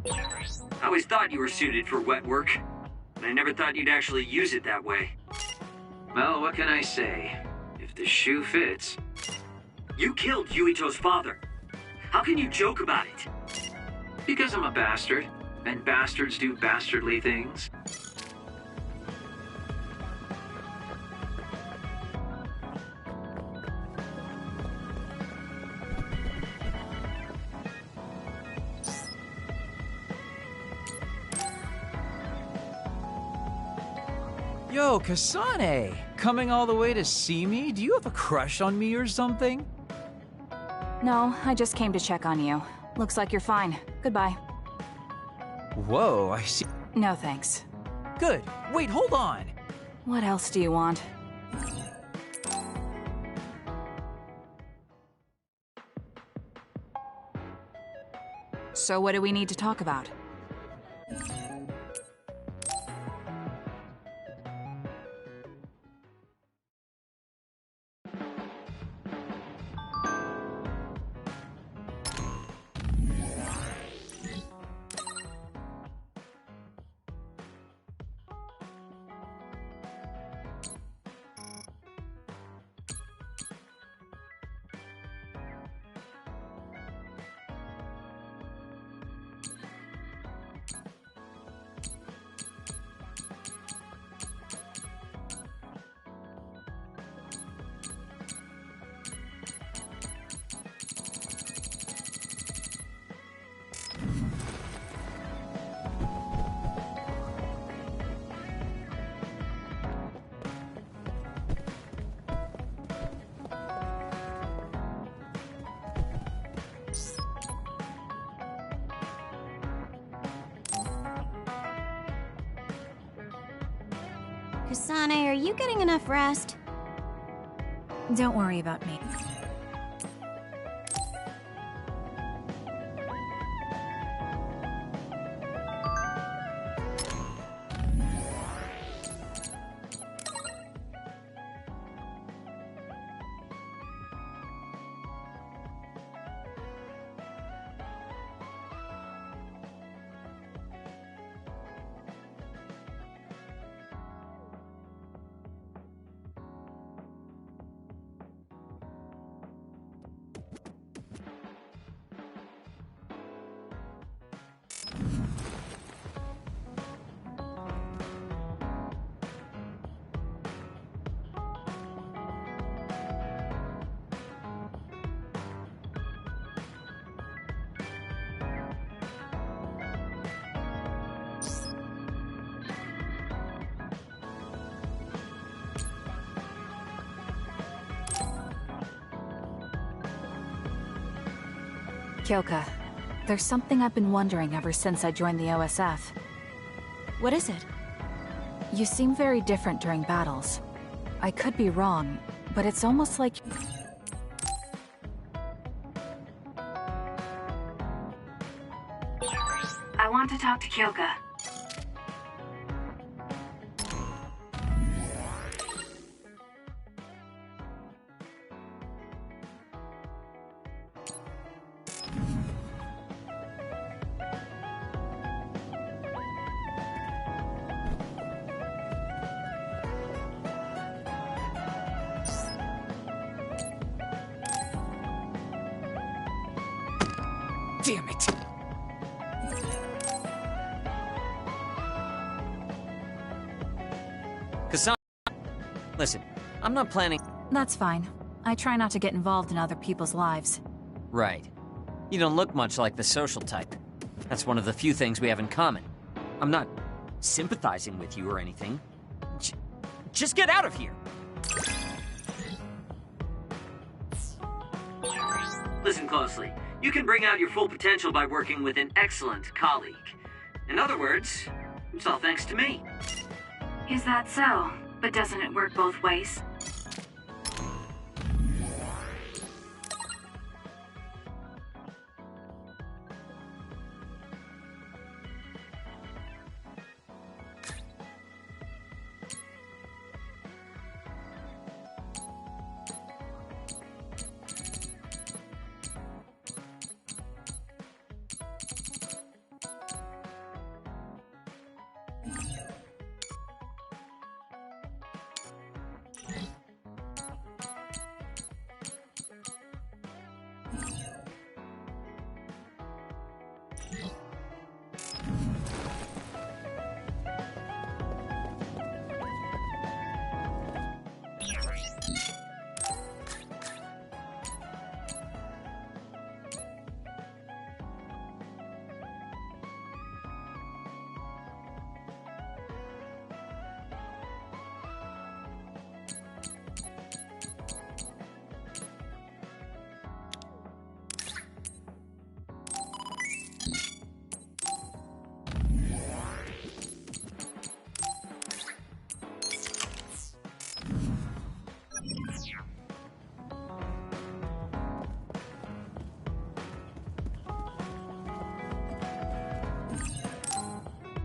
I always thought you were suited for wet work, but I never thought you'd actually use it that way. Well, what can I say? If the shoe fits... You killed Yuito's father. How can you joke about it? Because I'm a bastard, and bastards do bastardly things. Yo, Kasane! Coming all the way to see me? Do you have a crush on me or something? No, I just came to check on you. Looks like you're fine. Goodbye. Whoa, I see. No thanks. Good. Wait, hold on! What else do you want? So what do we need to talk about? Kasane, are you getting enough rest? Don't worry about me. Kyoka, there's something I've been wondering ever since I joined the OSF. What is it? You seem very different during battles. I could be wrong, but it's almost like... I want to talk to Kyoka. Damn it! Kasane, listen, I'm not planning... That's fine. I try not to get involved in other people's lives. Right. You don't look much like the social type. That's one of the few things we have in common. I'm not sympathizing with you or anything. Just get out of here! Listen closely. You can bring out your full potential by working with an excellent colleague. In other words, it's all thanks to me. Is that so? But doesn't it work both ways?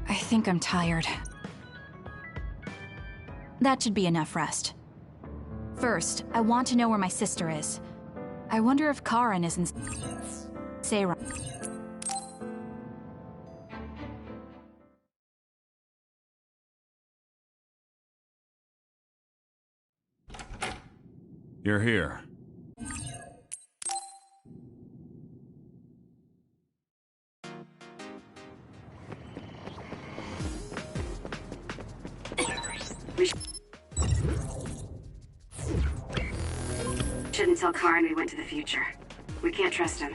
I think I'm tired. That should be enough rest. First, I want to know where my sister is. I wonder if Karen is in Sarah. You're here. Shouldn't tell Karen we went to the future. We can't trust him.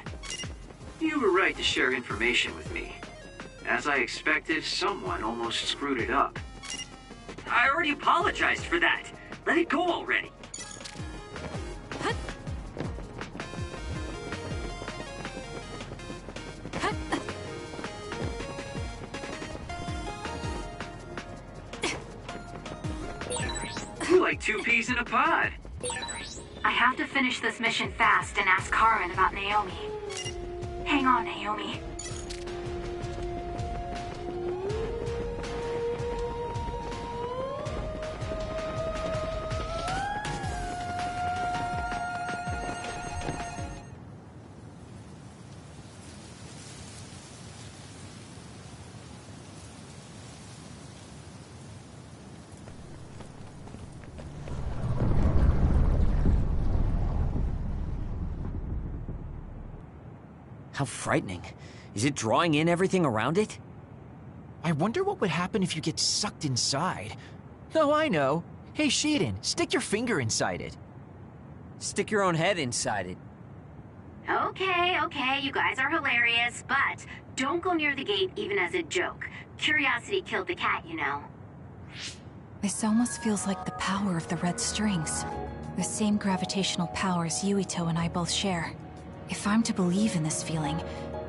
You were right to share information with me. As I expected, someone almost screwed it up. I already apologized for that. Let it go already. You're like two peas in a pod. I have to finish this mission fast and ask Karen about Naomi. Hang on, Naomi. How frightening. Is it drawing in everything around it? I wonder what would happen if you get sucked inside. Oh, I know. Hey, Shiden, stick your finger inside it. Stick your own head inside it. Okay, you guys are hilarious, but don't go near the gate even as a joke. Curiosity killed the cat, you know. This almost feels like the power of the red strings. The same gravitational powers Yuito and I both share. If I'm to believe in this feeling,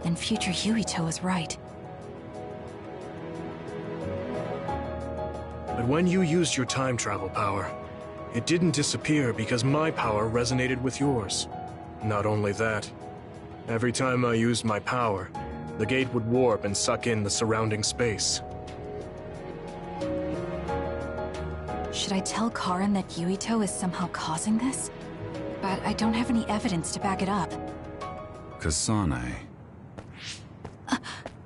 then future Yuito is right. But when you used your time travel power, it didn't disappear because my power resonated with yours. Not only that, every time I used my power, the gate would warp and suck in the surrounding space. Should I tell Karen that Yuito is somehow causing this? But I don't have any evidence to back it up. Kasane,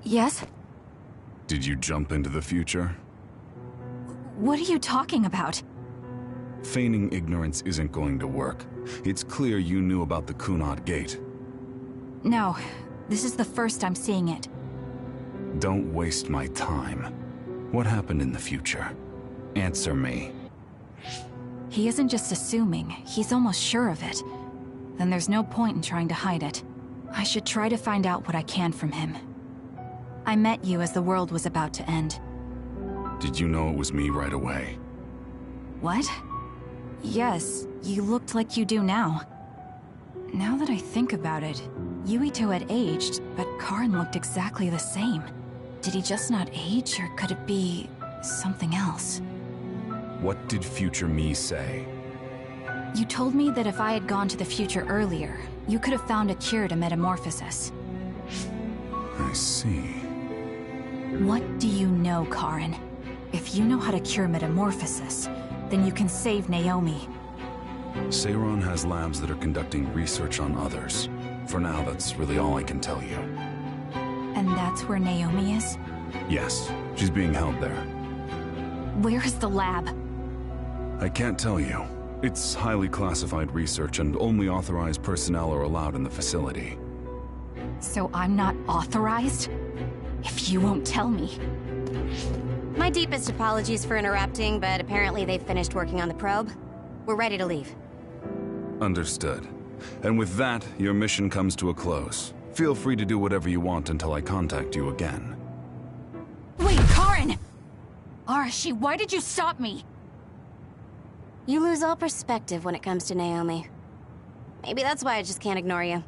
Yes? did you jump into the future? What are you talking about? Feigning ignorance isn't going to work. It's clear you knew about the Kunad Gate. No, this is the first I'm seeing it. Don't waste my time. What happened in the future? Answer me. He isn't just assuming, he's almost sure of it. Then there's no point in trying to hide it. I should try to find out what I can from him. I met you as the world was about to end. Did you know it was me right away? What? Yes, you looked like you do now. Now that I think about it, Yuito had aged, but Karen looked exactly the same. Did he just not age, or could it be something else? What did future me say? You told me that if I had gone to the future earlier, you could have found a cure to metamorphosis. I see. What do you know, Karen? If you know how to cure metamorphosis, then you can save Naomi. Seiron has labs that are conducting research on others. For now, that's really all I can tell you. And that's where Naomi is? Yes, she's being held there. Where is the lab? I can't tell you. It's highly classified research and only authorized personnel are allowed in the facility. So I'm not authorized? If you won't tell me. My deepest apologies for interrupting, but apparently they've finished working on the probe. We're ready to leave. Understood. And with that, your mission comes to a close. Feel free to do whatever you want until I contact you again. Wait, Karin! Arashi, why did you stop me? You lose all perspective when it comes to Naomi. Maybe that's why I just can't ignore you.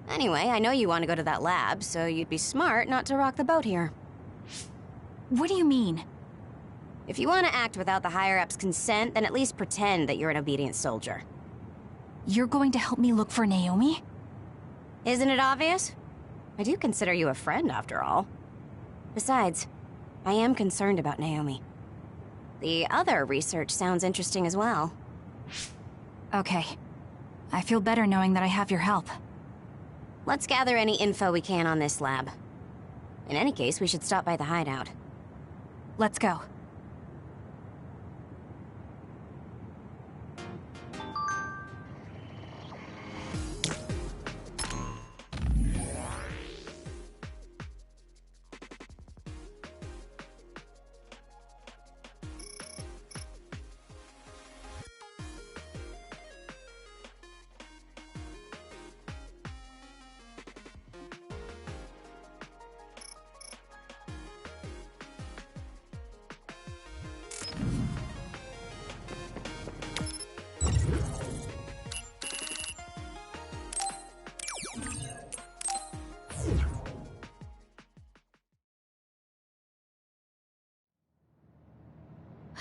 Anyway, I know you want to go to that lab, so you'd be smart not to rock the boat here. What do you mean? If you want to act without the higher-ups' consent, then at least pretend that you're an obedient soldier. You're going to help me look for Naomi? Isn't it obvious? I do consider you a friend, after all. Besides, I am concerned about Naomi. The other research sounds interesting as well. Okay. I feel better knowing that I have your help. Let's gather any info we can on this lab. In any case, we should stop by the hideout. Let's go.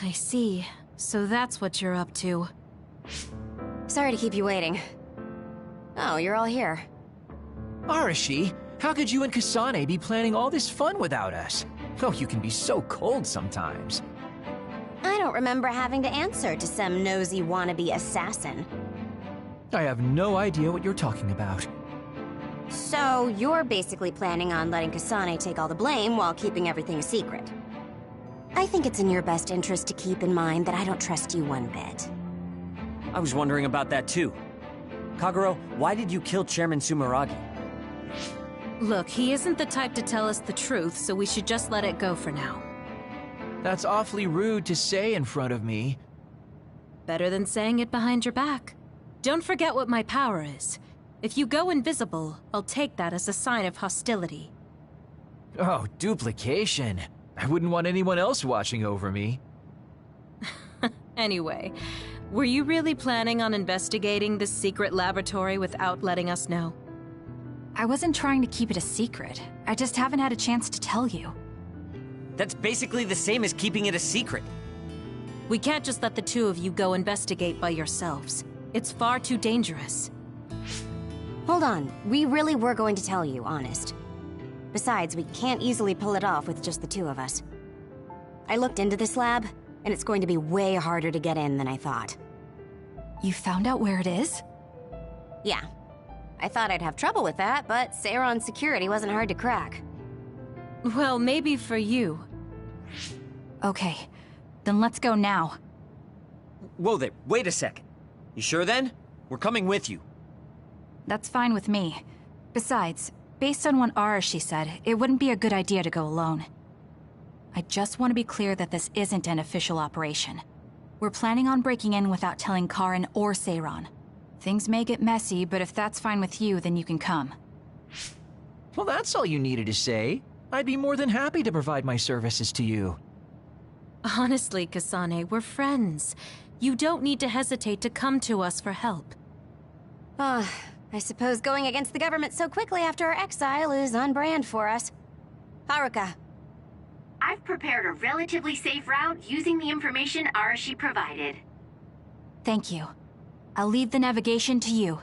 I see. So that's what you're up to. Sorry to keep you waiting. Oh, you're all here. Arashi, how could you and Kasane be planning all this fun without us? Oh, you can be so cold sometimes. I don't remember having to answer to some nosy wannabe assassin. I have no idea what you're talking about. So, you're basically planning on letting Kasane take all the blame while keeping everything a secret. I think it's in your best interest to keep in mind that I don't trust you one bit. I was wondering about that too. Kagero, why did you kill Chairman Sumeragi? Look, he isn't the type to tell us the truth, so we should just let it go for now. That's awfully rude to say in front of me. Better than saying it behind your back. Don't forget what my power is. If you go invisible, I'll take that as a sign of hostility. Oh, duplication. I wouldn't want anyone else watching over me. Anyway, were you really planning on investigating this secret laboratory without letting us know? I wasn't trying to keep it a secret. I just haven't had a chance to tell you. That's basically the same as keeping it a secret. We can't just let the two of you go investigate by yourselves. It's far too dangerous. Hold on, we really were going to tell you, honest. Besides, we can't easily pull it off with just the two of us. I looked into this lab, and it's going to be way harder to get in than I thought. You found out where it is? Yeah. I thought I'd have trouble with that, but Seiron's security wasn't hard to crack. Well, maybe for you. Okay, then let's go now. Whoa there, wait a second. You sure then? We're coming with you. That's fine with me. Besides, based on what Arashi said, it wouldn't be a good idea to go alone. I just want to be clear that this isn't an official operation. We're planning on breaking in without telling Karin or Seiron. Things may get messy, but if that's fine with you, then you can come. Well, that's all you needed to say. I'd be more than happy to provide my services to you. Honestly, Kasane, we're friends. You don't need to hesitate to come to us for help. I suppose going against the government so quickly after our exile is on brand for us. Haruka. I've prepared a relatively safe route using the information Arashi provided. Thank you. I'll leave the navigation to you.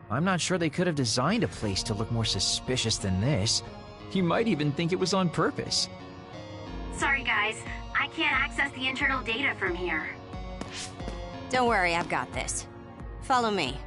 I'm not sure they could have designed a place to look more suspicious than this. You might even think it was on purpose. Sorry guys, I can't access the internal data from here. Don't worry, I've got this. Follow me.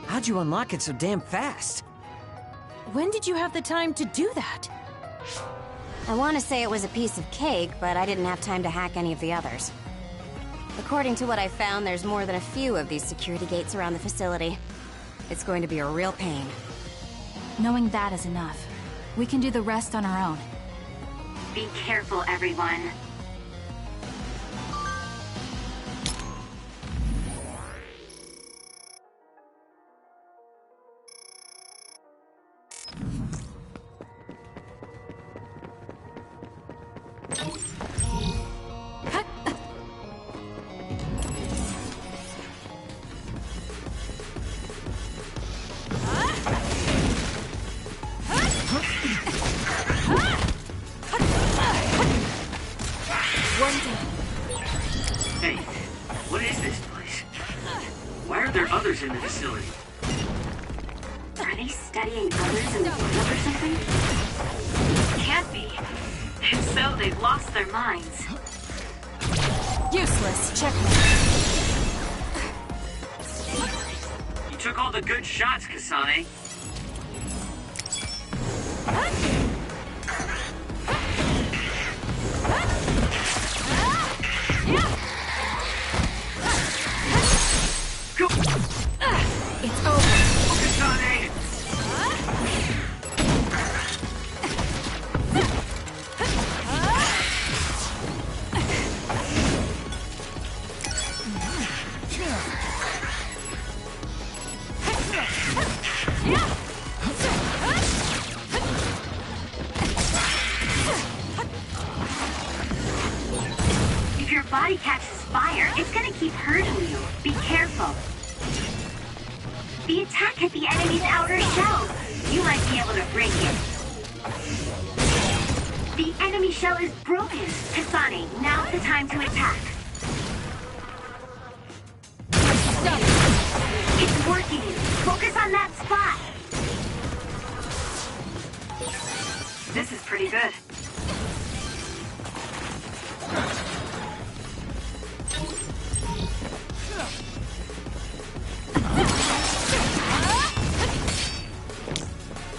How'd you unlock it so damn fast? When did you have the time to do that? I want to say it was a piece of cake, but I didn't have time to hack any of the others. According to what I found, there's more than a few of these security gates around the facility. It's going to be a real pain. Knowing that is enough. We can do the rest on our own. Be careful, everyone. Hey, what is this place? Why are there others in the facility? Are they studying others in the world or something? Can't be. If so, they've lost their minds. Useless. Checkmate. You took all the good shots, Kasane. Go! It's over. Kasane! If your body catches fire, it's gonna keep hurting you. Be careful. The attack hit the enemy's outer shell. You might be able to break it. The enemy shell is broken. Kasane, now's the time to attack. It's working. Focus on that spot. This is pretty good.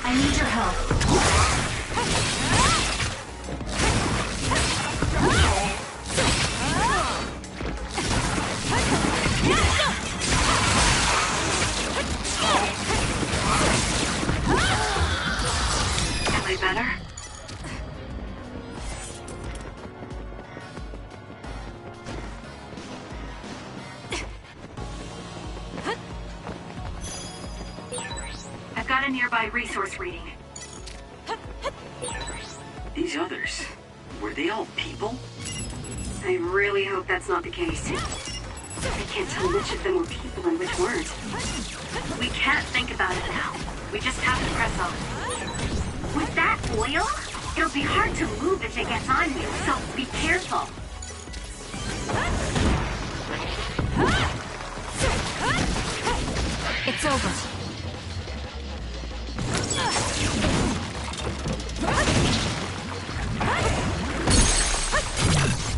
I need your help. Am I better? I've got a nearby resource reading. These others, were they all people? I really hope that's not the case. I can't tell which of them were people and which weren't. We can't think about it now. We just have to press on. With that oil, it'll be hard to move if it gets on you, so be careful. It's over.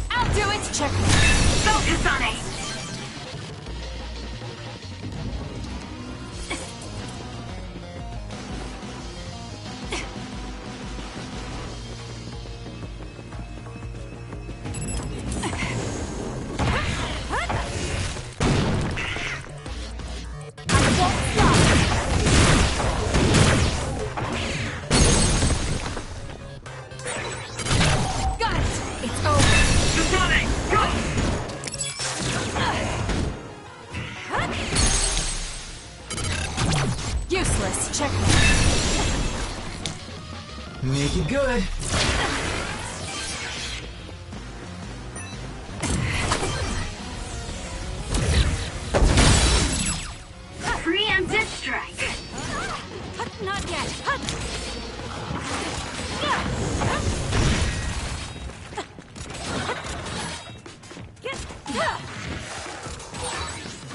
I'll do it. Check. Go, Kasane! Make it good. Preemptive strike. Not yet.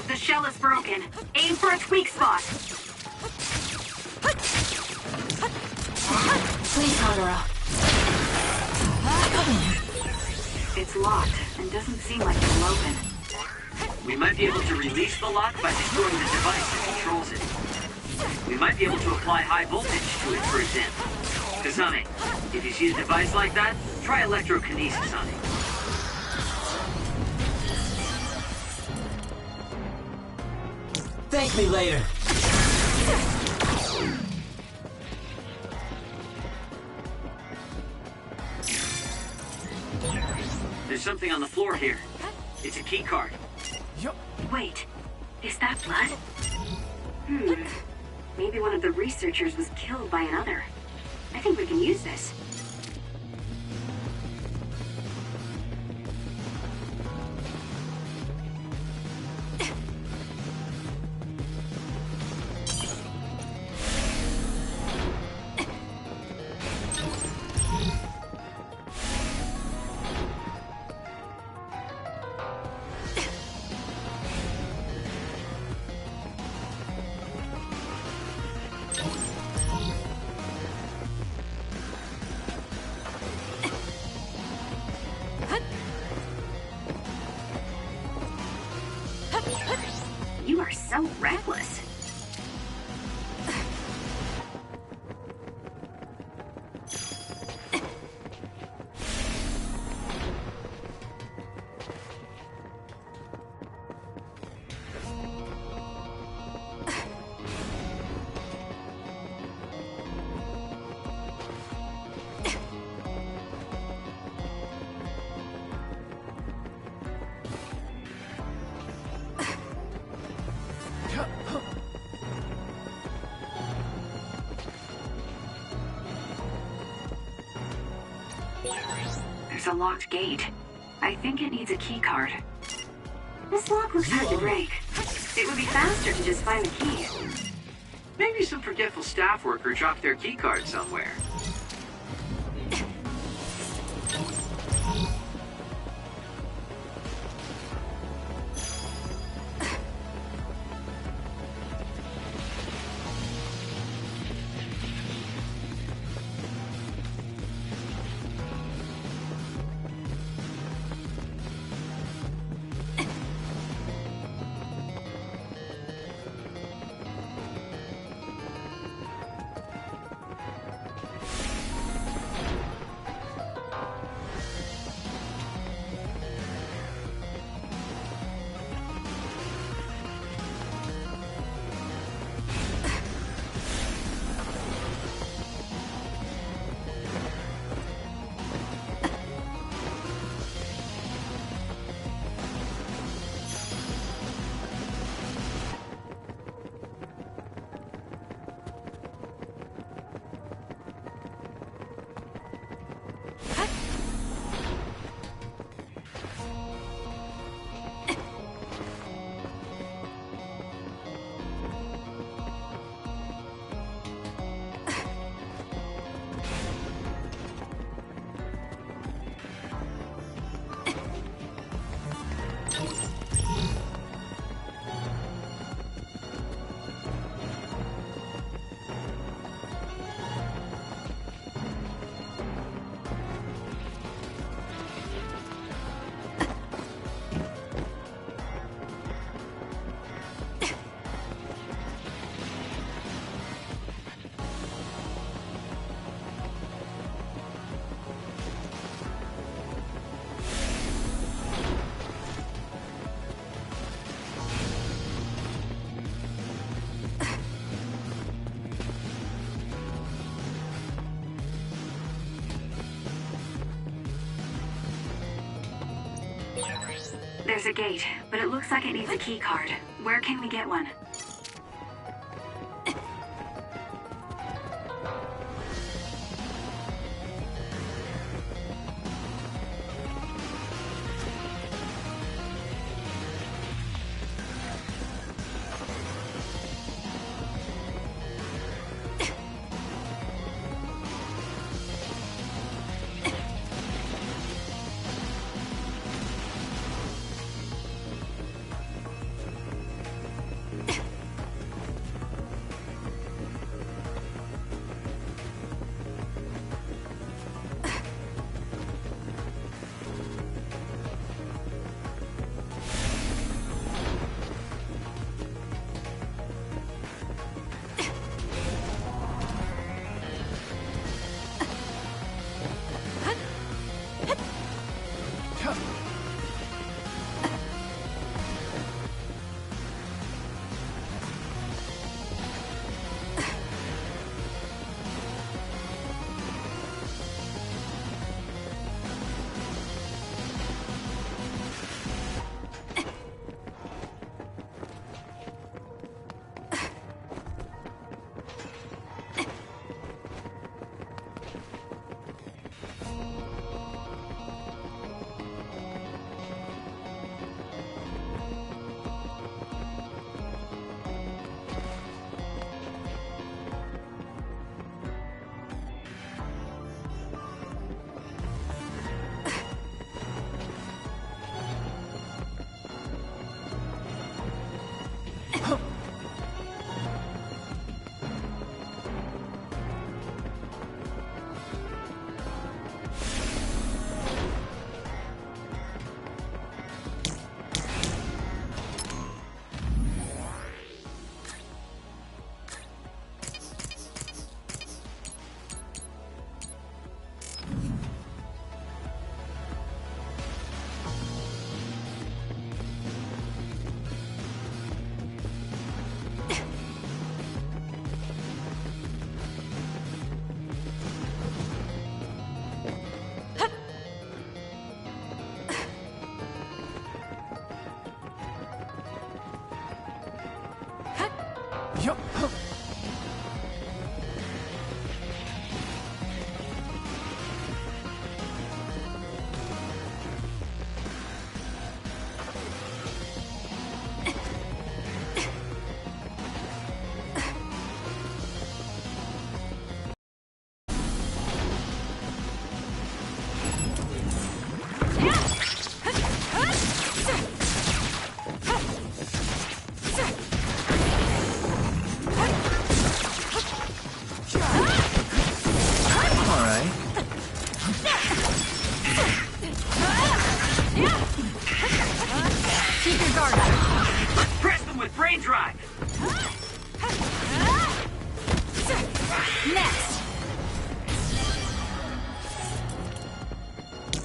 The shell is broken. Aim for its weak spot. Please, Kagura. It's locked and doesn't seem like it will open. We might be able to release the lock by destroying the device that controls it. We might be able to apply high voltage to it, for example. Kasane, if you see a device like that, try electrokinesis on it. Thank me later. There's something on the floor here. It's a key card. Wait, is that blood? Maybe one of the researchers was killed by another. I think we can use this. You are so reckless. There's a locked gate. I think it needs a key card. This lock looks hard to break. It would be faster to just find the key. Maybe some forgetful staff worker dropped their key card somewhere. There's a gate, but it looks like it needs a key card. Where can we get one?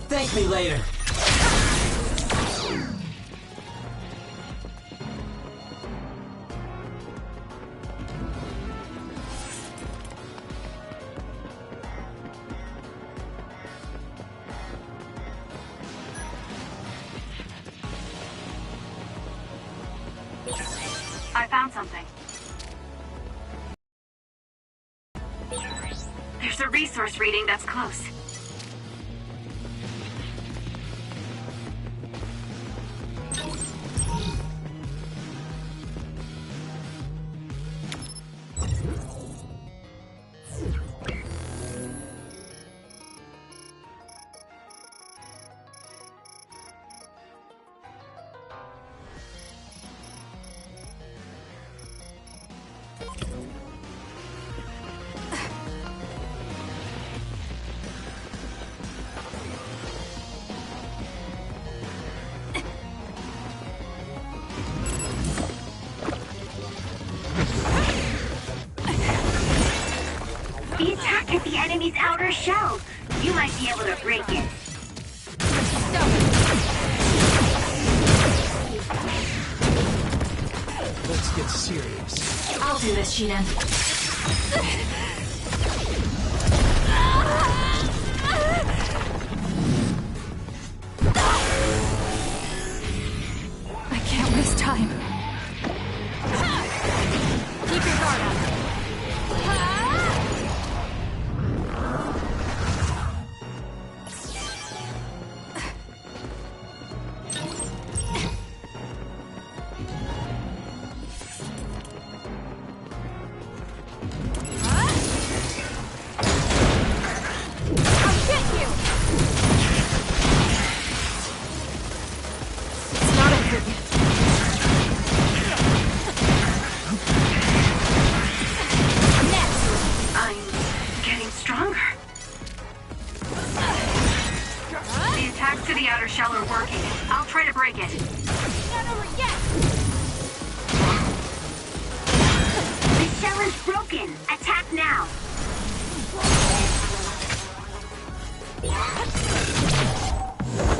Thank me later. I found something. There's a resource reading that's close. The attack hit the enemy's outer shell. You might be able to break it. Let's get serious. I'll do this, Shiiden. I can't waste time. Keep your guard up.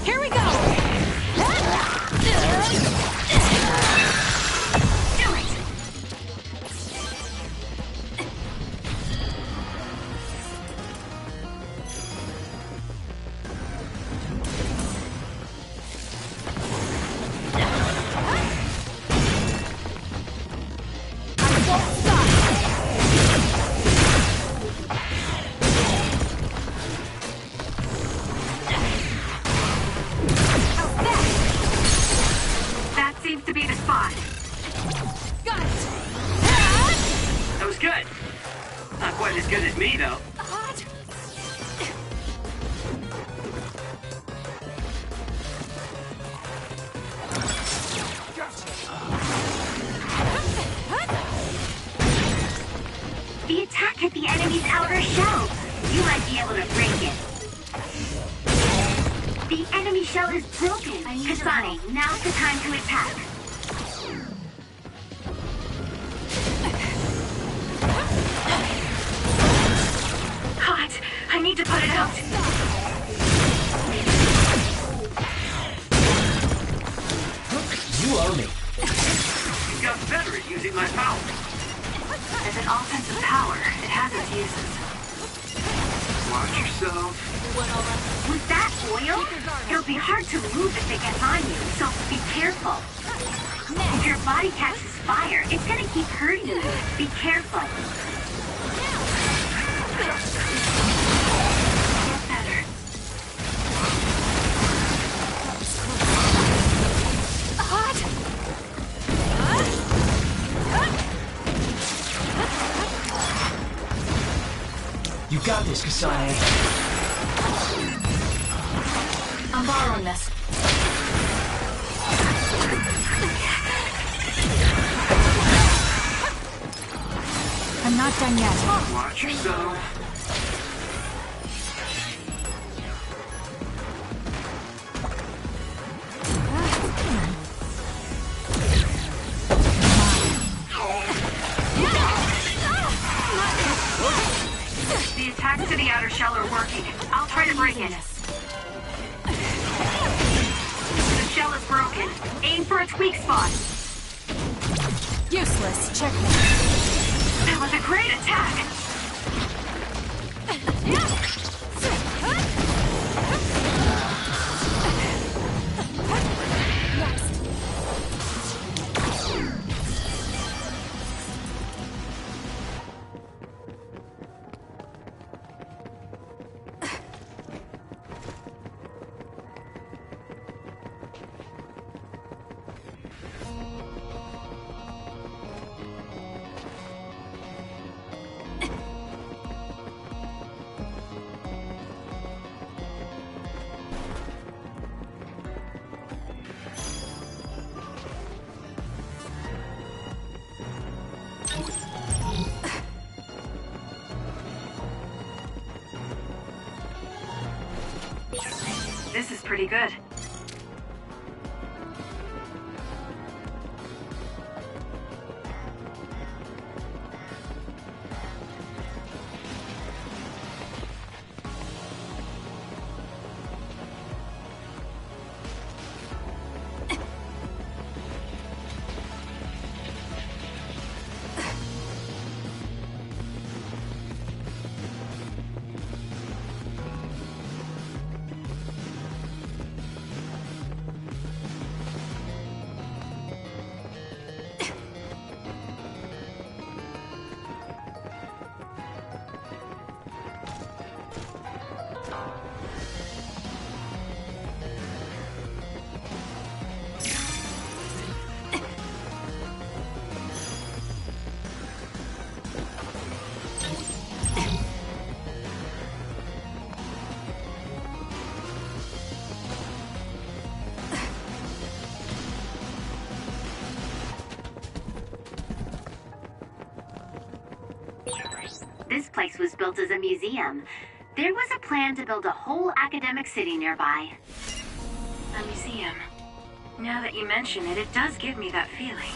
Here we go! me, though. The attack hit the enemy's outer shell. You might be able to break it. The enemy shell is broken. Kasane, now's the time to attack. Hot. I need to put it out. You owe me. You got better at using my power. As an offensive power, it has its uses. Watch yourself. With that oil, it'll be hard to move if it gets on you, so be careful. If your body catches fire, it's gonna keep hurting you. Be careful. Get better. You got this, Kasane. I'm borrowing this. I'm not done yet. Watch yourself. The attacks to the outer shell are working. I'll try to break it. The shell is broken. Aim for its weak spot. Useless. Checkmate. That was a great attack. This is pretty good. This place was built as a museum. There was a plan to build a whole academic city nearby. A museum. Now that you mention it, it does give me that feeling.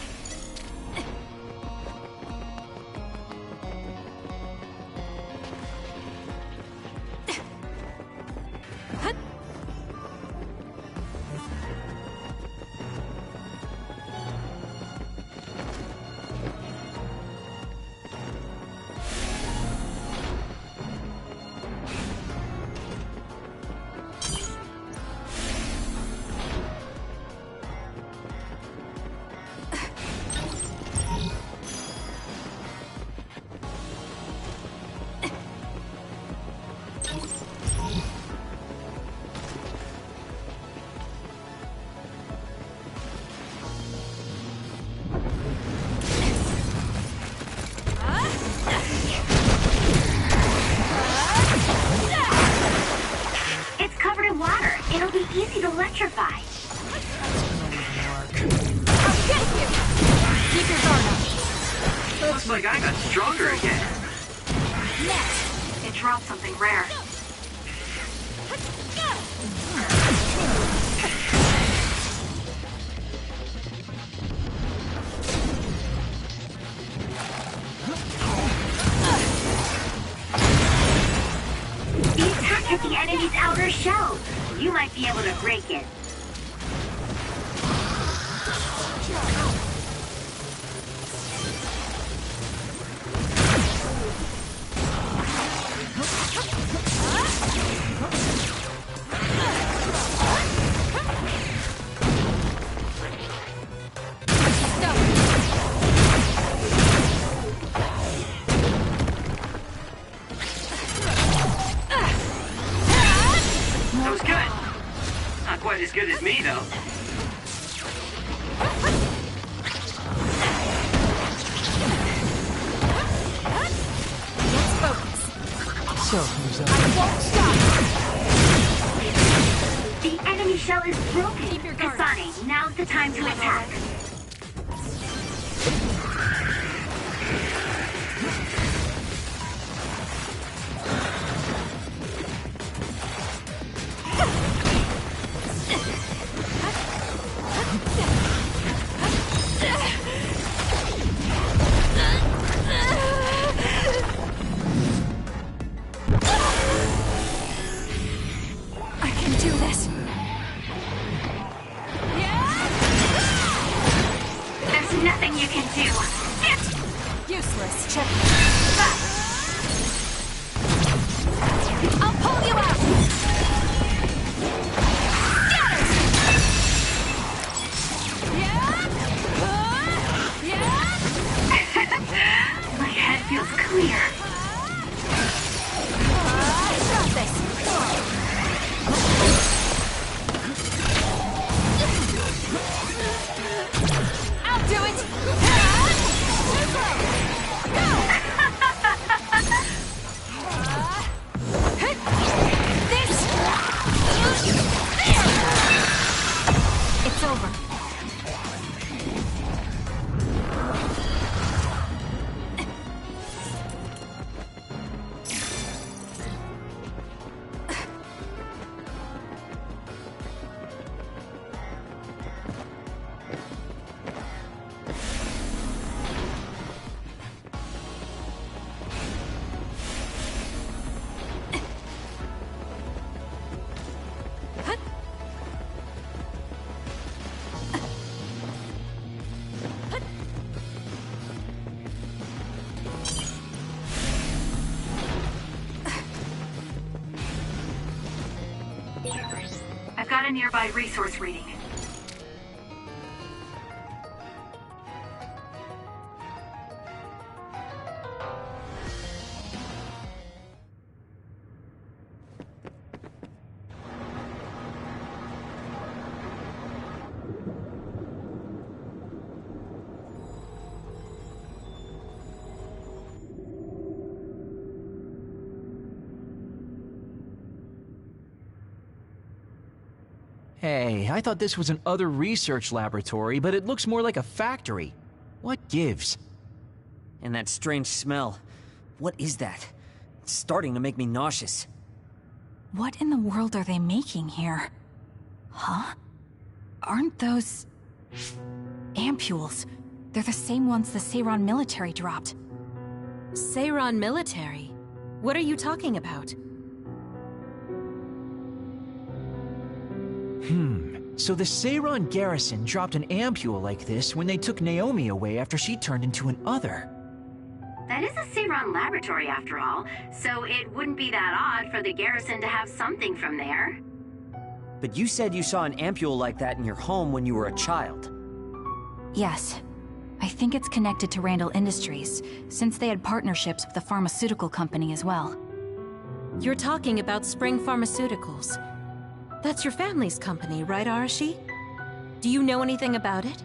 Looks like I got stronger again. It dropped something rare. The attack hit the enemy's outer shell. You might be able to break it. That was good. Not quite as good as me, though. Let's focus. So, who's up? I won't stop! The enemy shell is broken. Keep your guard. Kasane, now's the time to attack. I can do this. There's nothing you can do. Useless. Check. I'll pull you out. My head feels clear. Got this. I'll do it. It's over. I've got a nearby resource reading. Hey, I thought this was an other research laboratory, but it looks more like a factory. What gives? And that strange smell. What is that? It's starting to make me nauseous. What in the world are they making here? Huh? Aren't those... ampules? They're the same ones the Seiran military dropped. Seiran military? What are you talking about? So the Seiran garrison dropped an ampule like this when they took Naomi away after she turned into an other. That is a Seiran laboratory after all, so it wouldn't be that odd for the garrison to have something from there. But you said you saw an ampule like that in your home when you were a child. Yes. I think it's connected to Randall Industries, since they had partnerships with the pharmaceutical company as well. You're talking about Spring Pharmaceuticals. That's your family's company, right, Arashi? Do you know anything about it?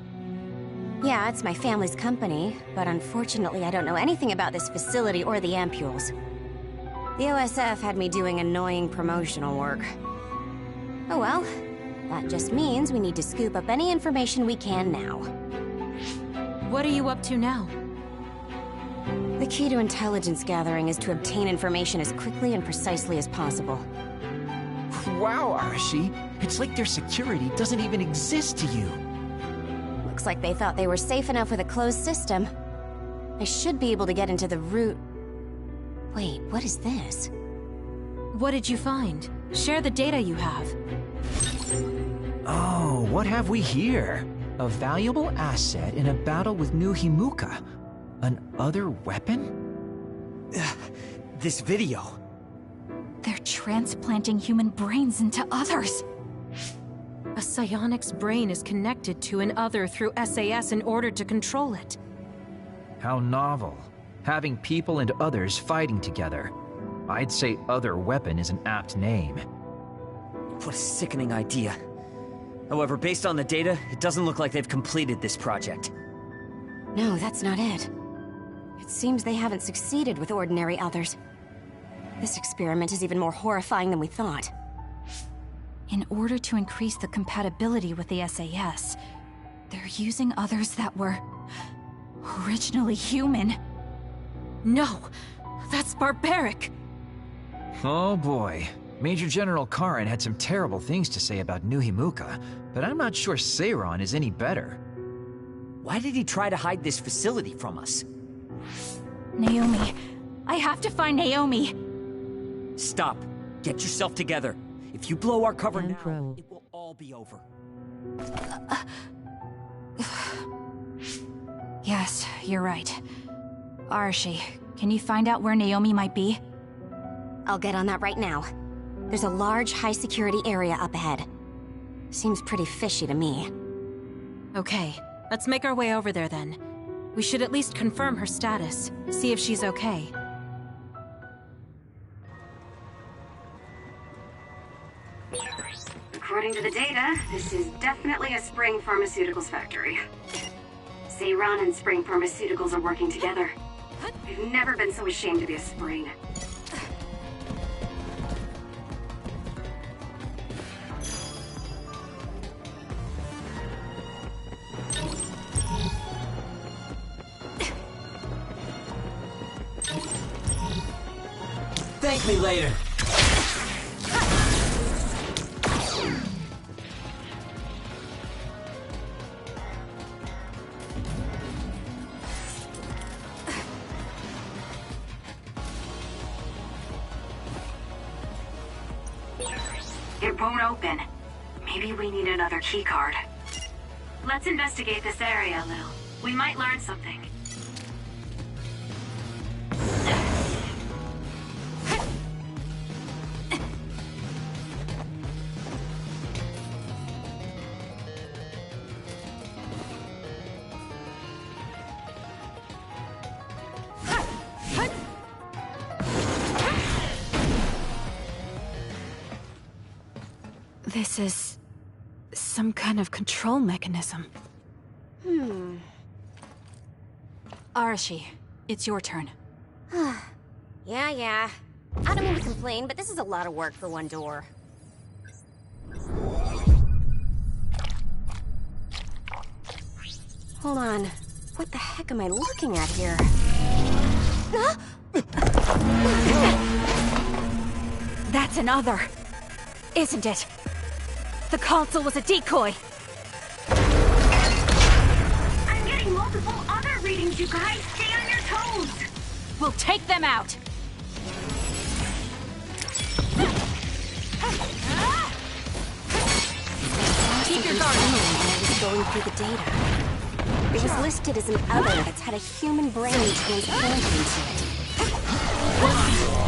Yeah, it's my family's company, but unfortunately I don't know anything about this facility or the ampules. The OSF had me doing annoying promotional work. Oh well, that just means we need to scoop up any information we can now. What are you up to now? The key to intelligence gathering is to obtain information as quickly and precisely as possible. Wow, Arashi. It's like their security doesn't even exist to you. Looks like they thought they were safe enough with a closed system. I should be able to get into the root... Wait, what is this? What did you find? Share the data you have. Oh, what have we here? A valuable asset in a battle with New Himuka. An other weapon? This video. They're transplanting human brains into others. A psionic's brain is connected to an other through SAS in order to control it. How novel. Having people and others fighting together. I'd say other weapon is an apt name. What a sickening idea. However, based on the data, it doesn't look like they've completed this project. No, that's not it. It seems they haven't succeeded with ordinary others. This experiment is even more horrifying than we thought. In order to increase the compatibility with the SAS, they're using others that were... originally human. No! That's barbaric! Oh boy. Major General Karin had some terrible things to say about New Himuka, but I'm not sure Seiron is any better. Why did he try to hide this facility from us? Naomi. I have to find Naomi. Stop. Get yourself together. If you blow our cover now, it will all be over. Yes, you're right. Arashi, can you find out where Naomi might be? I'll get on that right now. There's a large, high-security area up ahead. Seems pretty fishy to me. Okay, let's make our way over there then. We should at least confirm her status, see if she's okay. According to the data, this is definitely a Spring Pharmaceuticals factory. Seiron and Spring Pharmaceuticals are working together. I've never been so ashamed to be a Spring. Thank me later. It won't open. Maybe we need another keycard. Let's investigate this area a little. We might learn something. This is... some kind of control mechanism. Arashi, it's your turn. Yeah. I don't mean to complain, but this is a lot of work for one door. Hold on. What the heck am I looking at here? That's another, isn't it? The console was a decoy. I'm getting multiple other readings, you guys. Stay on your toes. We'll take them out. Keep your guard. When I was going through the data, it was listed as an other that's had a human brain transplanted into it.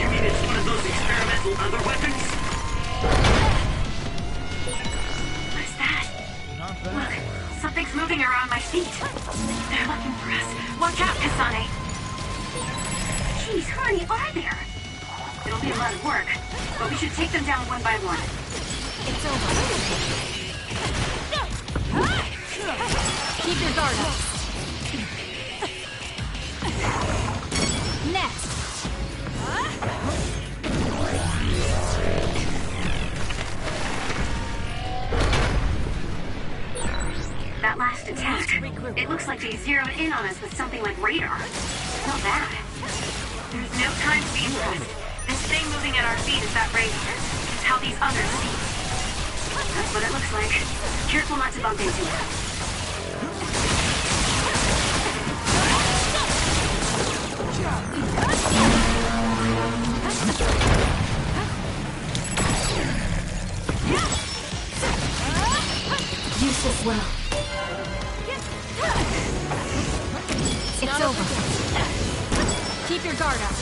You mean it's one of those experimental other weapons? What's that? Look, something's moving around my feet. They're looking for us. Watch out, Kasane. Jeez, how many are there? It'll be a lot of work, but we should take them down one by one. It's over. Keep your guard up. Next. That last attack, it looks like they zeroed in on us with something like radar. Not bad. There's no time to be impressed. This thing moving at our feet is that radar. It's how these others see. That's what it looks like. Careful not to bump into it. Use this well. It's over. Keep your guard up.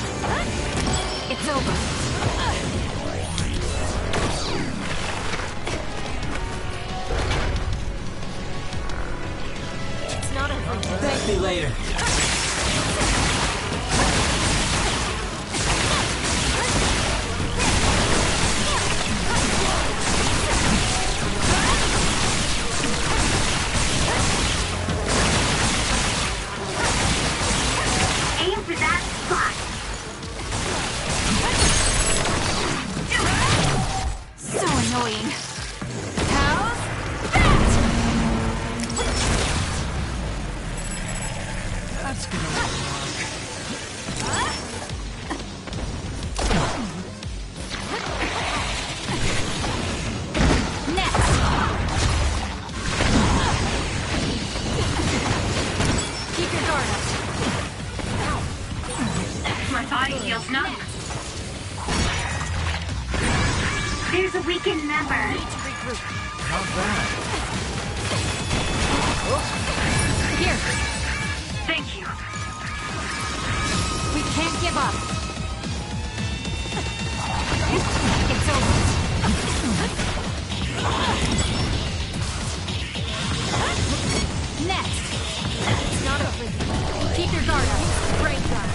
It's over. It's not over. Thank me later. Aim for that spot. So annoying. How's that? That's gonna work. Next. Keep your guard up. My body feels numb. There's a weakened member. Not bad. Here. Thank you. We can't give up. It's over. Next. It's not over. Keep your guard up. Brain gun.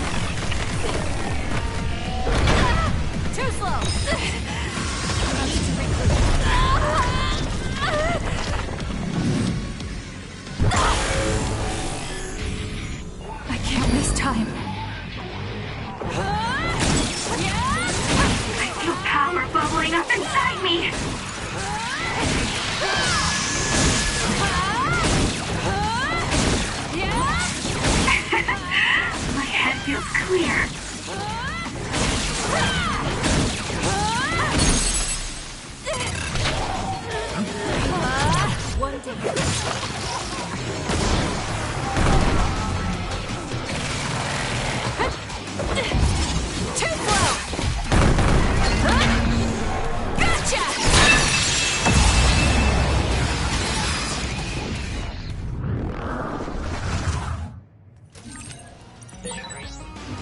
Too slow. I can't waste time. I feel power bubbling up inside me. My head feels clear. One day. Too slow! Gotcha!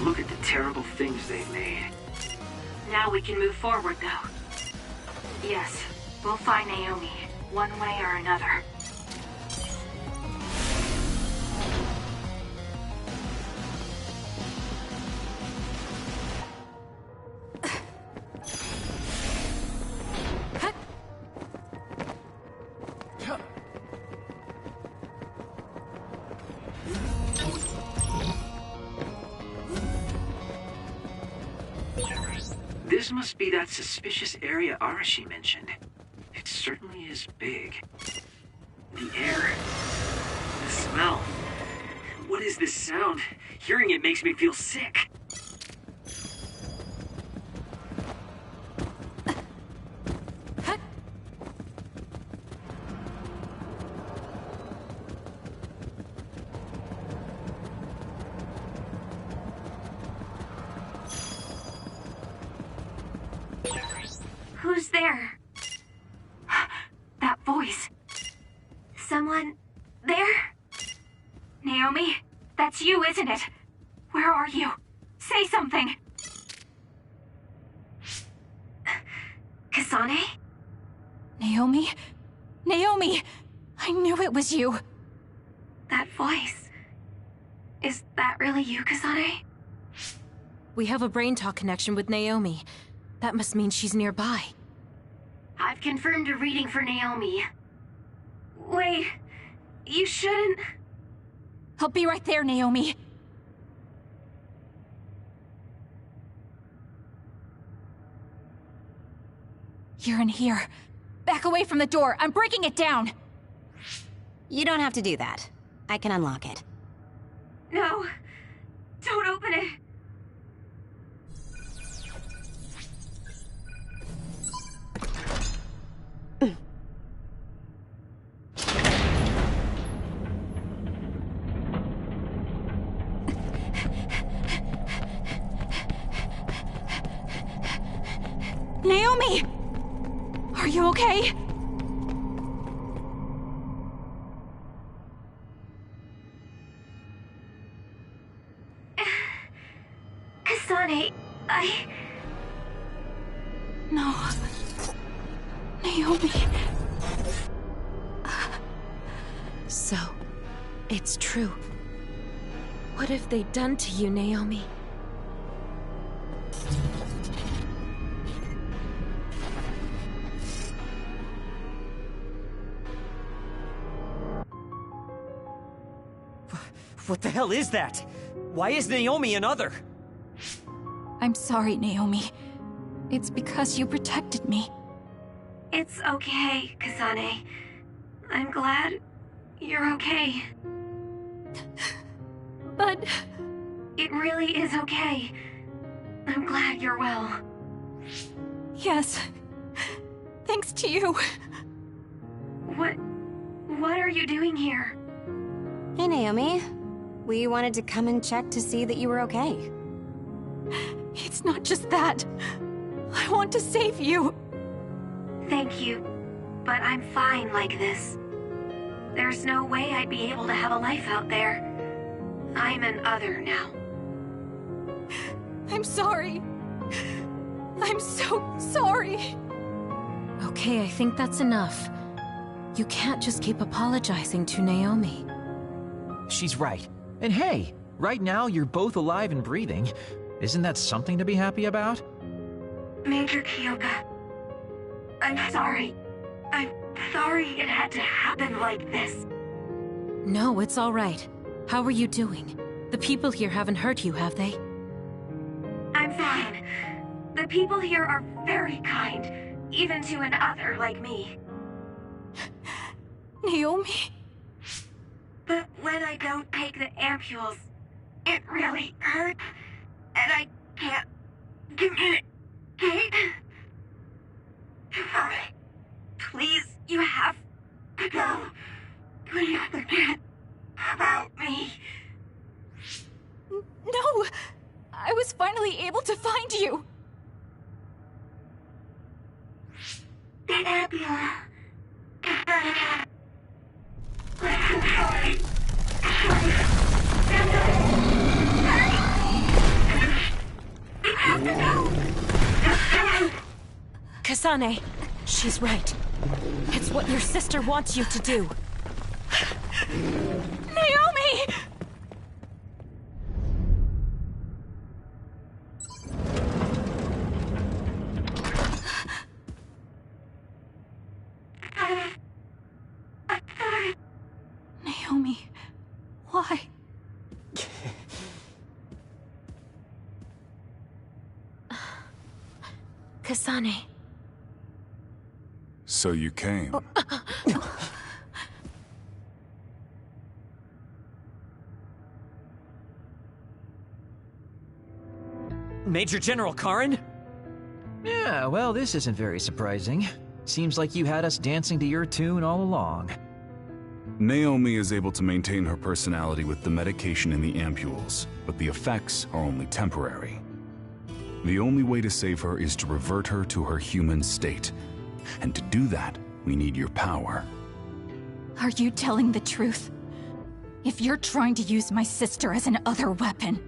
Look at the terrible things they've made. Now we can move forward, though. Yes, we'll find Naomi, one way or another. This must be that suspicious area Arashi mentioned. It certainly is big. The air. The smell. What is this sound? Hearing it makes me feel sick. Who's there? That voice. Someone there? Naomi? That's you, isn't it? Where are you? Say something. Kasane? Naomi? Naomi! I knew it was you! That voice. Is that really you, Kasane? We have a brain talk connection with Naomi. That must mean she's nearby. I've confirmed a reading for Naomi. Wait, you shouldn't... I'll be right there, Naomi. You're in here. Back away from the door. I'm breaking it down. You don't have to do that. I can unlock it. No, don't open it. Naomi! Are you okay? Kasane, No. Naomi. So, it's true. What have they done to you, Naomi? What the hell is that? Why is Naomi another? I'm sorry, Naomi. It's because you protected me. It's okay, Kasane. I'm glad you're okay. But... It really is okay. I'm glad you're well. yes. Thanks to you. What are you doing here? Hey, Naomi. We wanted to come and check to see that you were okay. It's not just that. I want to save you. Thank you, but I'm fine like this. There's no way I'd be able to have a life out there. I'm an other now. I'm sorry. I'm so sorry. Okay, I think that's enough. You can't just keep apologizing to Naomi. She's right. And hey, right now you're both alive and breathing. Isn't that something to be happy about? Major Kyoka, I'm sorry. I'm sorry it had to happen like this. No, it's all right. How are you doing? The people here haven't hurt you, have they? I'm fine. The people here are very kind, even to an other like me. Naomi. But when I don't take the ampules, it really hurts, and I can't communicate. Please, you have to go. Please forget about me. No! I was finally able to find you! The ambulance. Kasane, she's right. It's what your sister wants you to do. Naomi! Naomi, why? Kasane. So you came. Major General Karin? Yeah, well, this isn't very surprising. Seems like you had us dancing to your tune all along. Naomi is able to maintain her personality with the medication in the ampules, but the effects are only temporary. The only way to save her is to revert her to her human state. And to do that, we need your power. Are you telling the truth? If you're trying to use my sister as an other weapon...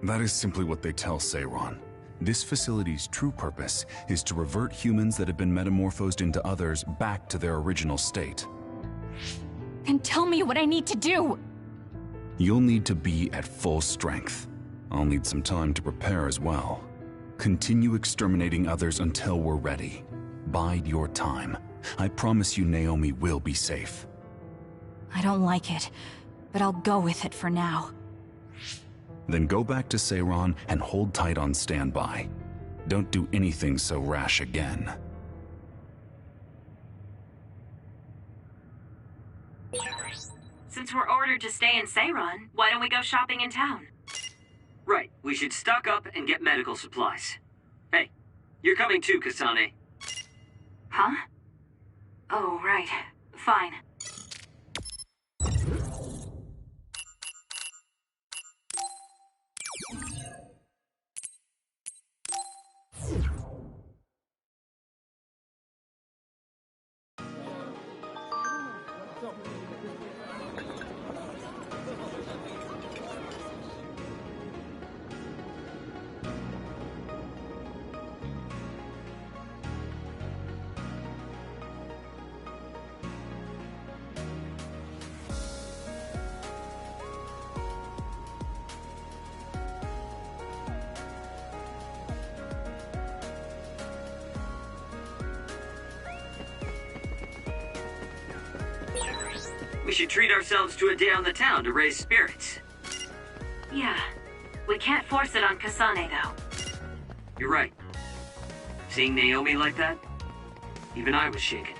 That is simply what they tell Seiron. This facility's true purpose is to revert humans that have been metamorphosed into others back to their original state. Then tell me what I need to do! You'll need to be at full strength. I'll need some time to prepare as well. Continue exterminating others until we're ready. Bide your time. I promise you Naomi will be safe. I don't like it, but I'll go with it for now. Then go back to Seiron and hold tight on standby. Don't do anything so rash again. Since we're ordered to stay in Seiron, why don't we go shopping in town? Right, we should stock up and get medical supplies. Hey, you're coming too, Kasane. Huh? Oh, right. Fine. We should treat ourselves to a day on the town to raise spirits. Yeah. We can't force it on Kasane, though. You're right. Seeing Naomi like that, even I was shaken.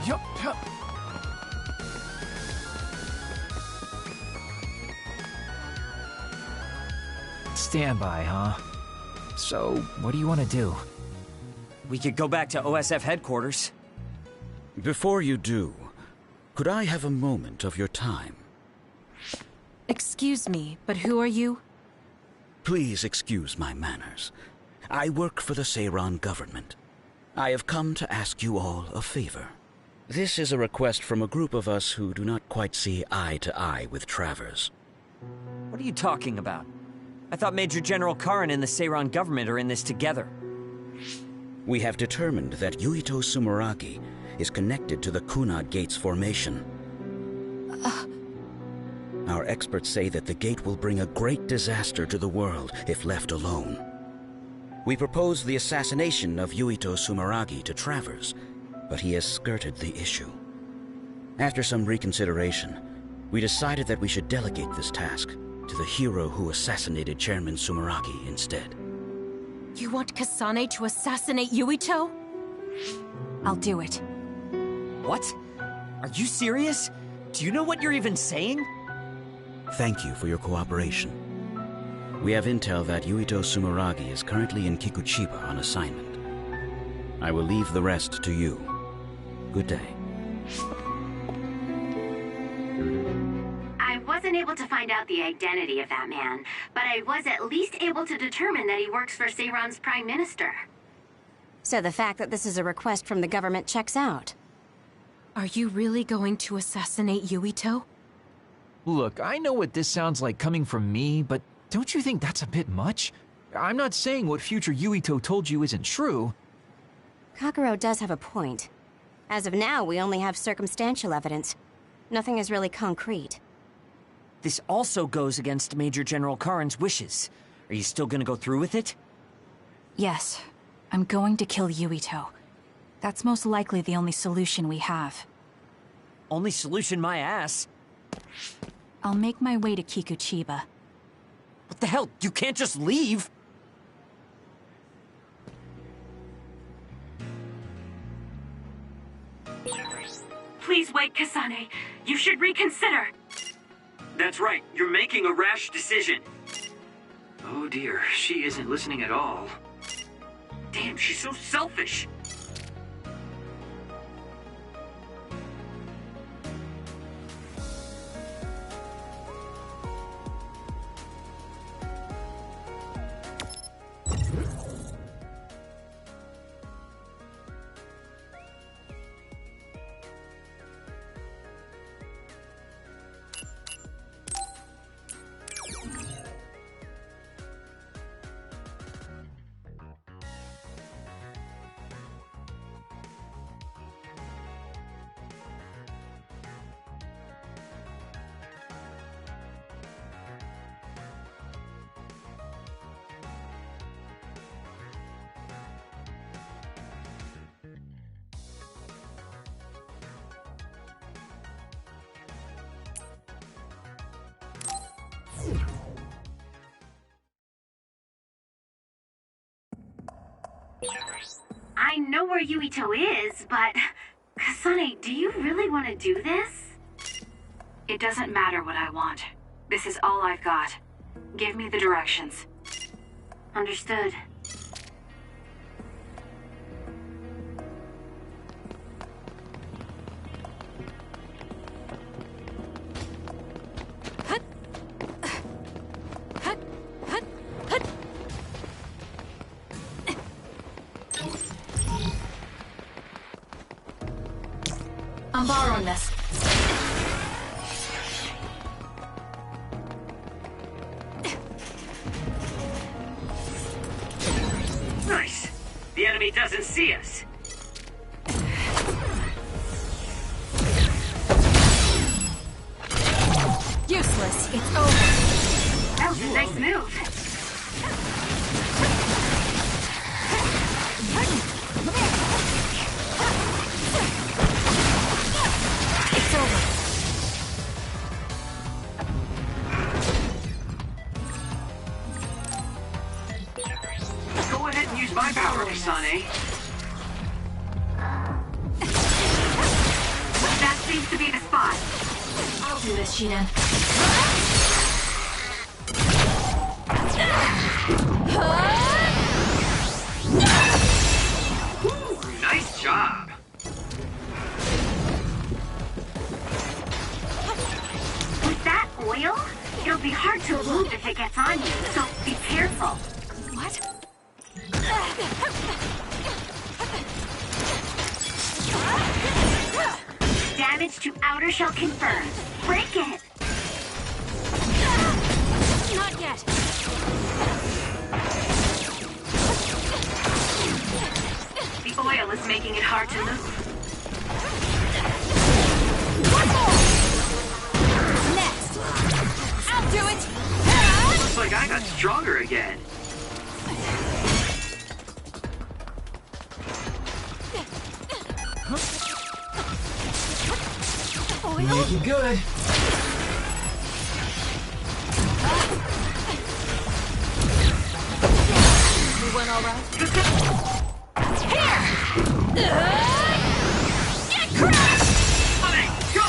Yup, yup. Standby, huh? So, what do you want to do? We could go back to OSF headquarters. Before you do, could I have a moment of your time? Excuse me, but who are you? Please excuse my manners. I work for the Seiran government. I have come to ask you all a favor. This is a request from a group of us who do not quite see eye to eye with Travers. What are you talking about? I thought Major General Karin and the Seiran government are in this together. We have determined that Yuito Sumeragi is connected to the Kunad Gate's formation. Our experts say that the gate will bring a great disaster to the world if left alone. We proposed the assassination of Yuito Sumeragi to Travers, but he has skirted the issue. After some reconsideration, we decided that we should delegate this task to the hero who assassinated Chairman Sumeragi instead. You want Kasane to assassinate Yuito? I'll do it. What? Are you serious? Do you know what you're even saying? Thank you for your cooperation. We have intel that Yuito Sumeragi is currently in Kikuchiba on assignment. I will leave the rest to you. Good day. I wasn't able to find out the identity of that man, but I was at least able to determine that he works for Seiran's Prime Minister. So the fact that this is a request from the government checks out. Are you really going to assassinate Yuito? Look, I know what this sounds like coming from me, but don't you think that's a bit much? I'm not saying what future Yuito told you isn't true. Kakuro does have a point. As of now, we only have circumstantial evidence. Nothing is really concrete. This also goes against Major General Karin's wishes. Are you still gonna go through with it? Yes, I'm going to kill Yuito. That's most likely the only solution we have. Only solution, my ass. I'll make my way to Kikuchiba. What the hell? You can't just leave! Please wait, Kasane. You should reconsider. That's right, you're making a rash decision. Oh dear, she isn't listening at all. Damn, she's so selfish. I know where Yuito is, but... Kasane, do you really want to do this? It doesn't matter what I want. This is all I've got. Give me the directions. Understood. I'm borrowing this. Nice. The enemy doesn't see us. Useless. It's over. That was a nice move. It's over. Go ahead and use my power, Kasane. That seems to be the spot. I'll do this, Shiden. Ooh, nice job. With that oil, it'll be hard to move if it gets on you, so be careful. What? Damage to outer shell confirmed. Break it! Not yet. The oil is making it hard to move. One more. Next. I'll do it. Looks like I got stronger again. Make it good. We went all right. And crash! Honey, go!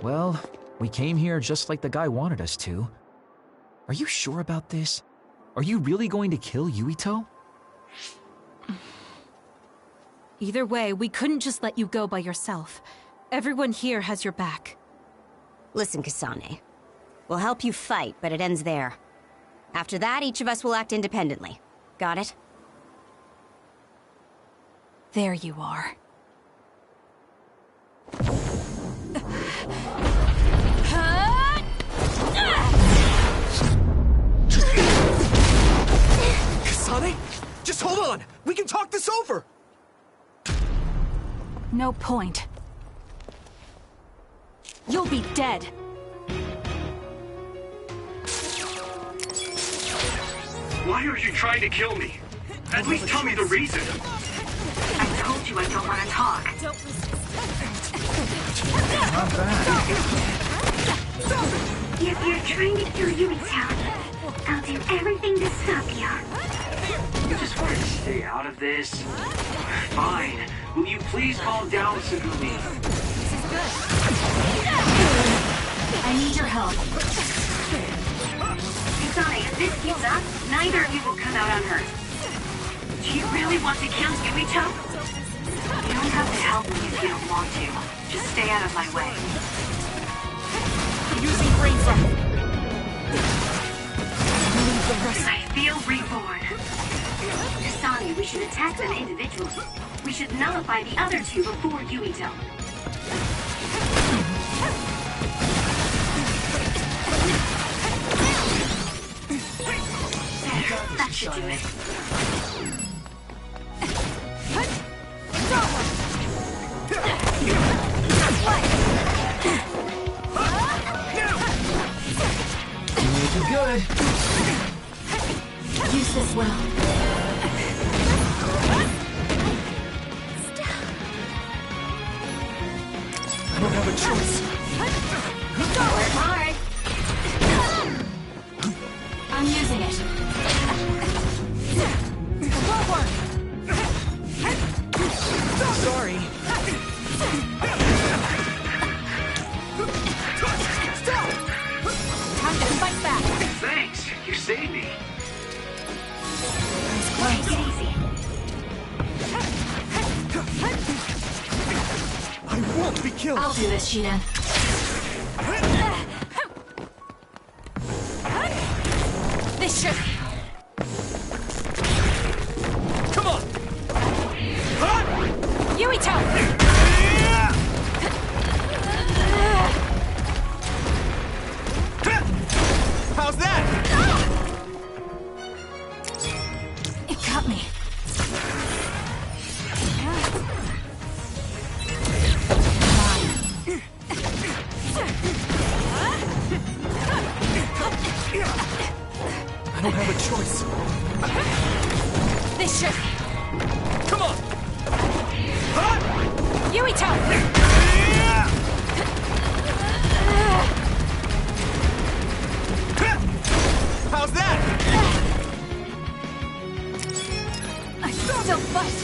Well, we came here just like the guy wanted us to. Are you sure about this? Are you really going to kill Yuito? Either way, we couldn't just let you go by yourself. Everyone here has your back. Listen, Kasane. We'll help you fight, but it ends there. After that, each of us will act independently. Got it? There you are. Kasane? Just hold on! We can talk this over! No point. You'll be dead. Why are you trying to kill me? At least tell me the reason. I told you I don't want to talk. Not bad. If you're trying to kill Yuito, I'll do everything to stop you. You just wanted to stay out of this? Fine. Will you please calm down, Sugumi? I need your help. Kasane, if this keeps up, neither of you will come out unhurt. Do you really want to kill Yuito? You don't have to help me if you don't want to. Just stay out of my way. Using brain fire. I feel reborn. Kasane, we should attack them individually. We should nullify the other two before Yuito. There, that should do it. Make it good. Use this well. don't have a choice. Work hard. I'm using it. Forward! Sorry. Time to fight back. Thanks, you saved me. Take it easy. I won't be killed. I'll do this, Shidan. This should... Come on. Yuito! How's that? It got me. I don't have a choice. This should... Come on. Yuito! How's that? I still fight.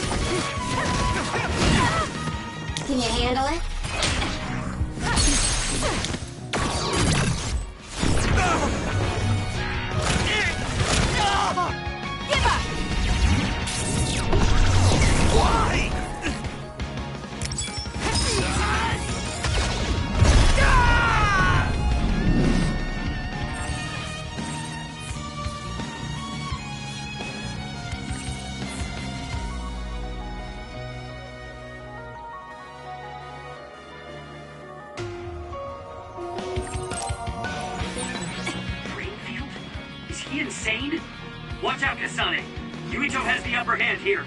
Can you handle it? Give up! Why? Greenfield? Is he insane? Watch out, Kasane. Yuito has the upper hand here.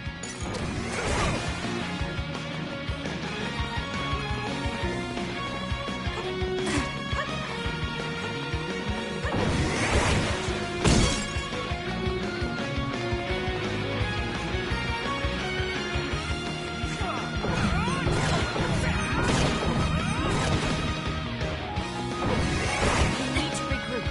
We need to regroup.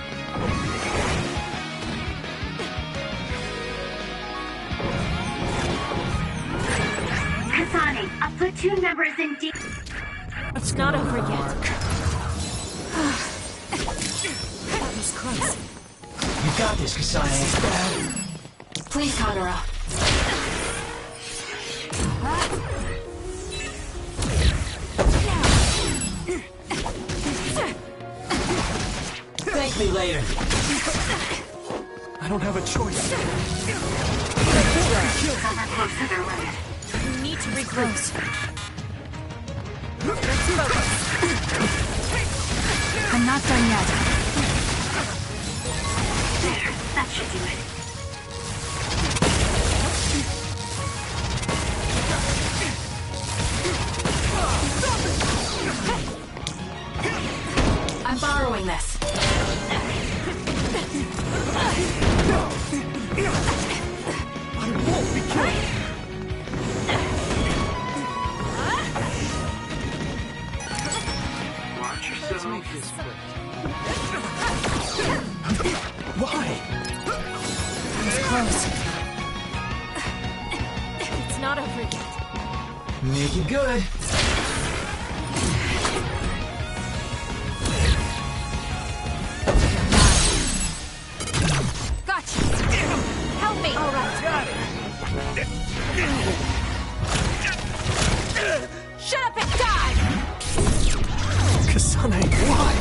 Kasane, a platoon member is in deep... It's not over yet. That was close. You got this, Kasane. Please, Kagura. Thank me later. I don't have a choice. Cover close to their limit. We need to regroup. I'm not done yet. There, that should do it. I'm borrowing this. I won't be killed. Watch yourself. Why? It's close. It's not over yet. Make it good. Gotcha. Help me. All right. Shut up and die. Kasane, why?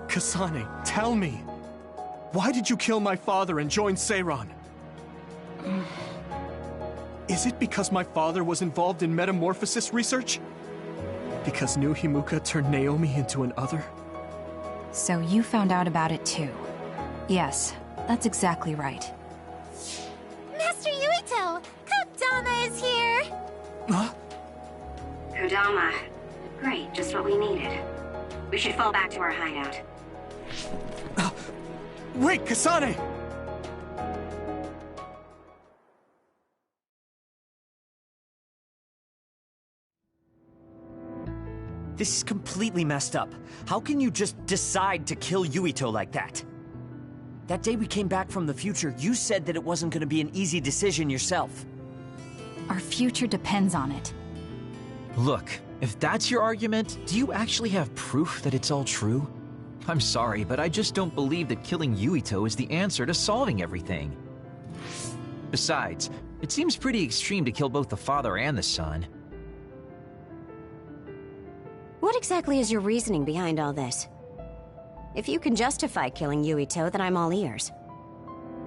Kasane, tell me. Why did you kill my father and join Seiran? Is it because my father was involved in metamorphosis research? Because New Himuka turned Naomi into an other? So you found out about it too. Yes, that's exactly right. Master Yuito! Kodama is here! Huh? Kodama. Great, just what we needed. We should fall back to our hideout. Wait, Kasane! This is completely messed up. How can you just decide to kill Yuito like that? That day we came back from the future, you said that it wasn't going to be an easy decision yourself. Our future depends on it. Look, if that's your argument, do you actually have proof that it's all true? I'm sorry, but I just don't believe that killing Yuito is the answer to solving everything. Besides, it seems pretty extreme to kill both the father and the son. What exactly is your reasoning behind all this? If you can justify killing Yuito, then I'm all ears.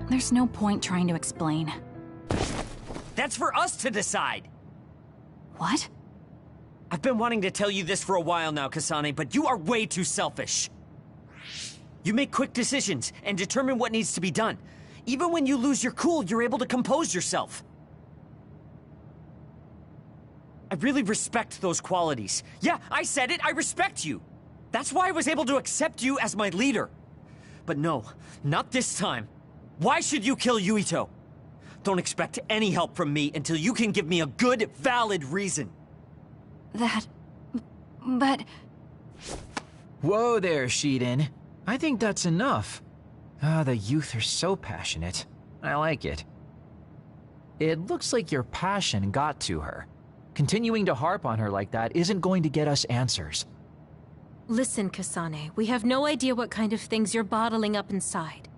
There's no point trying to explain. That's for us to decide! What? I've been wanting to tell you this for a while now, Kasane, but you are way too selfish. You make quick decisions and determine what needs to be done. Even when you lose your cool, you're able to compose yourself. I really respect those qualities. Yeah, I said it, I respect you. That's why I was able to accept you as my leader. But no, not this time. Why should you kill Yuito? Don't expect any help from me until you can give me a good, valid reason. But... Whoa there, Shiden. I think that's enough. The youth are so passionate. I like it. It looks like your passion got to her. Continuing to harp on her like that isn't going to get us answers. Listen, Kasane, we have no idea what kind of things you're bottling up inside.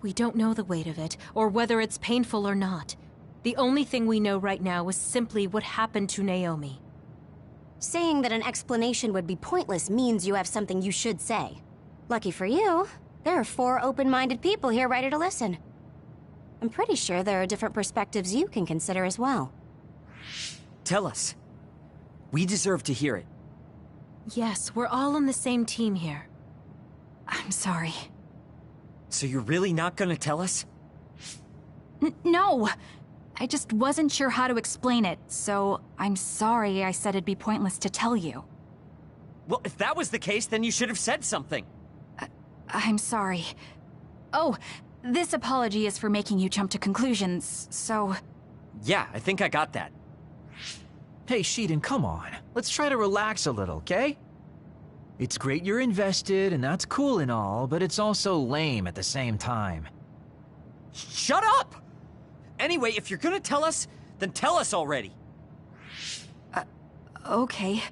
We don't know the weight of it, or whether it's painful or not. The only thing we know right now is simply what happened to Naomi. Saying that an explanation would be pointless means you have something you should say. Lucky for you, there are 4 open-minded people here ready to listen. I'm pretty sure there are different perspectives you can consider as well. Tell us. We deserve to hear it. Yes, we're all on the same team here. I'm sorry. So you're really not gonna tell us? No! I just wasn't sure how to explain it, so I'm sorry I said it'd be pointless to tell you. Well, if that was the case, then you should have said something. I'm sorry. Oh, this apology is for making you jump to conclusions, so... Yeah, I think I got that. Hey, Shiden, come on. Let's try to relax a little, okay? It's great you're invested, and that's cool and all, but it's also lame at the same time. Shut up! Anyway, if you're gonna tell us, then tell us already. Okay.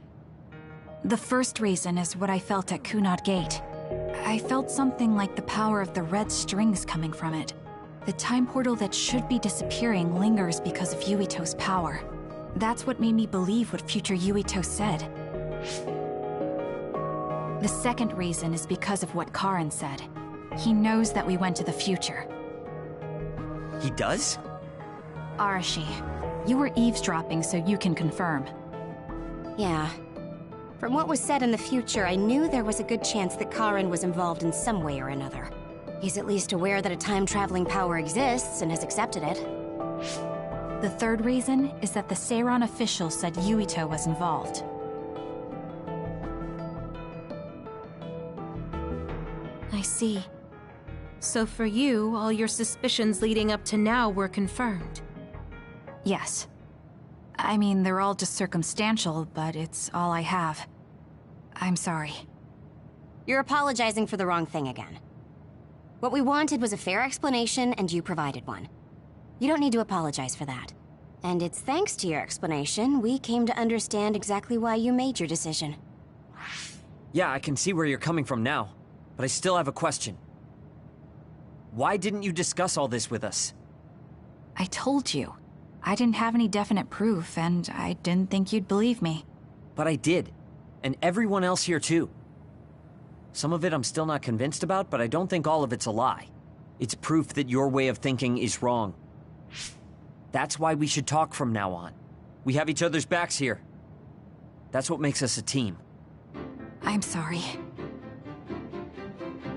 The first reason is what I felt at Kunad Gate. I felt something like the power of the red strings coming from it. The time portal that should be disappearing lingers because of Yuito's power. That's what made me believe what future Yuito said. The second reason is because of what Karin said. He knows that we went to the future. He does? Arashi, you were eavesdropping so you can confirm. Yeah. From what was said in the future, I knew there was a good chance that Karin was involved in some way or another. He's at least aware that a time-traveling power exists and has accepted it. The third reason is that the Seiran official said Yuito was involved. I see. So for you, all your suspicions leading up to now were confirmed. Yes. I mean, they're all just circumstantial, but it's all I have. I'm sorry. You're apologizing for the wrong thing again. What we wanted was a fair explanation, and you provided one. You don't need to apologize for that. And it's thanks to your explanation we came to understand exactly why you made your decision. Yeah, I can see where you're coming from now, but I still have a question. Why didn't you discuss all this with us? I told you. I didn't have any definite proof, and I didn't think you'd believe me. But I did. And everyone else here too. Some of it I'm still not convinced about, but I don't think all of it's a lie. It's proof that your way of thinking is wrong. That's why we should talk from now on. We have each other's backs here. That's what makes us a team. I'm sorry.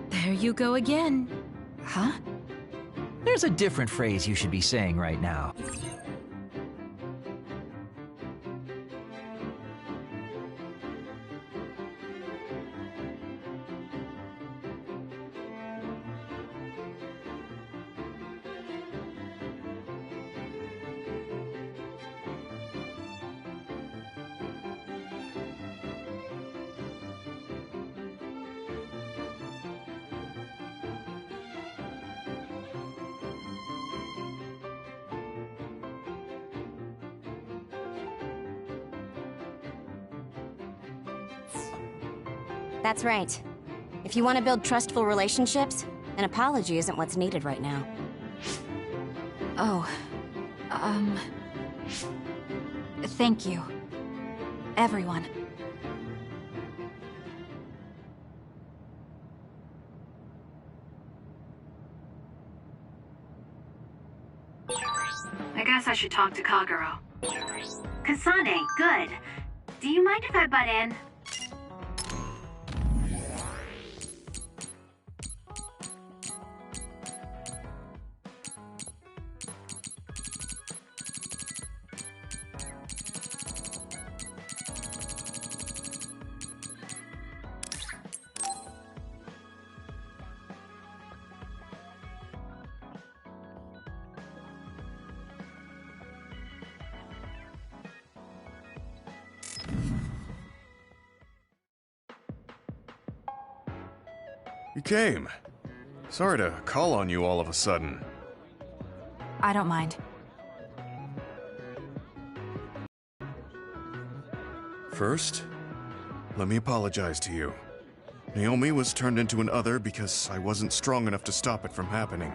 There you go again. Huh? There's a different phrase you should be saying right now. That's right. If you want to build trustful relationships, an apology isn't what's needed right now. Oh, thank you. Everyone. I guess I should talk to Kagero. Kasane, good. Do you mind if I butt in? You came. Sorry to call on you all of a sudden. I don't mind. First, let me apologize to you. Naomi was turned into an other because I wasn't strong enough to stop it from happening.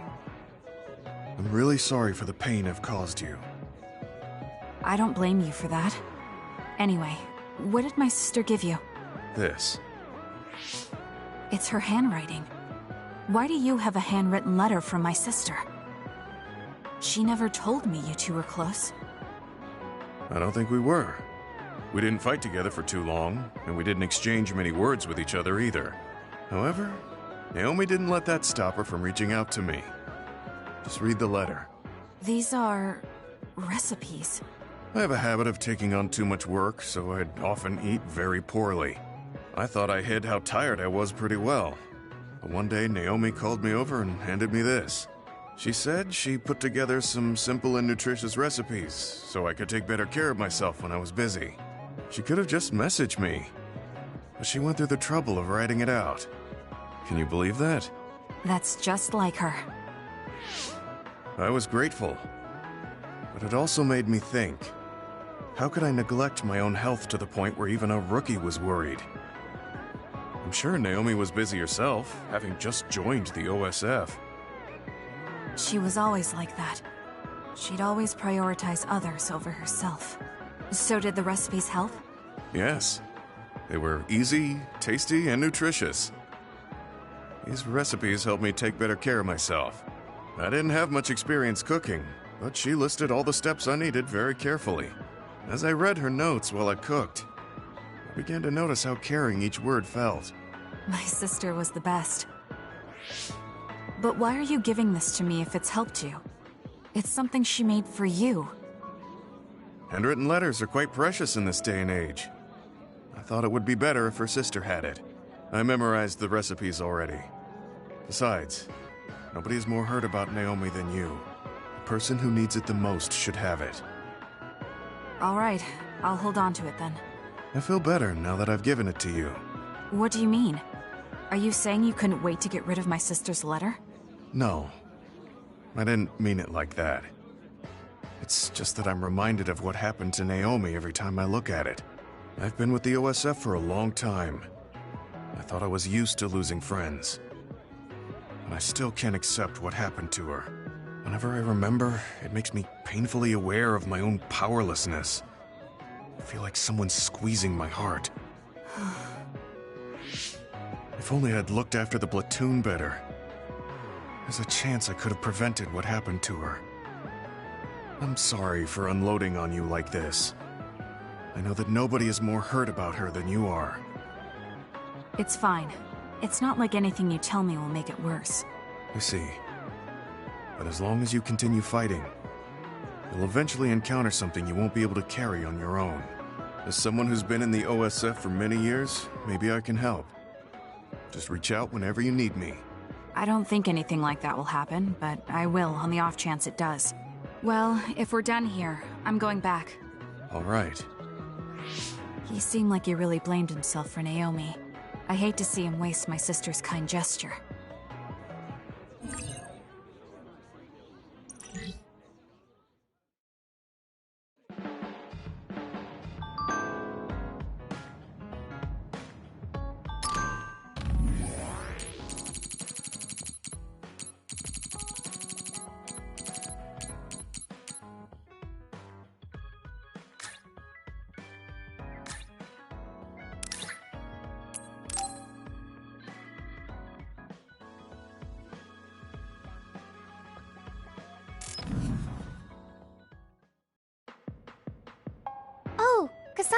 I'm really sorry for the pain I've caused you. I don't blame you for that. Anyway, what did my sister give you? This. It's her handwriting. Why do you have a handwritten letter from my sister? She never told me you two were close. I don't think we were. We didn't fight together for too long, and we didn't exchange many words with each other either. However, Naomi didn't let that stop her from reaching out to me. Just read the letter. These are... recipes. I have a habit of taking on too much work, so I'd often eat very poorly. I thought I hid how tired I was pretty well. But one day, Naomi called me over and handed me this. She said she put together some simple and nutritious recipes, so I could take better care of myself when I was busy. She could have just messaged me, but she went through the trouble of writing it out. Can you believe that? That's just like her. I was grateful, but it also made me think. How could I neglect my own health to the point where even a rookie was worried? I'm sure Naomi was busy herself, having just joined the OSF. She was always like that. She'd always prioritize others over herself. So did the recipes help? Yes. They were easy, tasty, and nutritious. These recipes helped me take better care of myself. I didn't have much experience cooking, but she listed all the steps I needed very carefully. As I read her notes while I cooked, I began to notice how caring each word felt. My sister was the best. But why are you giving this to me if it's helped you? It's something she made for you. Handwritten letters are quite precious in this day and age. I thought it would be better if her sister had it. I memorized the recipes already. Besides, nobody has more heard about Naomi than you. The person who needs it the most should have it. All right, I'll hold on to it then. I feel better now that I've given it to you. What do you mean? Are you saying you couldn't wait to get rid of my sister's letter? No. I didn't mean it like that. It's just that I'm reminded of what happened to Naomi every time I look at it. I've been with the OSF for a long time. I thought I was used to losing friends. And I still can't accept what happened to her. Whenever I remember, it makes me painfully aware of my own powerlessness. I feel like someone's squeezing my heart. If only I'd looked after the platoon better. There's a chance I could have prevented what happened to her. I'm sorry for unloading on you like this. I know that nobody is more hurt about her than you are. It's fine. It's not like anything you tell me will make it worse. I see. But as long as you continue fighting, you'll eventually encounter something you won't be able to carry on your own. As someone who's been in the OSF for many years, maybe I can help. Just reach out whenever you need me. I don't think anything like that will happen, but I will on the off chance it does. Well, if we're done here, I'm going back. All right. He seemed like he really blamed himself for Naomi. I hate to see him waste my sister's kind gesture.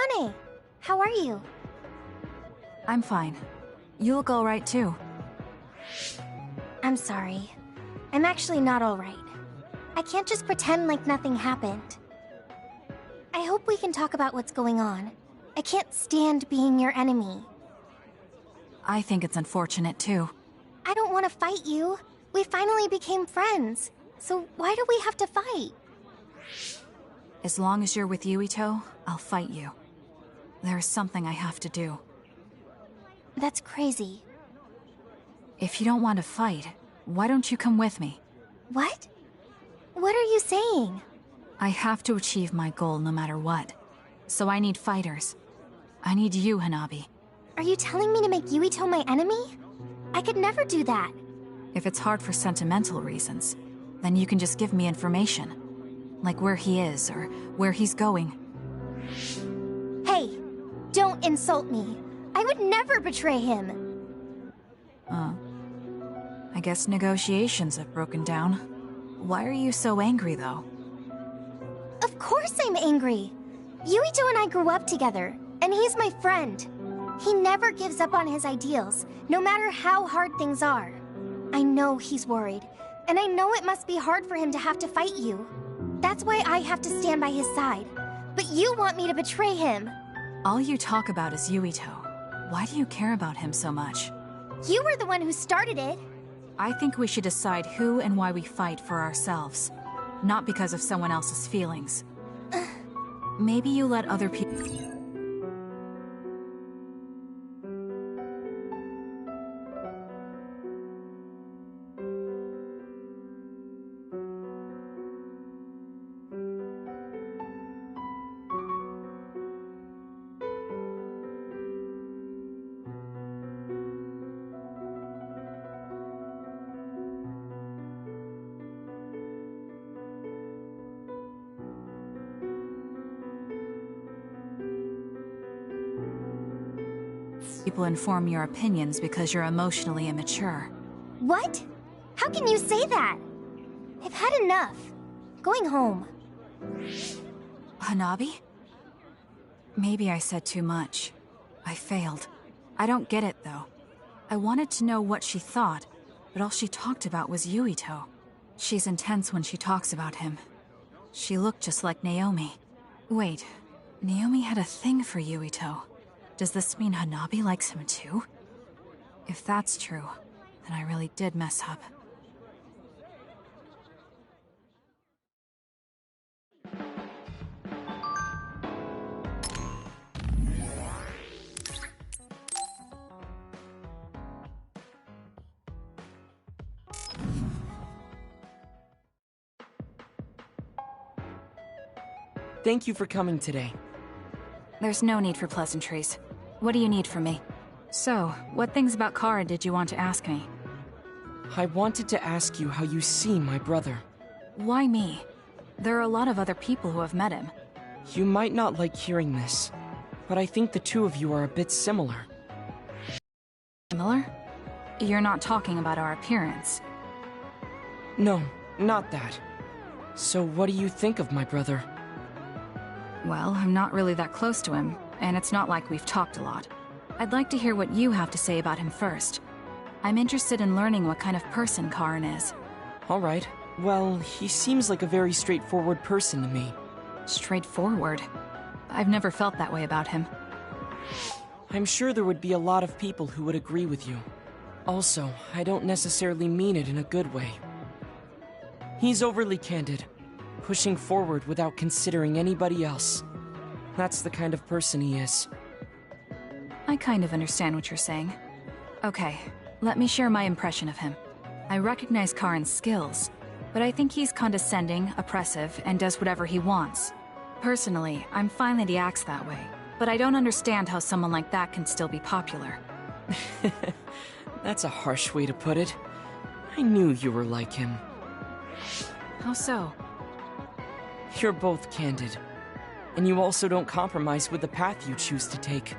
Kasane! How are you? I'm fine. You look alright too. I'm sorry. I'm actually not alright. I can't just pretend like nothing happened. I hope we can talk about what's going on. I can't stand being your enemy. I think it's unfortunate too. I don't want to fight you. We finally became friends. So why do we have to fight? As long as you're with Yuito, I'll fight you. There's something I have to do. That's crazy. If you don't want to fight, why don't you come with me? What? What are you saying? I have to achieve my goal no matter what. So I need fighters. I need you, Hanabi. Are you telling me to make Yuito my enemy? I could never do that. If it's hard for sentimental reasons, then you can just give me information. Like where he is, or where he's going. Hey, don't insult me. I would never betray him. I guess negotiations have broken down. Why are you so angry, though? Of course I'm angry. Yuito and I grew up together, and he's my friend. He never gives up on his ideals, no matter how hard things are. I know he's worried, and I know it must be hard for him to have to fight you. That's why I have to stand by his side. But you want me to betray him. All you talk about is Yuito. Why do you care about him so much? You were the one who started it. I think we should decide who and why we fight for ourselves, not because of someone else's feelings. Maybe you let other people... inform your opinions because you're emotionally immature. What? How can you say that? I've had enough. Going home. Hanabi? Maybe I said too much. I failed. I don't get it, though. I wanted to know what she thought, but all she talked about was Yuito. She's intense when she talks about him. She looked just like Naomi. Wait, Naomi had a thing for Yuito. Does this mean Hanabi likes him too? If that's true, then I really did mess up. Thank you for coming today. There's no need for pleasantries. What do you need from me? So, what things about Kara did you want to ask me? I wanted to ask you how you see my brother. Why me? There are a lot of other people who have met him. You might not like hearing this, but I think the two of you are a bit similar. Similar? You're not talking about our appearance. No, not that. So what do you think of my brother? Well, I'm not really that close to him, and it's not like we've talked a lot. I'd like to hear what you have to say about him first. I'm interested in learning what kind of person Karin is. All right. Well, he seems like a very straightforward person to me. Straightforward? I've never felt that way about him. I'm sure there would be a lot of people who would agree with you. Also, I don't necessarily mean it in a good way. He's overly candid, pushing forward without considering anybody else. That's the kind of person he is. I kind of understand what you're saying. Okay, let me share my impression of him. I recognize Karin's skills, but I think he's condescending, oppressive, and does whatever he wants. Personally, I'm fine that he acts that way, but I don't understand how someone like that can still be popular. That's a harsh way to put it. I knew you were like him. How so? You're both candid. And you also don't compromise with the path you choose to take.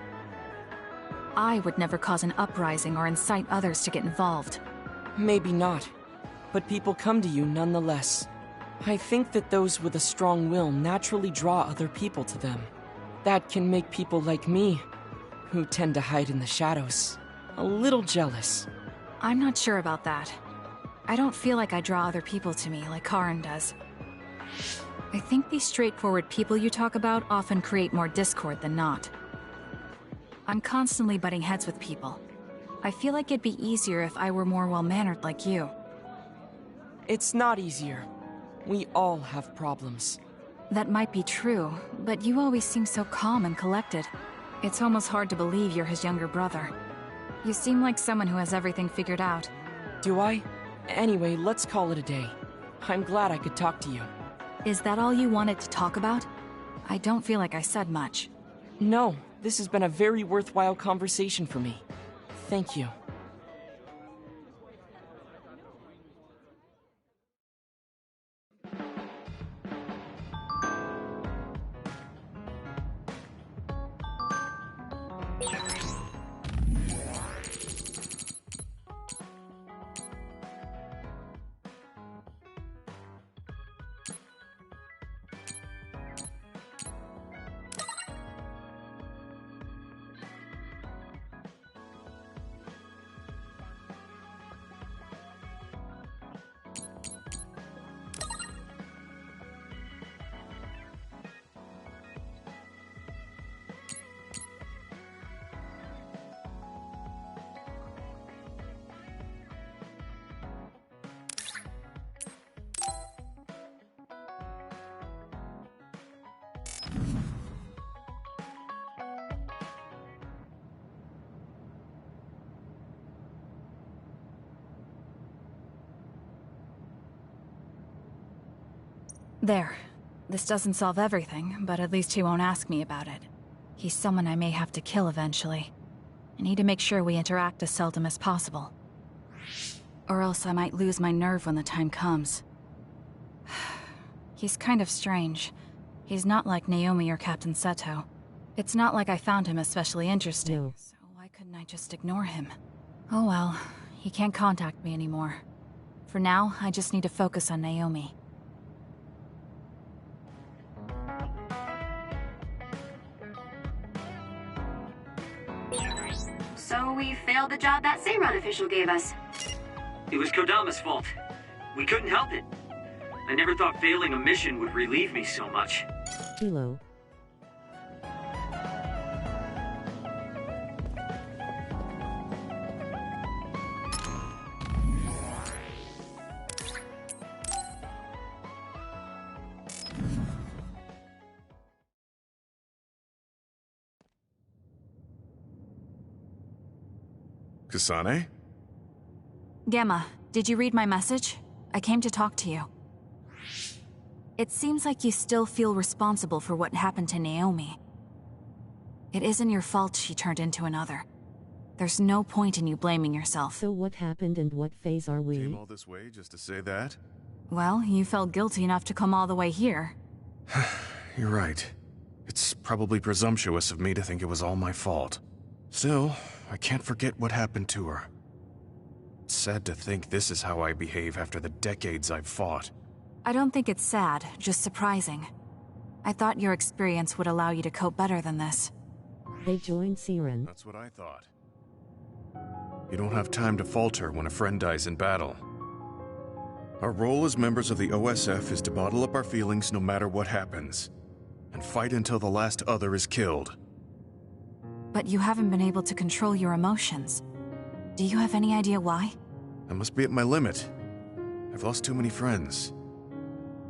I would never cause an uprising or incite others to get involved. Maybe not, but people come to you nonetheless. I think that those with a strong will naturally draw other people to them. That can make people like me, who tend to hide in the shadows, a little jealous. I'm not sure about that. I don't feel like I draw other people to me like Karin does. I think these straightforward people you talk about often create more discord than not. I'm constantly butting heads with people. I feel like it'd be easier if I were more well-mannered like you. It's not easier. We all have problems. That might be true, but you always seem so calm and collected. It's almost hard to believe you're his younger brother. You seem like someone who has everything figured out. Do I? Anyway, let's call it a day. I'm glad I could talk to you. Is that all you wanted to talk about? I don't feel like I said much. No, this has been a very worthwhile conversation for me. Thank you. There. This doesn't solve everything, but at least he won't ask me about it. He's someone I may have to kill eventually. I need to make sure we interact as seldom as possible. Or else I might lose my nerve when the time comes. He's kind of strange. He's not like Naomi or Captain Seto. It's not like I found him especially interesting, No. so why couldn't I just ignore him? Oh well, he can't contact me anymore. For now, I just need to focus on Naomi. So we failed the job that Seiran official gave us. It was Kodama's fault. We couldn't help it. I never thought failing a mission would relieve me so much. Kilo. Kasane? Gamma, did you read my message? I came to talk to you. It seems like you still feel responsible for what happened to Naomi. It isn't your fault she turned into another. There's no point in you blaming yourself. So what happened and what phase are we? Came all this way just to say that? Well, you felt guilty enough to come all the way here. You're right. It's probably presumptuous of me to think it was all my fault. Still, I can't forget what happened to her. It's sad to think this is how I behave after the decades I've fought. I don't think it's sad, just surprising. I thought your experience would allow you to cope better than this. They joined Seiran. That's what I thought. You don't have time to falter when a friend dies in battle. Our role as members of the OSF is to bottle up our feelings no matter what happens, and fight until the last other is killed. But you haven't been able to control your emotions. Do you have any idea why? I must be at my limit. I've lost too many friends.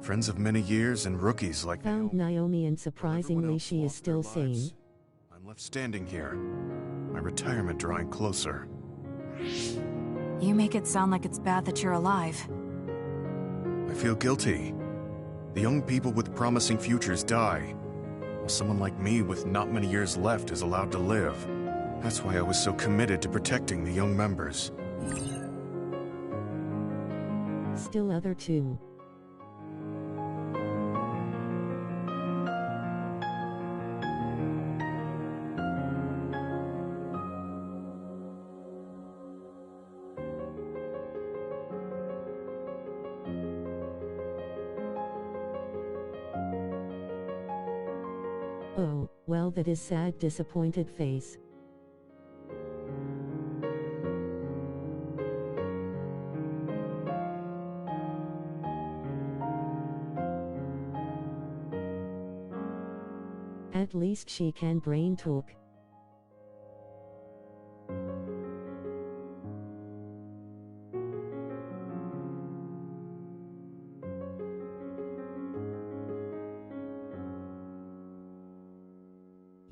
Friends of many years and rookies like Found Naomi and surprisingly else she is lost still their lives. sane. I'm left standing here, my retirement drawing closer. You make it sound like it's bad that you're alive. I feel guilty. The young people with promising futures die, while someone like me with not many years left is allowed to live. That's why I was so committed to protecting the young members. Still other two. Well, that is sad, disappointed face. At least she can brain talk.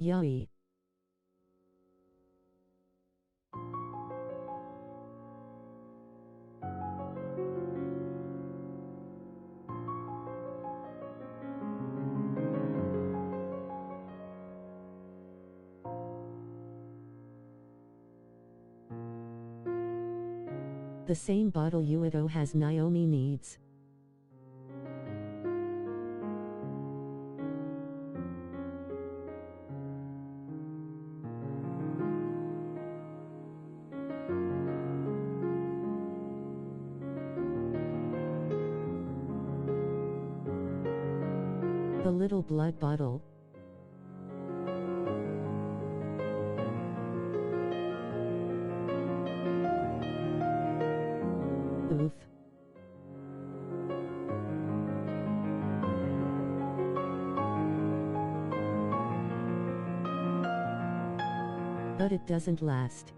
Yui. The same bottle Yuito has Naomi needs. The little blood bottle. Oof. But it doesn't last.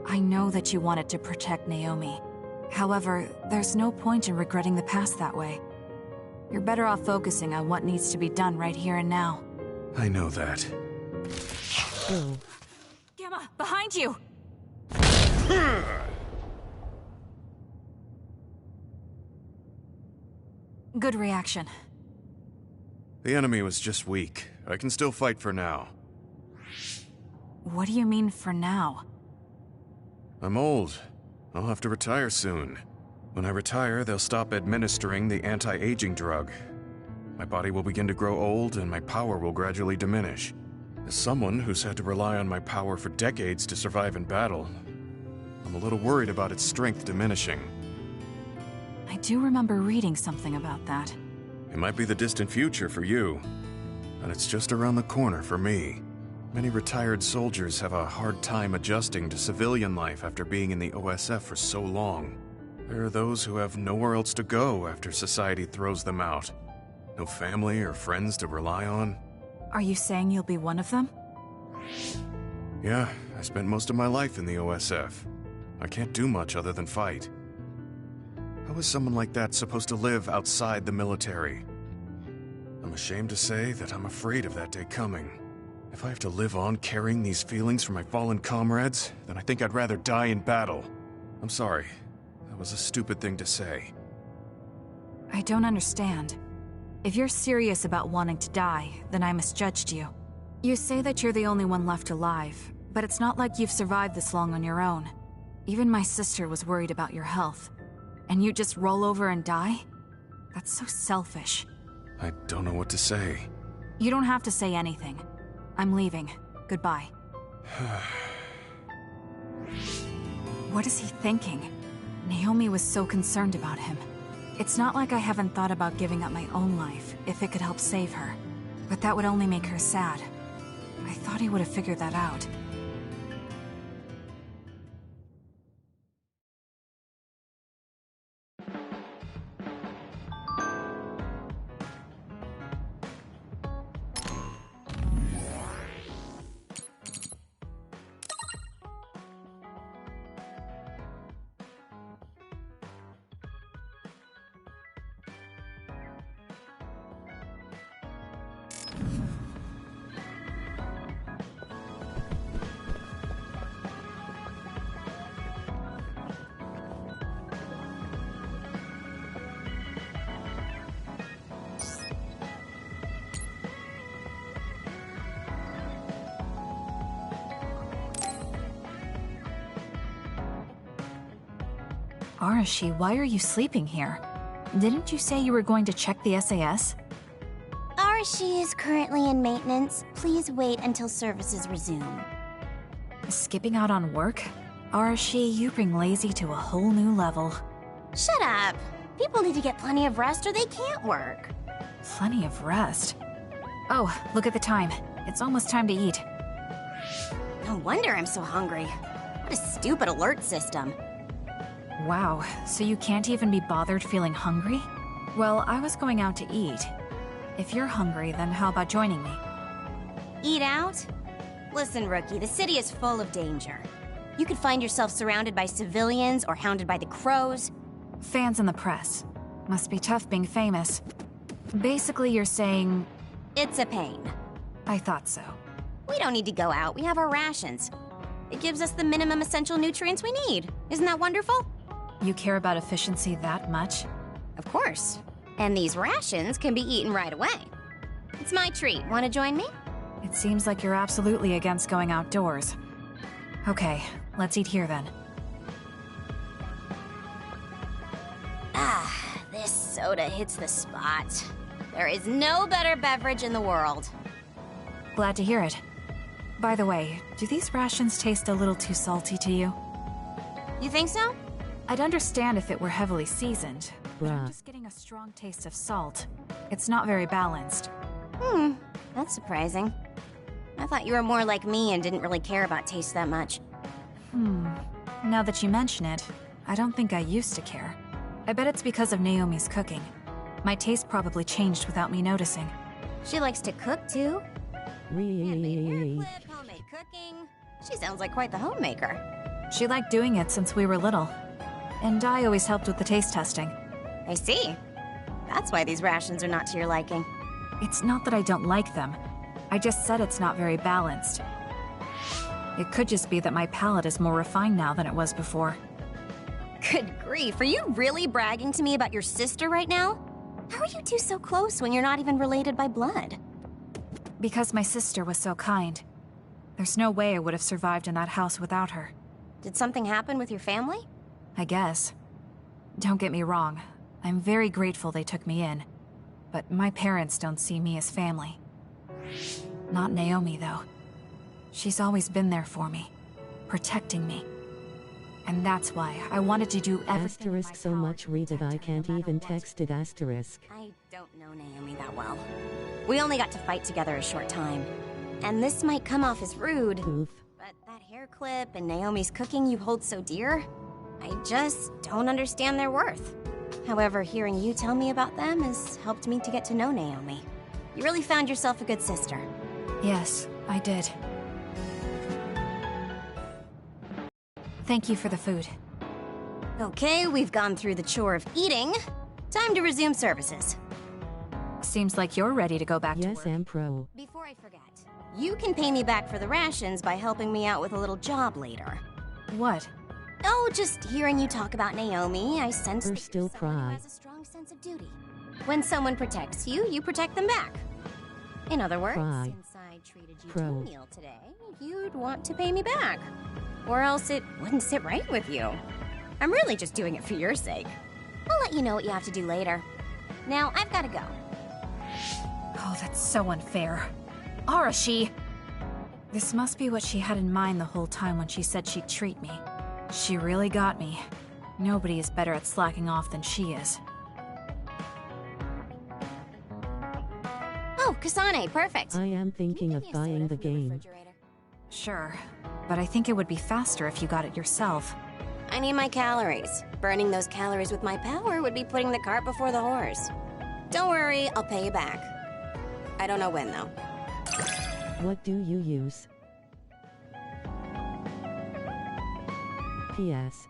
I know that you wanted to protect Naomi. However, there's no point in regretting the past that way. You're better off focusing on what needs to be done right here and now. I know that. Oh. Gamma, behind you! Good reaction. The enemy was just weak. I can still fight for now. What do you mean for now? I'm old. I'll have to retire soon. When I retire, they'll stop administering the anti-aging drug. My body will begin to grow old, and my power will gradually diminish. As someone who's had to rely on my power for decades to survive in battle, I'm a little worried about its strength diminishing. I do remember reading something about that. It might be the distant future for you, and it's just around the corner for me. Many retired soldiers have a hard time adjusting to civilian life after being in the OSF for so long. There are those who have nowhere else to go after society throws them out. No family or friends to rely on. Are you saying you'll be one of them? Yeah, I spent most of my life in the OSF. I can't do much other than fight. How is someone like that supposed to live outside the military? I'm ashamed to say that I'm afraid of that day coming. If I have to live on carrying these feelings for my fallen comrades, then I think I'd rather die in battle. I'm sorry. That was a stupid thing to say. I don't understand. If you're serious about wanting to die, then I misjudged you. You say that you're the only one left alive, but it's not like you've survived this long on your own. Even my sister was worried about your health. And you just roll over and die? That's so selfish. I don't know what to say. You don't have to say anything. I'm leaving. Goodbye. What is he thinking? Naomi was so concerned about him. It's not like I haven't thought about giving up my own life, if it could help save her. But that would only make her sad. I thought he would have figured that out. Arashi, why are you sleeping here? Didn't you say you were going to check the SAS? Arashi is currently in maintenance. Please wait until services resume. Skipping out on work? Arashi, you bring lazy to a whole new level. Shut up. People need to get plenty of rest or they can't work. Plenty of rest. Oh, look at the time. It's almost time to eat. No wonder I'm so hungry. What a stupid alert system. Wow, so you can't even be bothered feeling hungry? Well, I was going out to eat. If you're hungry, then how about joining me? Eat out? Listen, Rookie, the city is full of danger. You could find yourself surrounded by civilians or hounded by the crows. Fans in the press. Must be tough being famous. Basically, you're saying... It's a pain. I thought so. We don't need to go out. We have our rations. It gives us the minimum essential nutrients we need. Isn't that wonderful? You care about efficiency that much? Of course. And these rations can be eaten right away. It's my treat. Want to join me? It seems like you're absolutely against going outdoors. Okay, let's eat here then. Ah, this soda hits the spot. There is no better beverage in the world. Glad to hear it. By the way, do these rations taste a little too salty to you? You think so? I'd understand if it were heavily seasoned, but I'm Bruh. just getting a strong taste of salt. It's not very balanced. That's surprising. I thought you were more like me and didn't really care about taste that much. Now that you mention it, I don't think I used to care. I bet it's because of Naomi's cooking. My taste probably changed without me noticing. She likes to cook too. Handmade hair Reek. clip, homemade cooking. She sounds like quite the homemaker. She liked doing it since we were little. And I always helped with the taste testing. I see. That's why these rations are not to your liking. It's not that I don't like them. I just said it's not very balanced. It could just be that my palate is more refined now than it was before. Good grief, are you really bragging to me about your sister right now? How are you two so close when you're not even related by blood? Because my sister was so kind. There's no way I would have survived in that house without her. Did something happen with your family? I guess. Don't get me wrong. I'm very grateful they took me in. But my parents don't see me as family. Not Naomi, though. She's always been there for me, protecting me. And that's why I wanted to do everything in my Asterisk so power much to read that protect I her can't no matter even what. text it asterisk. I don't know Naomi that well. We only got to fight together a short time. And this might come off as rude, Oof. but that hair clip and Naomi's cooking you hold so dear, I just don't understand their worth. However, hearing you tell me about them has helped me to get to know Naomi. You really found yourself a good sister. Yes, I did. Thank you for the food. Okay, we've gone through the chore of eating. Time to resume services. Seems like you're ready to go back to Yes, work. am pro. Before I forget, you can pay me back for the rations by helping me out with a little job later. What? Oh, just hearing you talk about Naomi, I sense Or that still you're someone who cry. has a strong sense of duty. When someone protects you, you protect them back. In other words, Cry. since I treated you to Pro. a meal today, you'd want to pay me back. Or else it wouldn't sit right with you. I'm really just doing it for your sake. I'll let you know what you have to do later. Now, I've got to go. Oh, that's so unfair. Arashi! This must be what she had in mind the whole time when she said she'd treat me. She really got me. Nobody is better at slacking off than she is. Oh, Kasane, perfect. I am thinking of Give me a soda buying the from your game. refrigerator. Sure, but I think it would be faster if you got it yourself. I need my calories. Burning those calories with my power would be putting the cart before the horse. Don't worry, I'll pay you back. I don't know when, though. What do you use? P.S.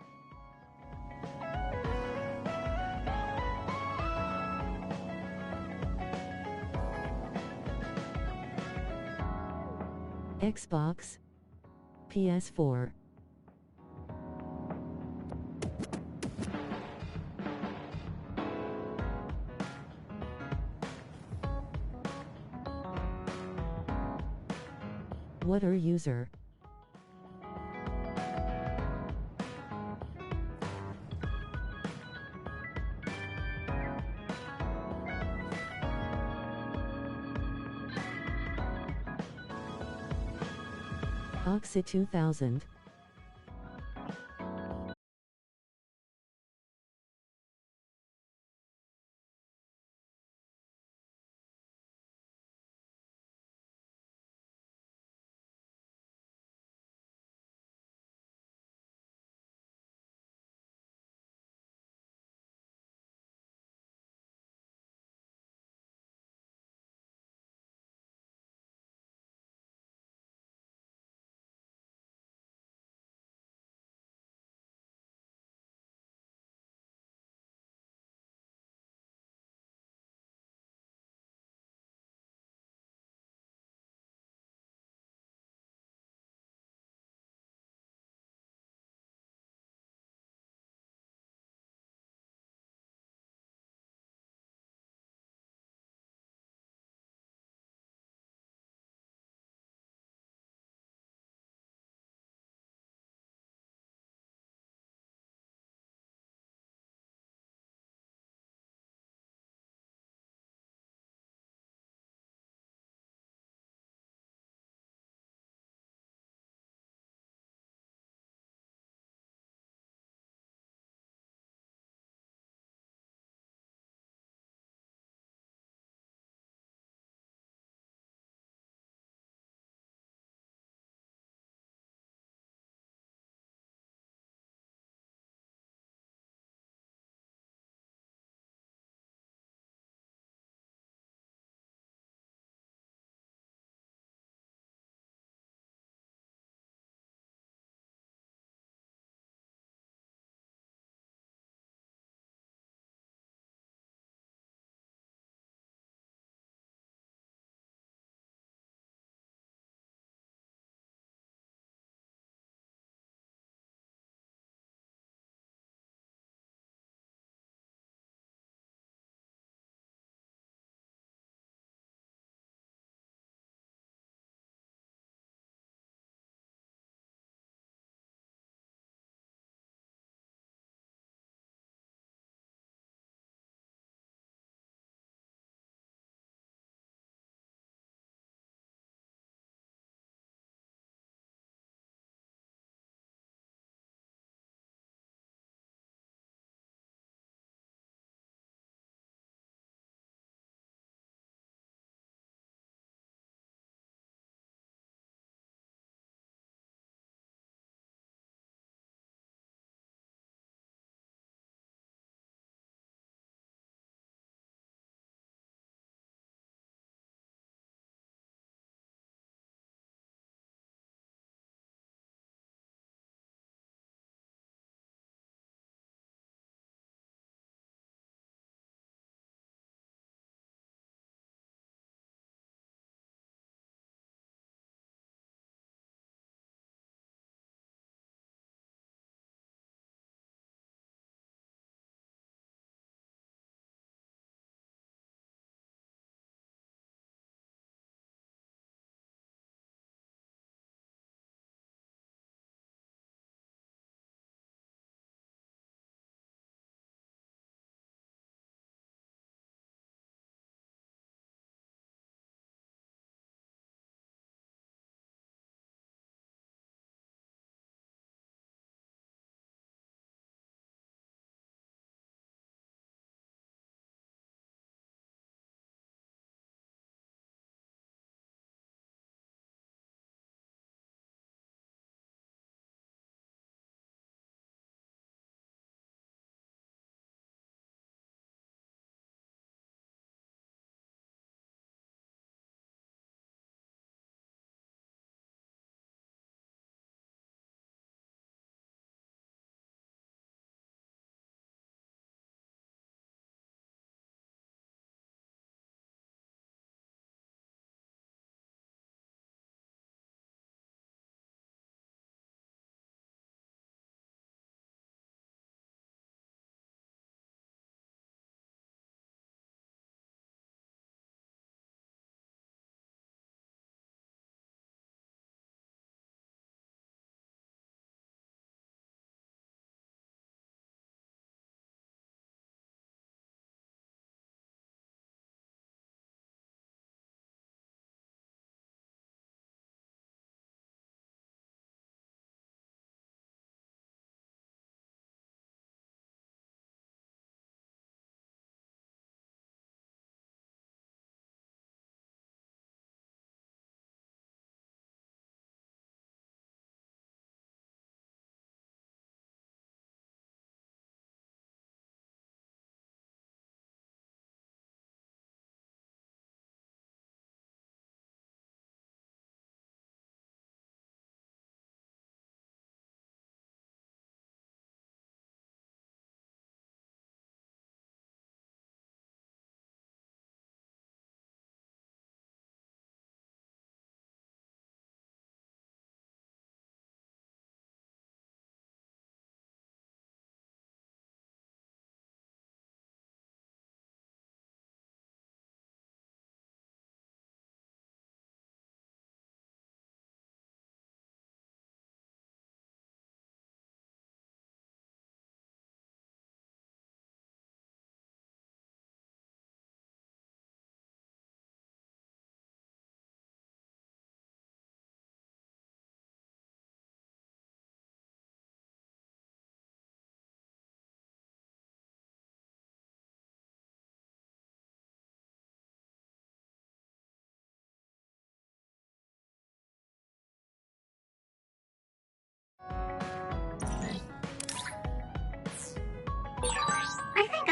Xbox, PS4. What are user? Oxy 2000.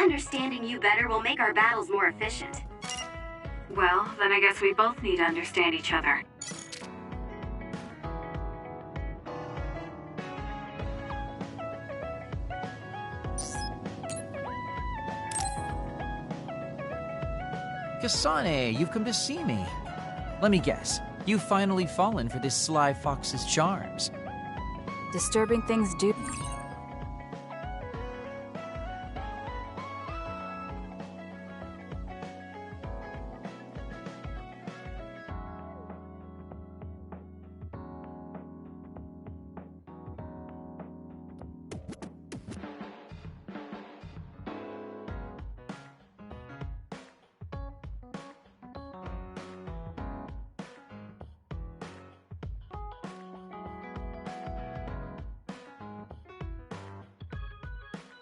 understanding you better will make our battles more efficient. Well, then I guess we both need to understand each other. Kasane, you've come to see me. Let me guess, you've finally fallen for this sly fox's charms. Disturbing things do.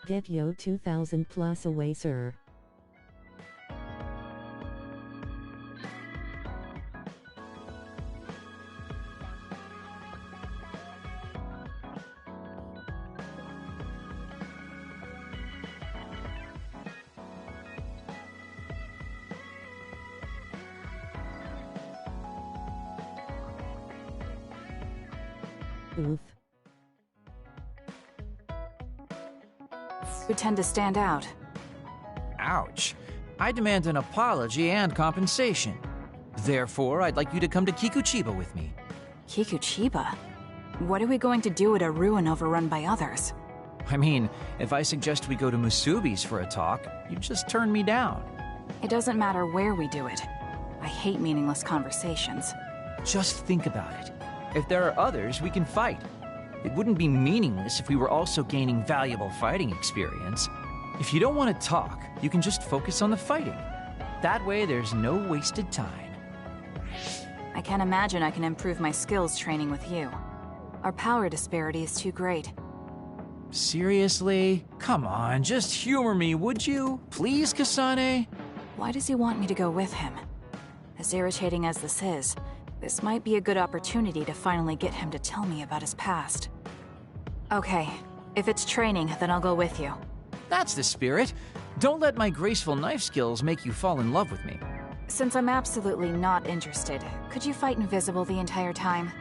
Get yo 2000 plus away, sir. Oof. Who tend to stand out. Ouch. I demand an apology and compensation. Therefore, I'd like you to come to Kikuchiba with me. Kikuchiba? What are we going to do at a ruin overrun by others? I mean, if I suggest we go to Musubi's for a talk, you just turn me down. It doesn't matter where we do it. I hate meaningless conversations. Just think about it. If there are others, we can fight. It wouldn't be meaningless if we were also gaining valuable fighting experience. If you don't want to talk, you can just focus on the fighting. That way, there's no wasted time. I can't imagine I can improve my skills training with you. Our power disparity is too great. Seriously? Come on, just humor me, would you? Please, Kasane? Why does he want me to go with him? As irritating as this is, this might be a good opportunity to finally get him to tell me about his past. Okay, if it's training, then I'll go with you. That's the spirit. Don't let my graceful knife skills make you fall in love with me. Since I'm absolutely not interested, could you fight invisible the entire time?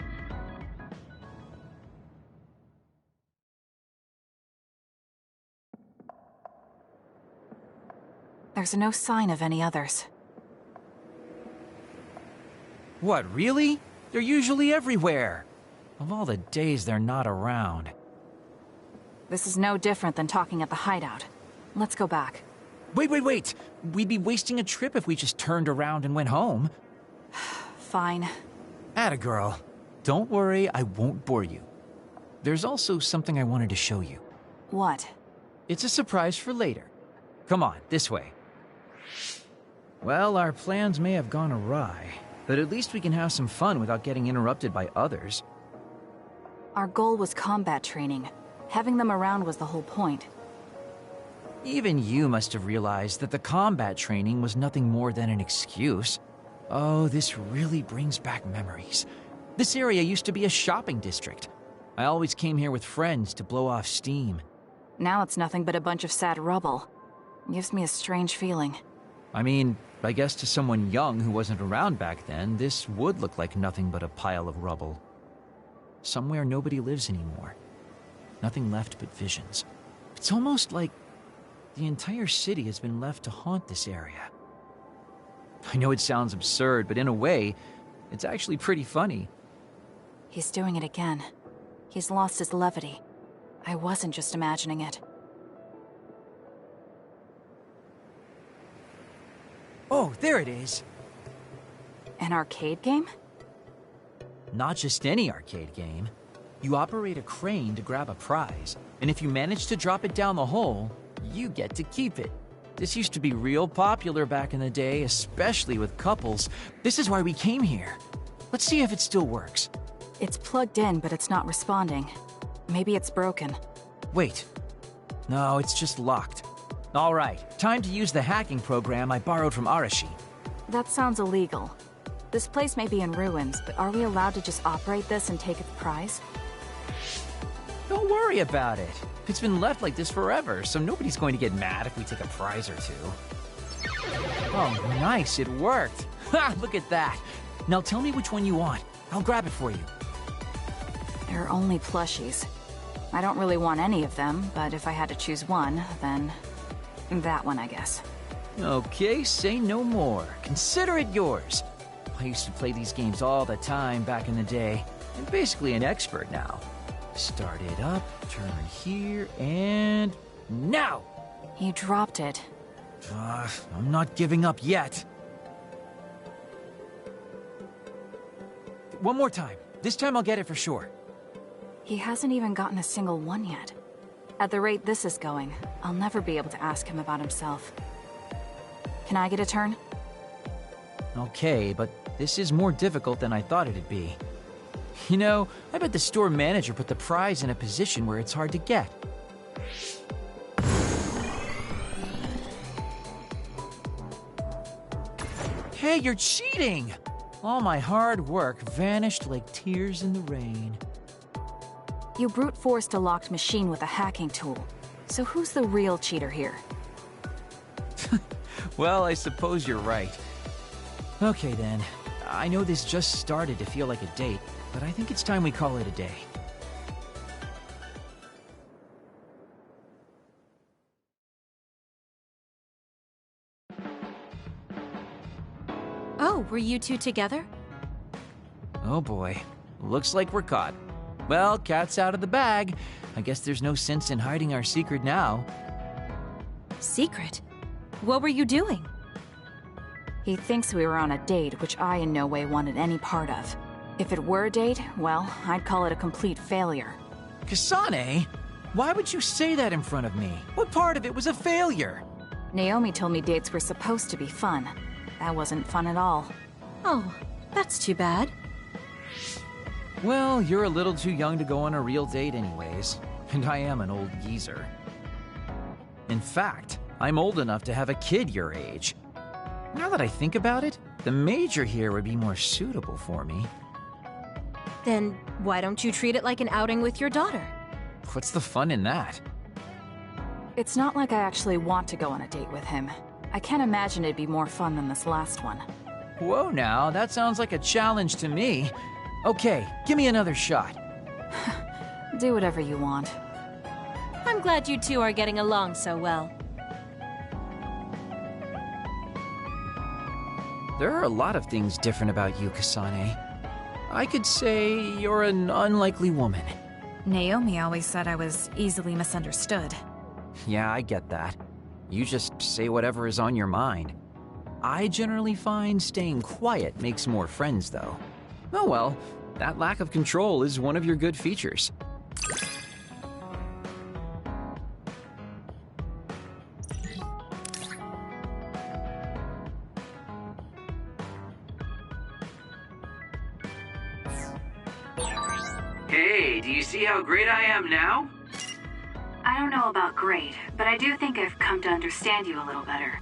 There's no sign of any others. What, really? They're usually everywhere. Of all the days they're not around. This is no different than talking at the hideout. Let's go back. Wait! We'd be wasting a trip if we just turned around and went home. Fine. Atta girl. Don't worry, I won't bore you. There's also something I wanted to show you. What? It's a surprise for later. Come on, this way. Well, our plans may have gone awry, but at least we can have some fun without getting interrupted by others. Our goal was combat training. Having them around was the whole point. Even you must have realized that the combat training was nothing more than an excuse. Oh, this really brings back memories. This area used to be a shopping district. I always came here with friends to blow off steam. Now it's nothing but a bunch of sad rubble. Gives me a strange feeling. I mean, I guess to someone young who wasn't around back then, this would look like nothing but a pile of rubble. Somewhere nobody lives anymore. Nothing left but visions. It's almost like the entire city has been left to haunt this area. I know it sounds absurd, but in a way, it's actually pretty funny. He's doing it again. He's lost his levity. I wasn't just imagining it. Oh, there it is. An arcade game? Not just any arcade game. You operate a crane to grab a prize, and if you manage to drop it down the hole, you get to keep it. This used to be real popular back in the day, especially with couples. This is why we came here. Let's see if it still works. It's plugged in, but it's not responding. Maybe it's broken. Wait. No, it's just locked. All right, time to use the hacking program I borrowed from Arashi. That sounds illegal. This place may be in ruins, but are we allowed to just operate this and take its prize? Don't worry about it. It's been left like this forever, so nobody's going to get mad if we take a prize or two. Oh, nice, it worked. Ha, look at that. Now tell me which one you want. I'll grab it for you. They're only plushies. I don't really want any of them, but if I had to choose one, then that one, I guess. Okay, say no more. Consider it yours. I used to play these games all the time back in the day. I'm basically an expert now. Start it up, turn here, and now! He dropped it. I'm not giving up yet. One more time. This time I'll get it for sure. He hasn't even gotten a single one yet. At the rate this is going, I'll never be able to ask him about himself. Can I get a turn? Okay, but this is more difficult than I thought it'd be. You know, I bet the store manager put the prize in a position where it's hard to get. Hey, you're cheating! All my hard work vanished like tears in the rain. You brute forced a locked machine with a hacking tool. So who's the real cheater here? Well, I suppose you're right. Okay then, I know this just started to feel like a date, but I think it's time we call it a day. Oh, were you two together? Oh boy, looks like we're caught. Well, cat's out of the bag. I guess there's no sense in hiding our secret now. Secret? What were you doing? He thinks we were on a date, which I in no way wanted any part of. If it were a date, well, I'd call it a complete failure. Kasane? Why would you say that in front of me? What part of it was a failure? Naomi told me dates were supposed to be fun. That wasn't fun at all. Oh, that's too bad. Well, you're a little too young to go on a real date anyways, and I am an old geezer. In fact, I'm old enough to have a kid your age. Now that I think about it, the major here would be more suitable for me. Then why don't you treat it like an outing with your daughter? What's the fun in that? It's not like I actually want to go on a date with him. I can't imagine it'd be more fun than this last one. Whoa now, that sounds like a challenge to me. Okay, give me another shot. Do whatever you want. I'm glad you two are getting along so well. There are a lot of things different about you, Kasane. I could say you're an unlikely woman. Naomi always said I was easily misunderstood. Yeah, I get that. You just say whatever is on your mind. I generally find staying quiet makes more friends, though. Oh well, that lack of control is one of your good features. Hey, do you see how great I am now? I don't know about great, but I do think I've come to understand you a little better.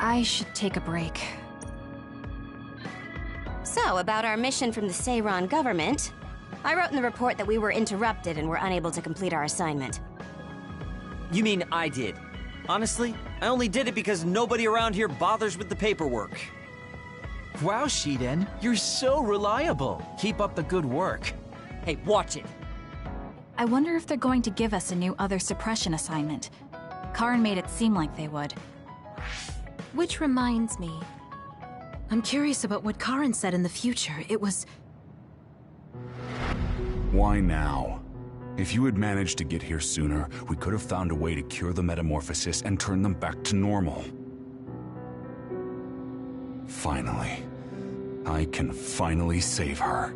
I should take a break. So, about our mission from the Seiran government, I wrote in the report that we were interrupted and were unable to complete our assignment. You mean I did? Honestly, I only did it because nobody around here bothers with the paperwork. Wow, Shiden, you're so reliable. Keep up the good work. Hey, watch it. I wonder if they're going to give us a new other suppression assignment. Karin made it seem like they would. Which reminds me, I'm curious about what Karin said in the future. It was... Why now? If you had managed to get here sooner, we could have found a way to cure the metamorphosis and turn them back to normal. Finally. I can finally save her.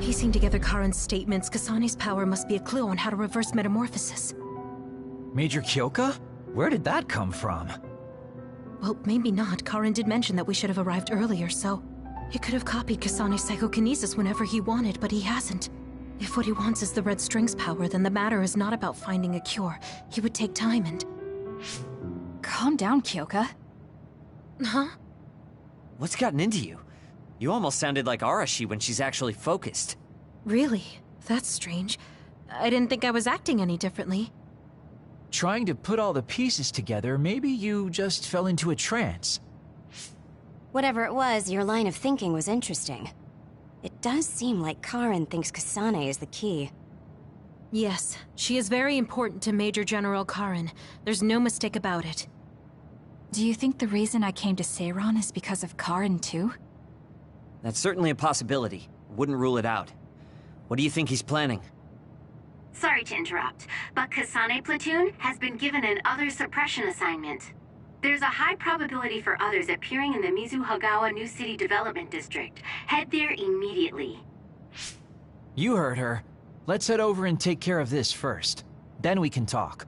Piecing together Karin's statements, Kasane's power must be a clue on how to reverse metamorphosis. Major Kyoka? Where did that come from? Well, maybe not. Karin did mention that we should have arrived earlier, so... He could have copied Kasane's psychokinesis whenever he wanted, but he hasn't. If what he wants is the Red String's power, then the matter is not about finding a cure. He would take time and... Calm down, Kyoka. Huh? What's gotten into you? You almost sounded like Arashi when she's actually focused. Really? That's strange. I didn't think I was acting any differently. Trying to put all the pieces together, maybe you just fell into a trance. Whatever it was, your line of thinking was interesting. It does seem like Karin thinks Kasane is the key. Yes, she is very important to Major General Karin. There's no mistake about it. Do you think the reason I came to Seiran is because of Karin too? That's certainly a possibility. Wouldn't rule it out. What do you think he's planning? Sorry to interrupt, but Kasane Platoon has been given an other suppression assignment. There's a high probability for others appearing in the Mizuhagawa New City Development District. Head there immediately. You heard her. Let's head over and take care of this first. Then we can talk.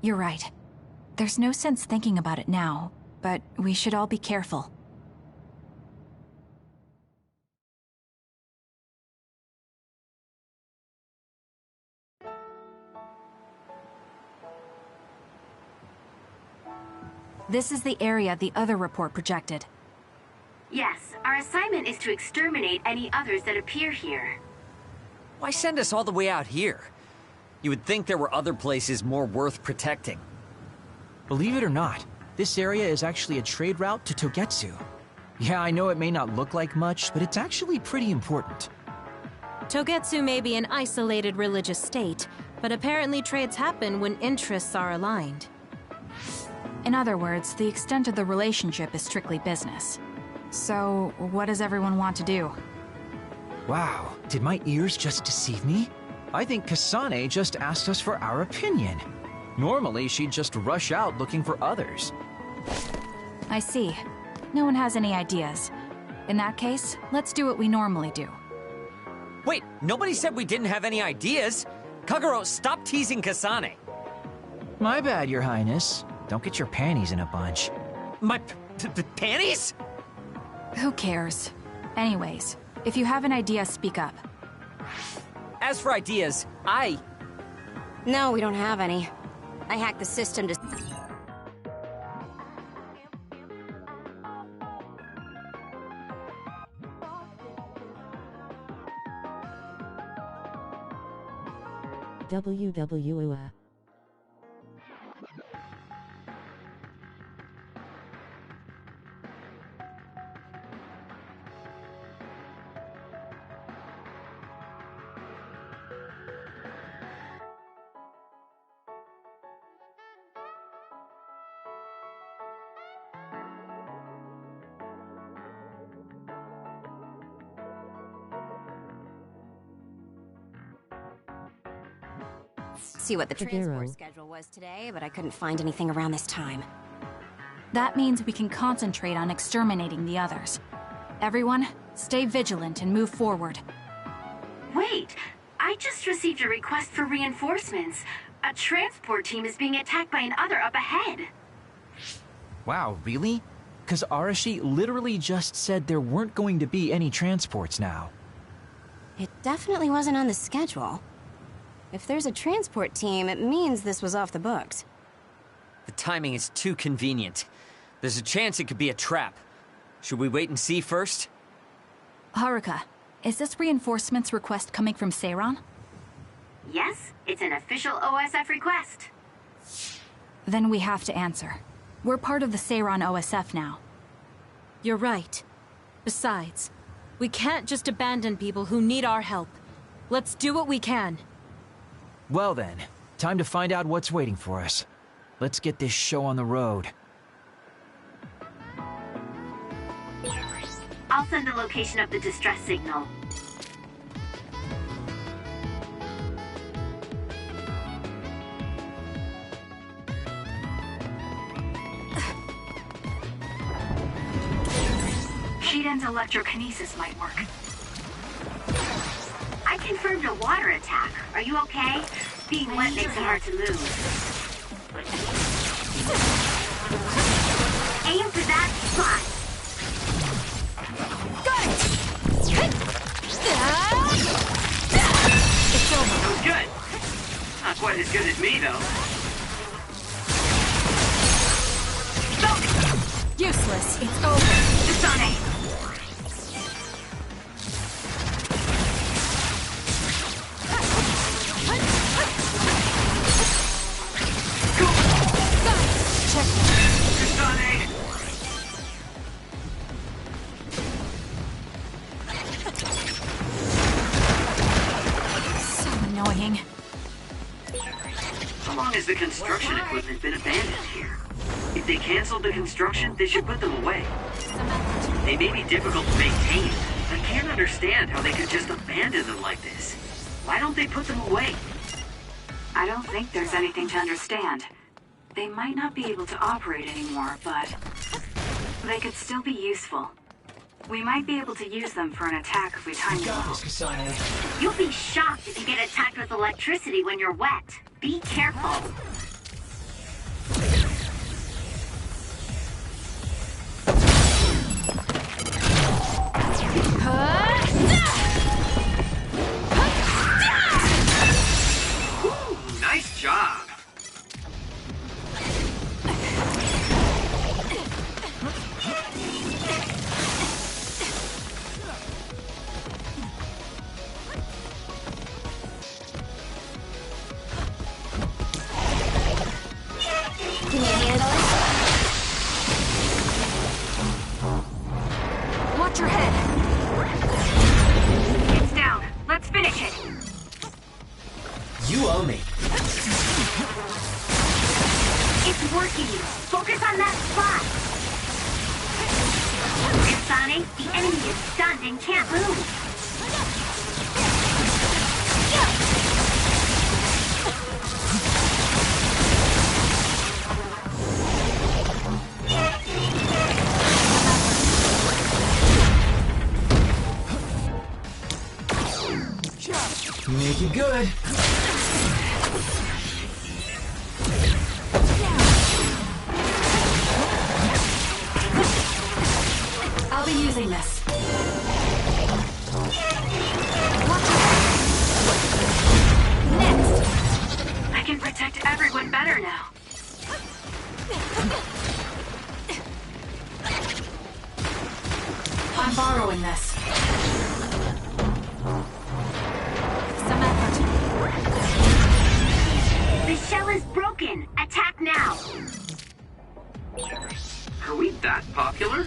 You're right. There's no sense thinking about it now, but we should all be careful. This is the area the other report projected. Yes, our assignment is to exterminate any others that appear here. Why send us all the way out here? You would think there were other places more worth protecting. Believe it or not, this area is actually a trade route to Togetsu. Yeah, I know it may not look like much, but it's actually pretty important. Togetsu may be an isolated religious state, but apparently trades happen when interests are aligned. In other words, the extent of the relationship is strictly business. So, what does everyone want to do? Wow, did my ears just deceive me? I think Kasane just asked us for our opinion. Normally, she'd just rush out looking for others. I see. No one has any ideas. In that case, let's do what we normally do. Wait, nobody said we didn't have any ideas! Kagero, stop teasing Kasane! My bad, Your Highness. Don't get your panties in a bunch. My panties? Who cares? Anyways, if you have an idea, speak up. As for ideas, No, we don't have any. I hacked the system to... WWUA. See what the transport schedule was today, but I couldn't find anything around this time. That means we can concentrate on exterminating the others. Everyone, stay vigilant and move forward. Wait, I just received a request for reinforcements. A transport team is being attacked by an other up ahead. Wow, really? Because Arashi literally just said there weren't going to be any transports now. It definitely wasn't on the schedule. If there's a transport team, it means this was off the books. The timing is too convenient. There's a chance it could be a trap. Should we wait and see first? Haruka, is this reinforcements request coming from Seiran? Yes, it's an official OSF request. Then we have to answer. We're part of the Seiran OSF now. You're right. Besides, we can't just abandon people who need our help. Let's do what we can. Well then, time to find out what's waiting for us. Let's get this show on the road. I'll send the location of the distress signal. Shiden's electrokinesis might work. I confirmed a water attack. Are you okay? Being wet makes it hard to move. Aim for that spot. It's over. That was good. Not quite as good as me, though. Useless. It's over. Kasane. How long has the construction equipment been abandoned here? If they canceled the construction, they should put them away. They may be difficult to maintain, but I can't understand how they could just abandon them like this. Why don't they put them away? I don't think there's anything to understand. They might not be able to operate anymore, but they could still be useful. We might be able to use them for an attack if we time it well. You'll be shocked if you get attacked with electricity when you're wet. Be careful. Ooh, nice job. Can you handle it? Watch your head. It's down. Let's finish it. You owe me. It's working. Focus on that spot. Kasane, the enemy is stunned and can't move. Make it good. I'll be using this. Next! I can protect everyone better now. I'm borrowing this. The shell is broken! Attack now! Are we that popular?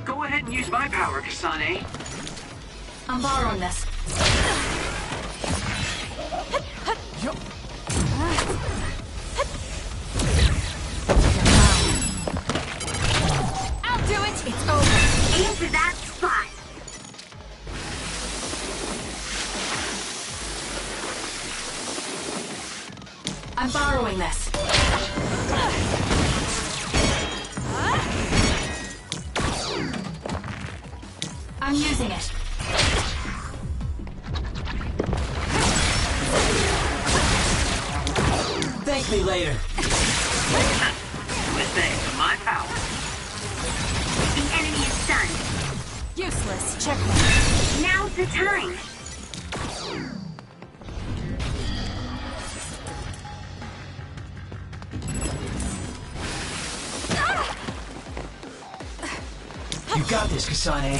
Go ahead and use my power, Kasane. I'm borrowing this. I'll do it! It's over. Aim for that spot. I'm borrowing this. I'm using it. Thank me later. With thanks to my power. The enemy is stunned. Useless. Checkmate. Now's the time. You got this, Kasane.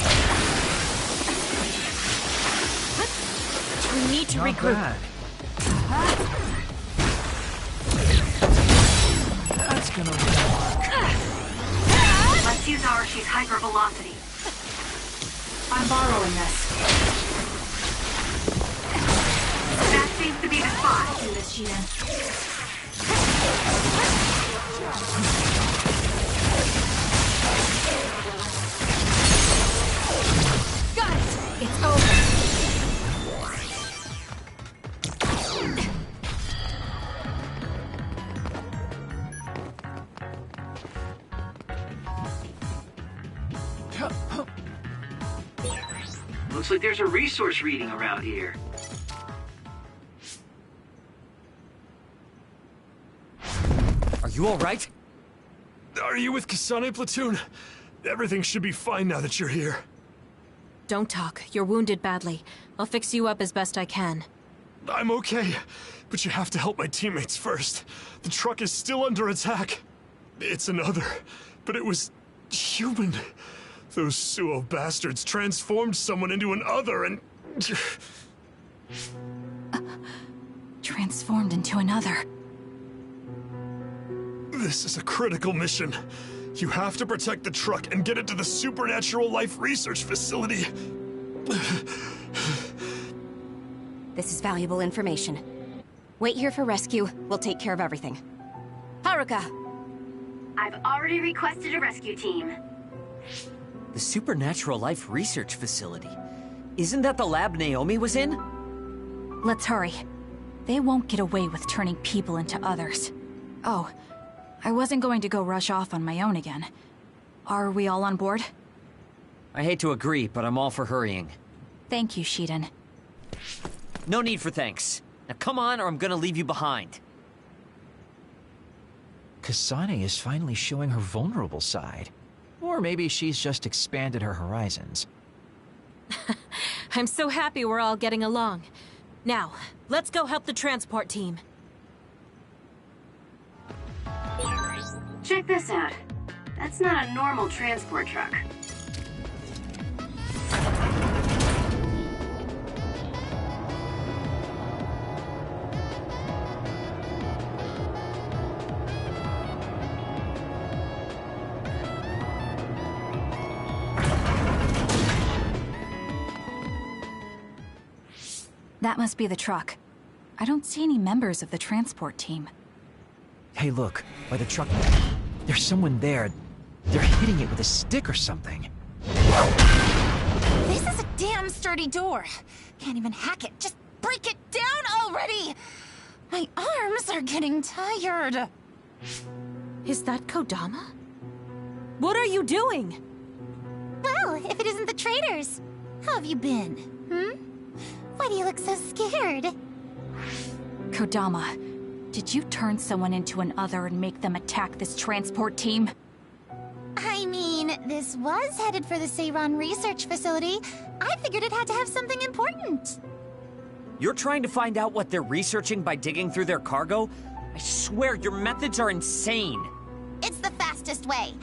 We need to Not regroup. bad. That's gonna work. Let's use Archie's hypervelocity. I'm borrowing this. That seems to be the spot. Do this, Shiren. Got it! It's over. Looks like there's a resource reading around here. Are you alright? Are you with Kasane Platoon? Everything should be fine now that you're here. Don't talk. You're wounded badly. I'll fix you up as best I can. I'm okay, but you have to help my teammates first. The truck is still under attack. It's another, but it was human. Those Suo bastards transformed someone into an other and... Transformed into another. This is a critical mission. You have to protect the truck and get it to the Supernatural Life Research Facility. This is valuable information. Wait here for rescue. We'll take care of everything. Haruka! I've already requested a rescue team. The Supernatural Life Research Facility. Isn't that the lab Naomi was in? Let's hurry. They won't get away with turning people into others. Oh, I wasn't going to go rush off on my own again. Are we all on board? I hate to agree, but I'm all for hurrying. Thank you, Shiden. No need for thanks. Now come on, or I'm gonna leave you behind. Kasane is finally showing her vulnerable side. Or maybe she's just expanded her horizons. I'm so happy we're all getting along. Now, let's go help the transport team. Check this out. That's not a normal transport truck. That must be the truck. I don't see any members of the transport team. Hey, look, by the truck. There's someone there. They're hitting it with a stick or something. This is a damn sturdy door. Can't even hack it. Just break it down already! My arms are getting tired. Is that Kodama? What are you doing? Well, if it isn't the traitors, how have you been? Why do you look so scared? Kodama, did you turn someone into an other and make them attack this transport team? I mean, this was headed for the Seiran Research Facility. I figured it had to have something important. You're trying to find out what they're researching by digging through their cargo? I swear, your methods are insane. It's the fastest way.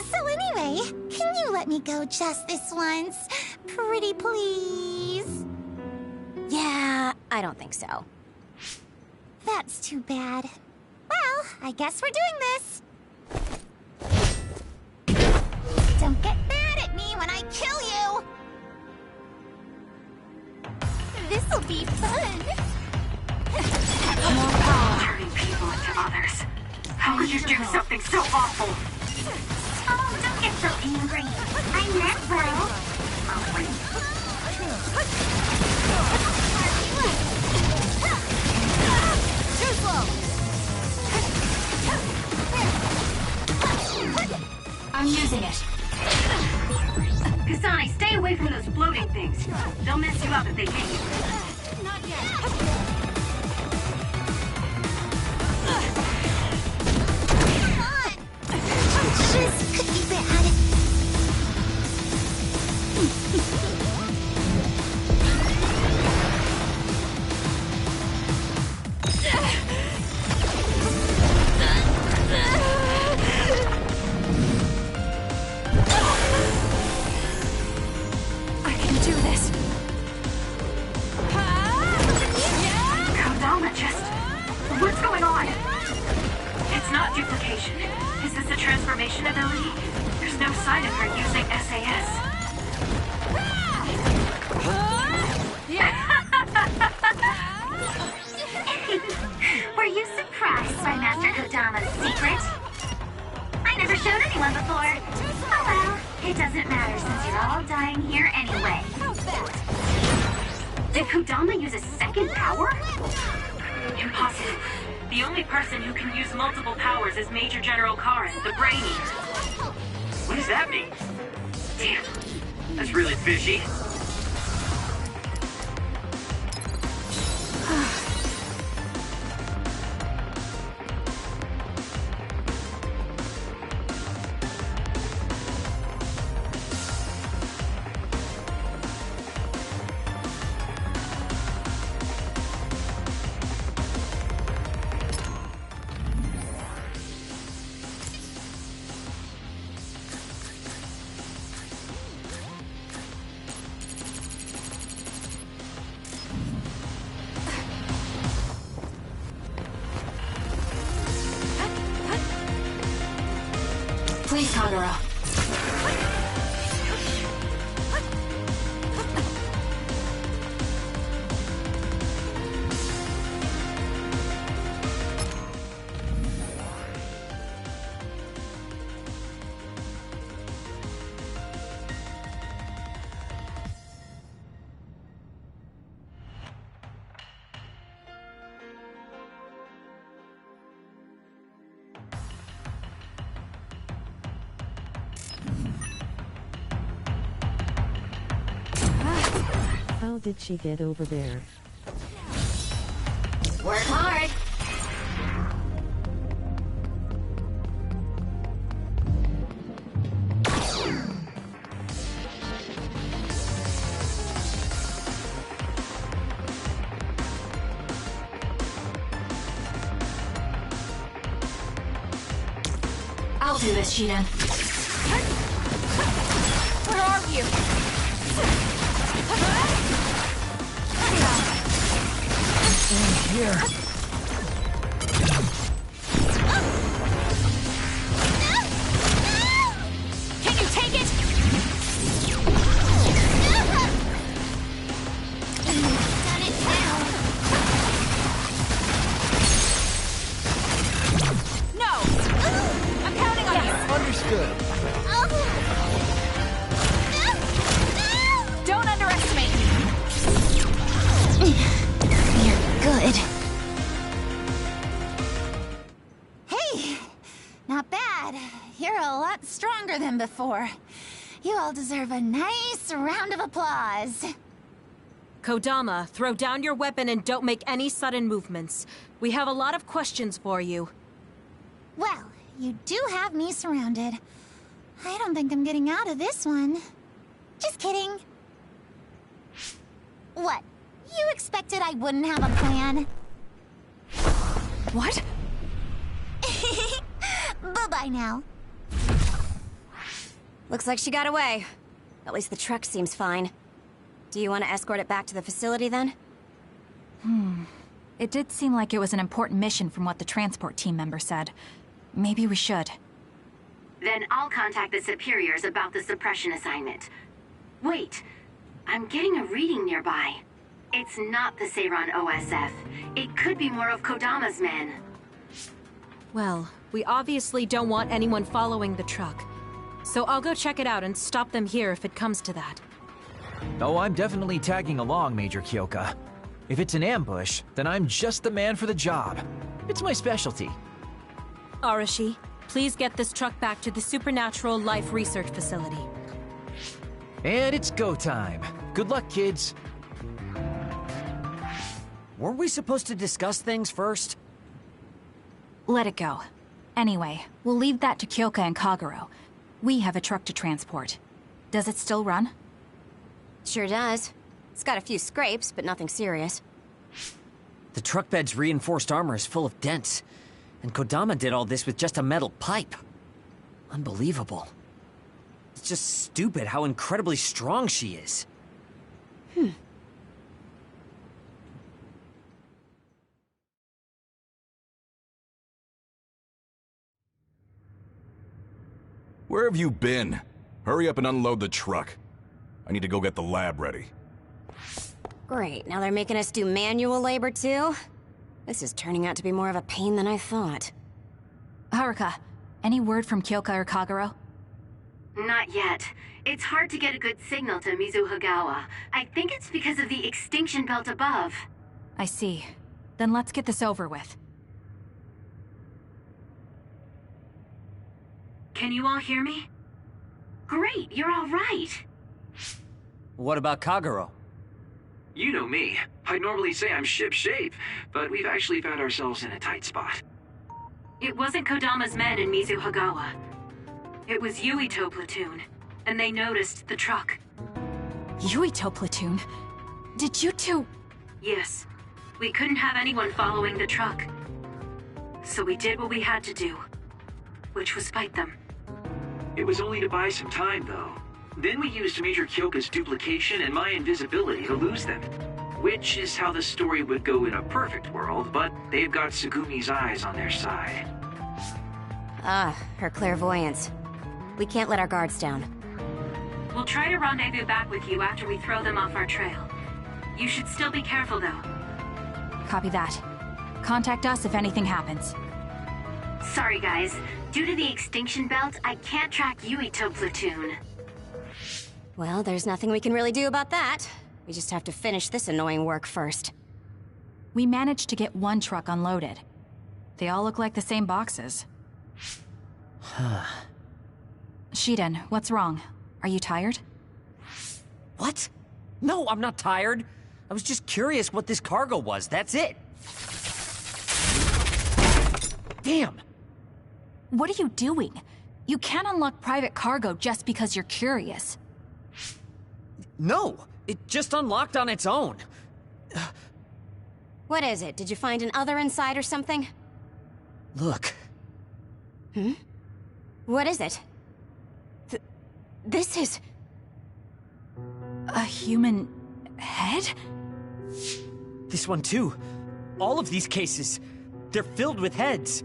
So anyway, can you let me go just this once? Pretty please? Yeah, I don't think so. That's too bad. Well, I guess we're doing this. Don't get mad at me when I kill you! This'll be fun! Turning people into others. How could you do something so awful? Oh, don't get so angry. I meant well. Too slow! I'm using it. Kasane, stay away from those floating things. They'll mess you up if they hit you. Not yet. I can do this. Kodama just... What's going on? It's not duplication. Is this a transformation ability? There's no sign of her using SAS. Were you surprised by Master Kodama's secret? I never showed anyone before. Oh well, it doesn't matter since you're all dying here anyway. Did Kodama use a second power? Impossible. The only person who can use multiple powers is Major General Karen, the Brain Eater. What does that mean? Damn, that's really fishy. Please, Kagura. How did she get over there? Work hard. I'll do this, Shiden. Where are you? In here. Can you take it? Done it now. No! I'm counting on you! Understood. Don't underestimate me! Good. Hey, not bad. You're a lot stronger than before. You all deserve a nice round of applause. Kodama, throw down your weapon and don't make any sudden movements. We have a lot of questions for you. Well, you do have me surrounded. I don't think I'm getting out of this one. Just kidding. What? You expected I wouldn't have a plan? What? Bye-bye now. Looks like she got away. At least the truck seems fine. Do you want to escort it back to the facility then? It did seem like it was an important mission from what the transport team member said. Maybe we should. Then I'll contact the superiors about the suppression assignment. Wait, I'm getting a reading nearby. It's not the Seiran OSF. It could be more of Kodama's men. Well, we obviously don't want anyone following the truck. So I'll go check it out and stop them here if it comes to that. Oh, I'm definitely tagging along, Major Kyoka. If it's an ambush, then I'm just the man for the job. It's my specialty. Arashi, please get this truck back to the Supernatural Life Research Facility. And it's go time. Good luck, kids. Weren't we supposed to discuss things first? Let it go. Anyway, we'll leave that to Kyoka and Kaguro. We have a truck to transport. Does it still run? Sure does. It's got a few scrapes, but nothing serious. The truck bed's reinforced armor is full of dents, and Kodama did all this with just a metal pipe. Unbelievable. It's just stupid how incredibly strong she is. Where have you been? Hurry up and unload the truck. I need to go get the lab ready. Great, now they're making us do manual labor too? This is turning out to be more of a pain than I thought. Haruka, any word from Kyoka or Kagero? Not yet. It's hard to get a good signal to Mizuhagawa. I think it's because of the extinction belt above. I see. Then let's get this over with. Can you all hear me? Great, you're all right. What about Kagero? You know me. I'd normally say I'm ship-shape, but we've actually found ourselves in a tight spot. It wasn't Kodama's men in Mizuhagawa. It was Yuito platoon, and they noticed the truck. Yuito platoon? Did you two... Yes. We couldn't have anyone following the truck. So we did what we had to do, which was fight them. It was only to buy some time, though. Then we used Major Kyoka's duplication and my invisibility to lose them. Which is how the story would go in a perfect world, but they've got Tsugumi's eyes on their side. Ah, her clairvoyance. We can't let our guards down. We'll try to rendezvous back with you after we throw them off our trail. You should still be careful, though. Copy that. Contact us if anything happens. Sorry, guys. Due to the extinction belt, I can't track Yuito platoon. Well, there's nothing we can really do about that. We just have to finish this annoying work first. We managed to get one truck unloaded. They all look like the same boxes. Shiden, what's wrong? Are you tired? What? No, I'm not tired. I was just curious what this cargo was, that's it. Damn! What are you doing? You can't unlock private cargo just because you're curious. No, it just unlocked on its own. What is it? Did you find an other inside or something? Look. What is it? This is... a human head? This one too. All of these cases. They're filled with heads.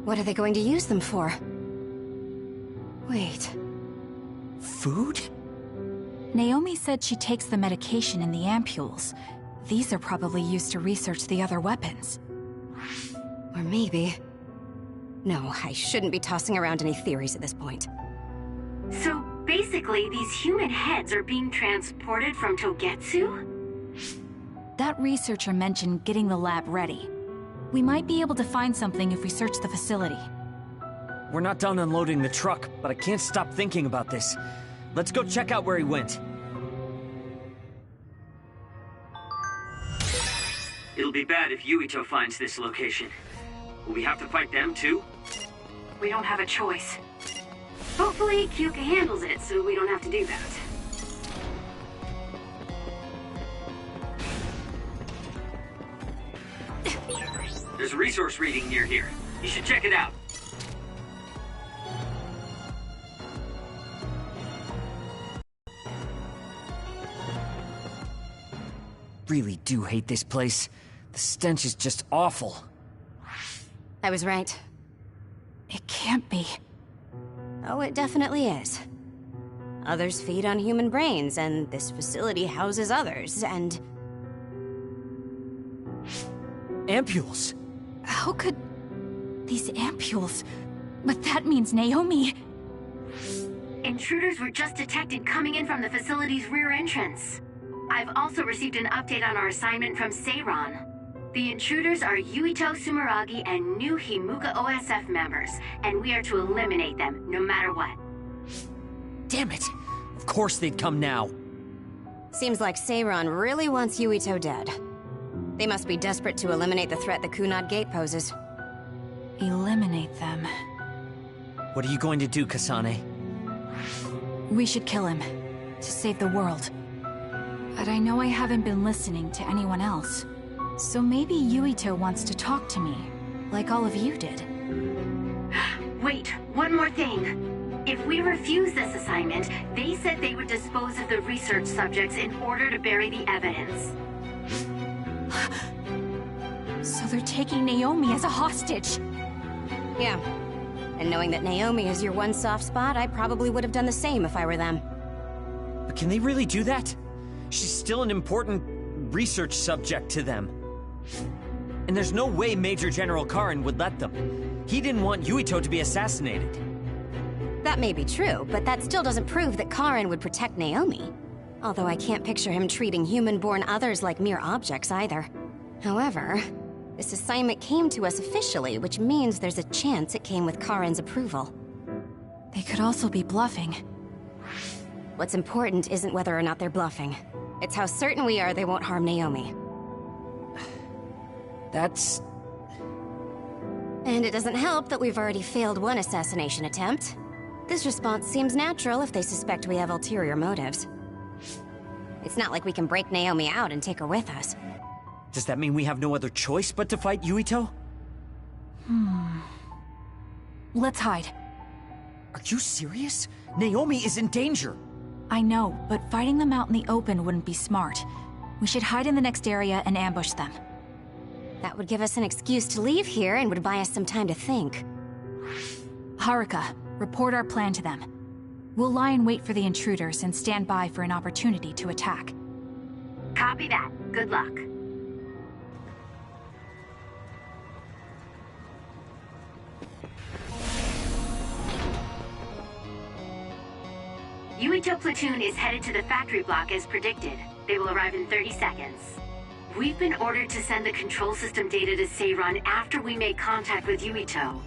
What are they going to use them for? Wait. Food? Naomi said she takes the medication in the ampules. These are probably used to research the other weapons. Or maybe... No, I shouldn't be tossing around any theories at this point. So basically, these human heads are being transported from Togetsu? That researcher mentioned getting the lab ready. We might be able to find something if we search the facility. We're not done unloading the truck, but I can't stop thinking about this. Let's go check out where he went. It'll be bad if Yuito finds this location. Will we have to fight them too? We don't have a choice. Hopefully, Kyoka handles it so we don't have to do that. There's a resource reading near here. You should check it out. Really do hate this place. The stench is just awful. I was right. It can't be. Oh, it definitely is. Others feed on human brains, and this facility houses others, and... Ampules! How could... these ampules... But that means Naomi... Intruders were just detected coming in from the facility's rear entrance. I've also received an update on our assignment from Seiran. The intruders are Yuito Sumeragi and new Himuka OSF members, and we are to eliminate them, no matter what. Damn it! Of course they'd come now. Seems like Seiran really wants Yuito dead. They must be desperate to eliminate the threat the Kunad Gate poses. Eliminate them. What are you going to do, Kasane? We should kill him, to save the world. But I know I haven't been listening to anyone else. So maybe Yuito wants to talk to me, like all of you did. Wait, one more thing. If we refuse this assignment, they said they would dispose of the research subjects in order to bury the evidence. So they're taking Naomi as a hostage. Yeah. And knowing that Naomi is your one soft spot, I probably would have done the same if I were them. But can they really do that? She's still an important research subject to them. And there's no way Major General Karin would let them. He didn't want Yuito to be assassinated. That may be true, but that still doesn't prove that Karin would protect Naomi. Although I can't picture him treating human-born others like mere objects either. However, this assignment came to us officially, which means there's a chance it came with Karin's approval. They could also be bluffing. What's important isn't whether or not they're bluffing. It's how certain we are they won't harm Naomi. That's... And it doesn't help that we've already failed one assassination attempt. This response seems natural if they suspect we have ulterior motives. It's not like we can break Naomi out and take her with us. Does that mean we have no other choice but to fight Yuito? Let's hide. Are you serious? Naomi is in danger. I know, but fighting them out in the open wouldn't be smart. We should hide in the next area and ambush them. That would give us an excuse to leave here and would buy us some time to think. Haruka, report our plan to them. We'll lie in wait for the intruders and stand by for an opportunity to attack. Copy that. Good luck. Yuito platoon is headed to the factory block as predicted. They will arrive in 30 seconds. We've been ordered to send the control system data to Seiran after we make contact with Yuito.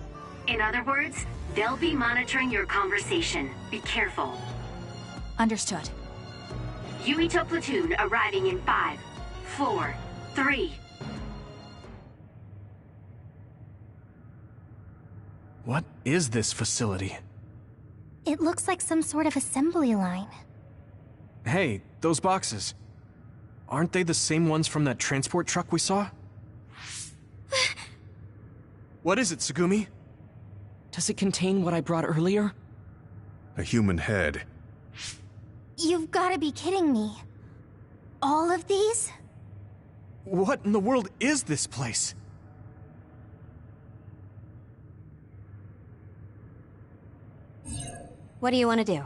In other words, they'll be monitoring your conversation. Be careful. Understood. Yuito platoon arriving in 5, 4, 3. What is this facility? It looks like some sort of assembly line. Hey, those boxes. Aren't they the same ones from that transport truck we saw? What is it, Tsugumi? Does it contain what I brought earlier? A human head. You've got to be kidding me. All of these? What in the world is this place? What do you want to do?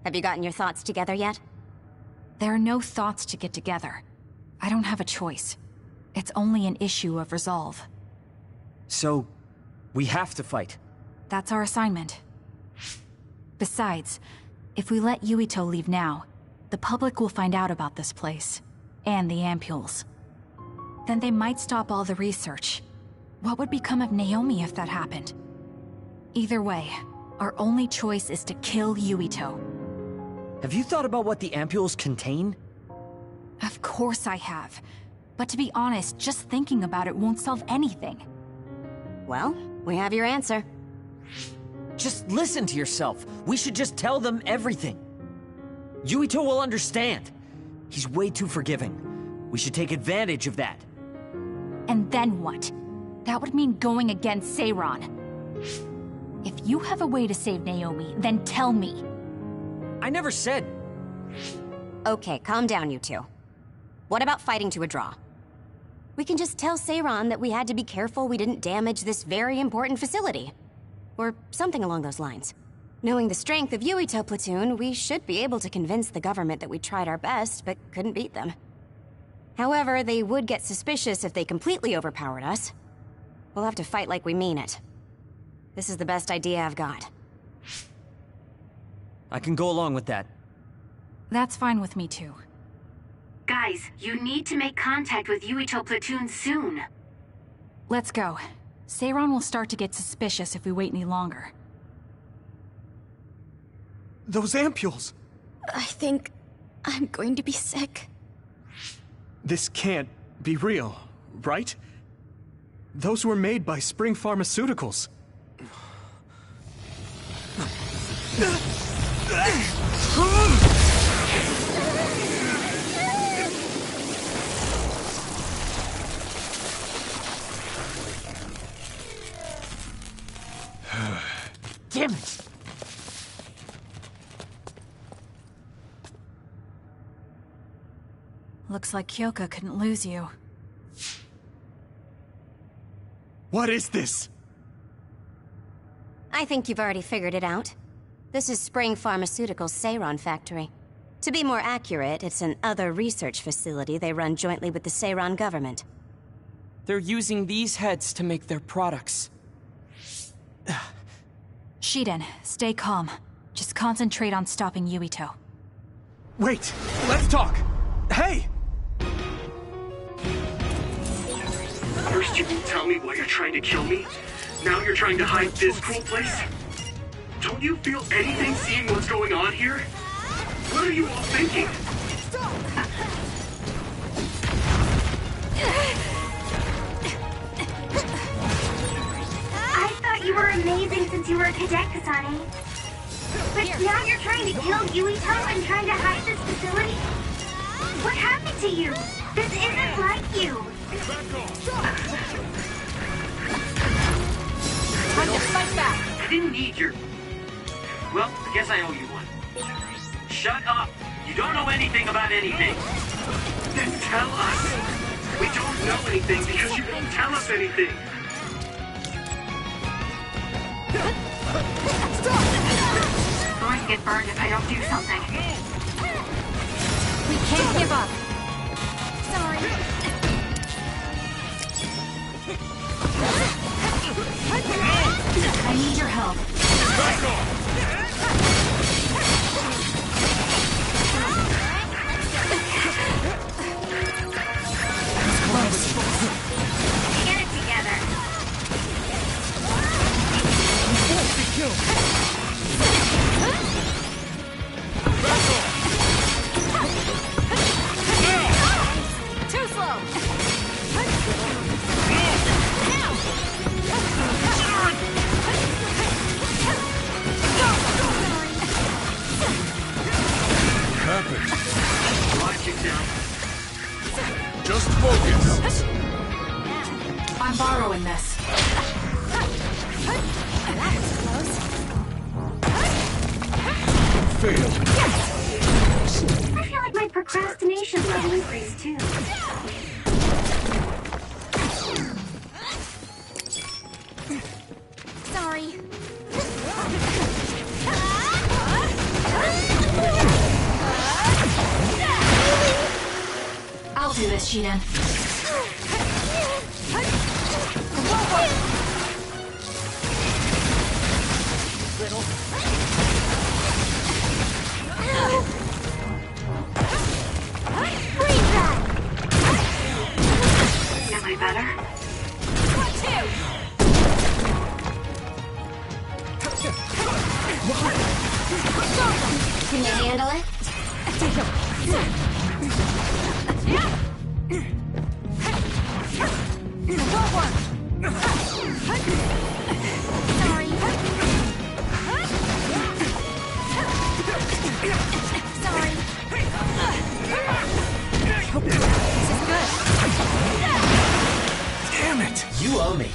Have you gotten your thoughts together yet? There are no thoughts to get together. I don't have a choice. It's only an issue of resolve. So, we have to fight. That's our assignment. Besides, if we let Yuito leave now, the public will find out about this place, and the ampules. Then they might stop all the research. What would become of Naomi if that happened? Either way, our only choice is to kill Yuito. Have you thought about what the ampules contain? Of course I have. But to be honest, just thinking about it won't solve anything. Well, we have your answer. Just listen to yourself. We should just tell them everything. Yuito will understand. He's way too forgiving. We should take advantage of that. And then what? That would mean going against Seiran. If you have a way to save Naomi, then tell me. I never said... Okay, calm down, you two. What about fighting to a draw? We can just tell Seiran that we had to be careful we didn't damage this very important facility. Or something along those lines. Knowing the strength of Yuito platoon, we should be able to convince the government that we tried our best, but couldn't beat them. However, they would get suspicious if they completely overpowered us. We'll have to fight like we mean it. This is the best idea I've got. I can go along with that. That's fine with me too. Guys, you need to make contact with Yuito platoon soon. Let's go. Seiran will start to get suspicious if we wait any longer. Those ampules! I think I'm going to be sick. This can't be real, right? Those were made by Spring Pharmaceuticals. Damn it! Looks like Kyoka couldn't lose you. What is this? I think you've already figured it out. This is Spring Pharmaceuticals' Seiron factory. To be more accurate, it's an other research facility they run jointly with the Seiron government. They're using these heads to make their products. Shiden, stay calm. Just concentrate on stopping Yuito. Wait! Let's talk! Hey! First you won't tell me why you're trying to kill me. Now you're trying to hide this cool place? Don't you feel anything seeing what's going on here? What are you all thinking? I thought you were amazing since you were a cadet, Kasane. But now you're trying to kill Yuito and trying to hide this facility? What happened to you? This isn't like you. Time to fight back! I didn't need your... Well, I guess I owe you one. Shut up! You don't know anything about anything! Then tell us! We don't know anything because you won't tell us anything! I'm going to get burned if I don't do something. We can't give up! Sorry. I need your help. Back off! Get it together. Too slow! Happened. Watch it now. Just focus. I'm borrowing this. Failed. I feel like my procrastination level increased too. Sorry. I'll do this, Shiden. Am I better? Can you handle it? Sorry. Sorry. This is good. Damn it! You owe me.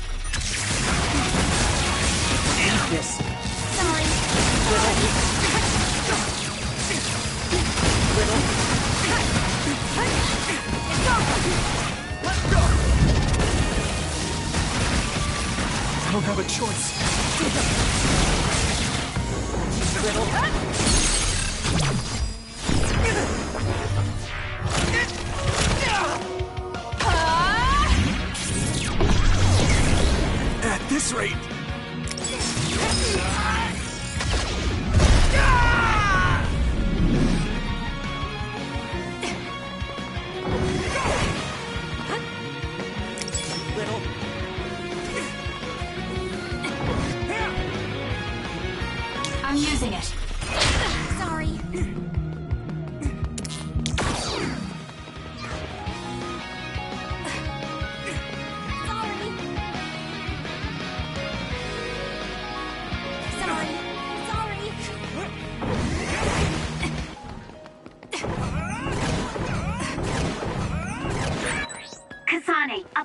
Eat this. Sorry. I don't have a choice. At this rate...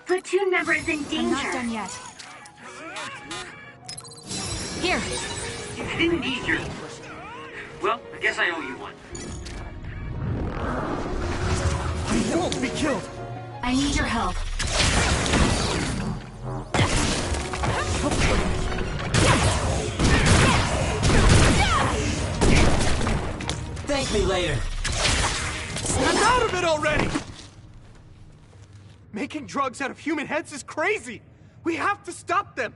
platoon member is in danger. I'm not done yet. Here. You didn't need your... Well, I guess I owe you one. I won't be killed. I need your help. Thank me later. Snap out of it already! Making drugs out of human heads is crazy! We have to stop them!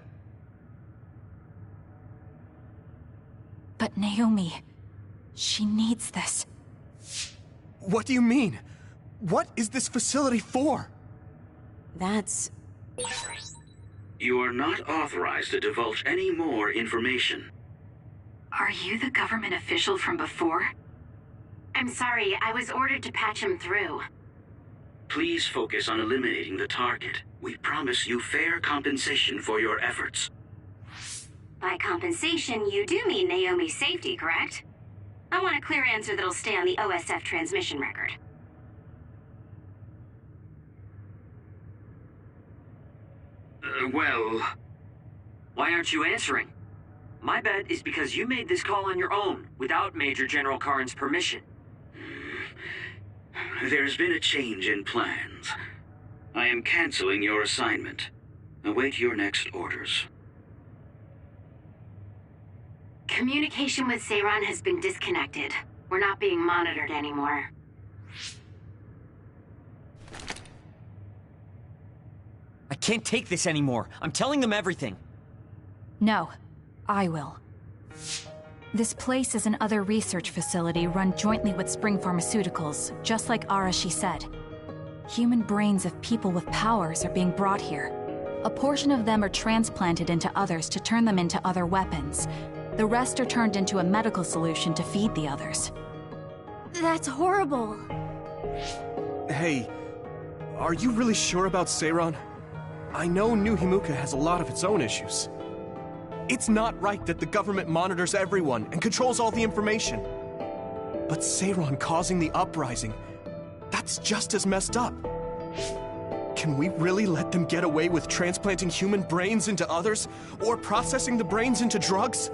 But Naomi, she needs this. What do you mean? What is this facility for? That's... You are not authorized to divulge any more information. Are you the government official from before? I'm sorry, I was ordered to patch him through. Please focus on eliminating the target. We promise you fair compensation for your efforts. By compensation, you do mean Naomi's safety, correct? I want a clear answer that'll stay on the OSF transmission record. Well... Why aren't you answering? My bet is because you made this call on your own, without Major General Karn's permission. There's been a change in plans. I am canceling your assignment. Await your next orders. Communication with Seiran has been disconnected. We're not being monitored anymore. I can't take this anymore. I'm telling them everything. No, I will. This place is another research facility run jointly with Spring Pharmaceuticals, just like Arashi said. Human brains of people with powers are being brought here. A portion of them are transplanted into others to turn them into other weapons. The rest are turned into a medical solution to feed the others. That's horrible. Hey, are you really sure about Seiran? I know New Himuka has a lot of its own issues. It's not right that the government monitors everyone and controls all the information. But Seiran causing the uprising, that's just as messed up. Can we really let them get away with transplanting human brains into others, or processing the brains into drugs?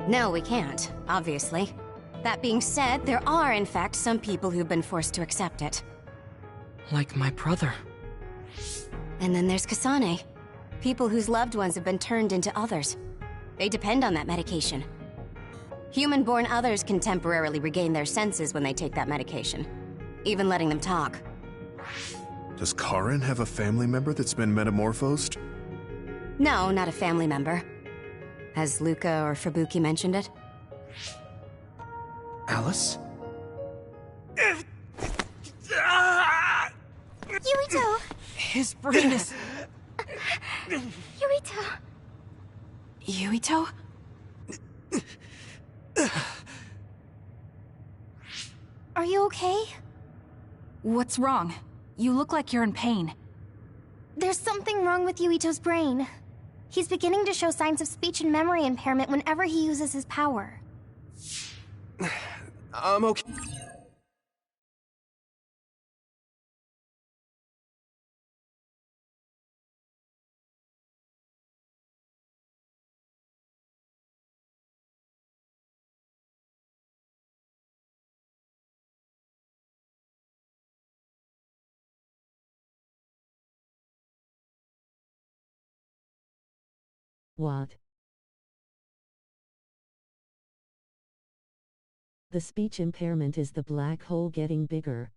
No, we can't, obviously. That being said, there are, in fact, some people who've been forced to accept it. Like my brother. And then there's Kasane. People whose loved ones have been turned into others. They depend on that medication. Human-born others can temporarily regain their senses when they take that medication, even letting them talk. Does Karin have a family member that's been metamorphosed? No, not a family member. Has Luca or Fubuki mentioned it? Alice? Yuito! His brain is... Yuito! Yuito? Are you okay? What's wrong? You look like you're in pain. There's something wrong with Yuito's brain. He's beginning to show signs of speech and memory impairment whenever he uses his power. I'm okay. What? The speech impairment is the black hole getting bigger.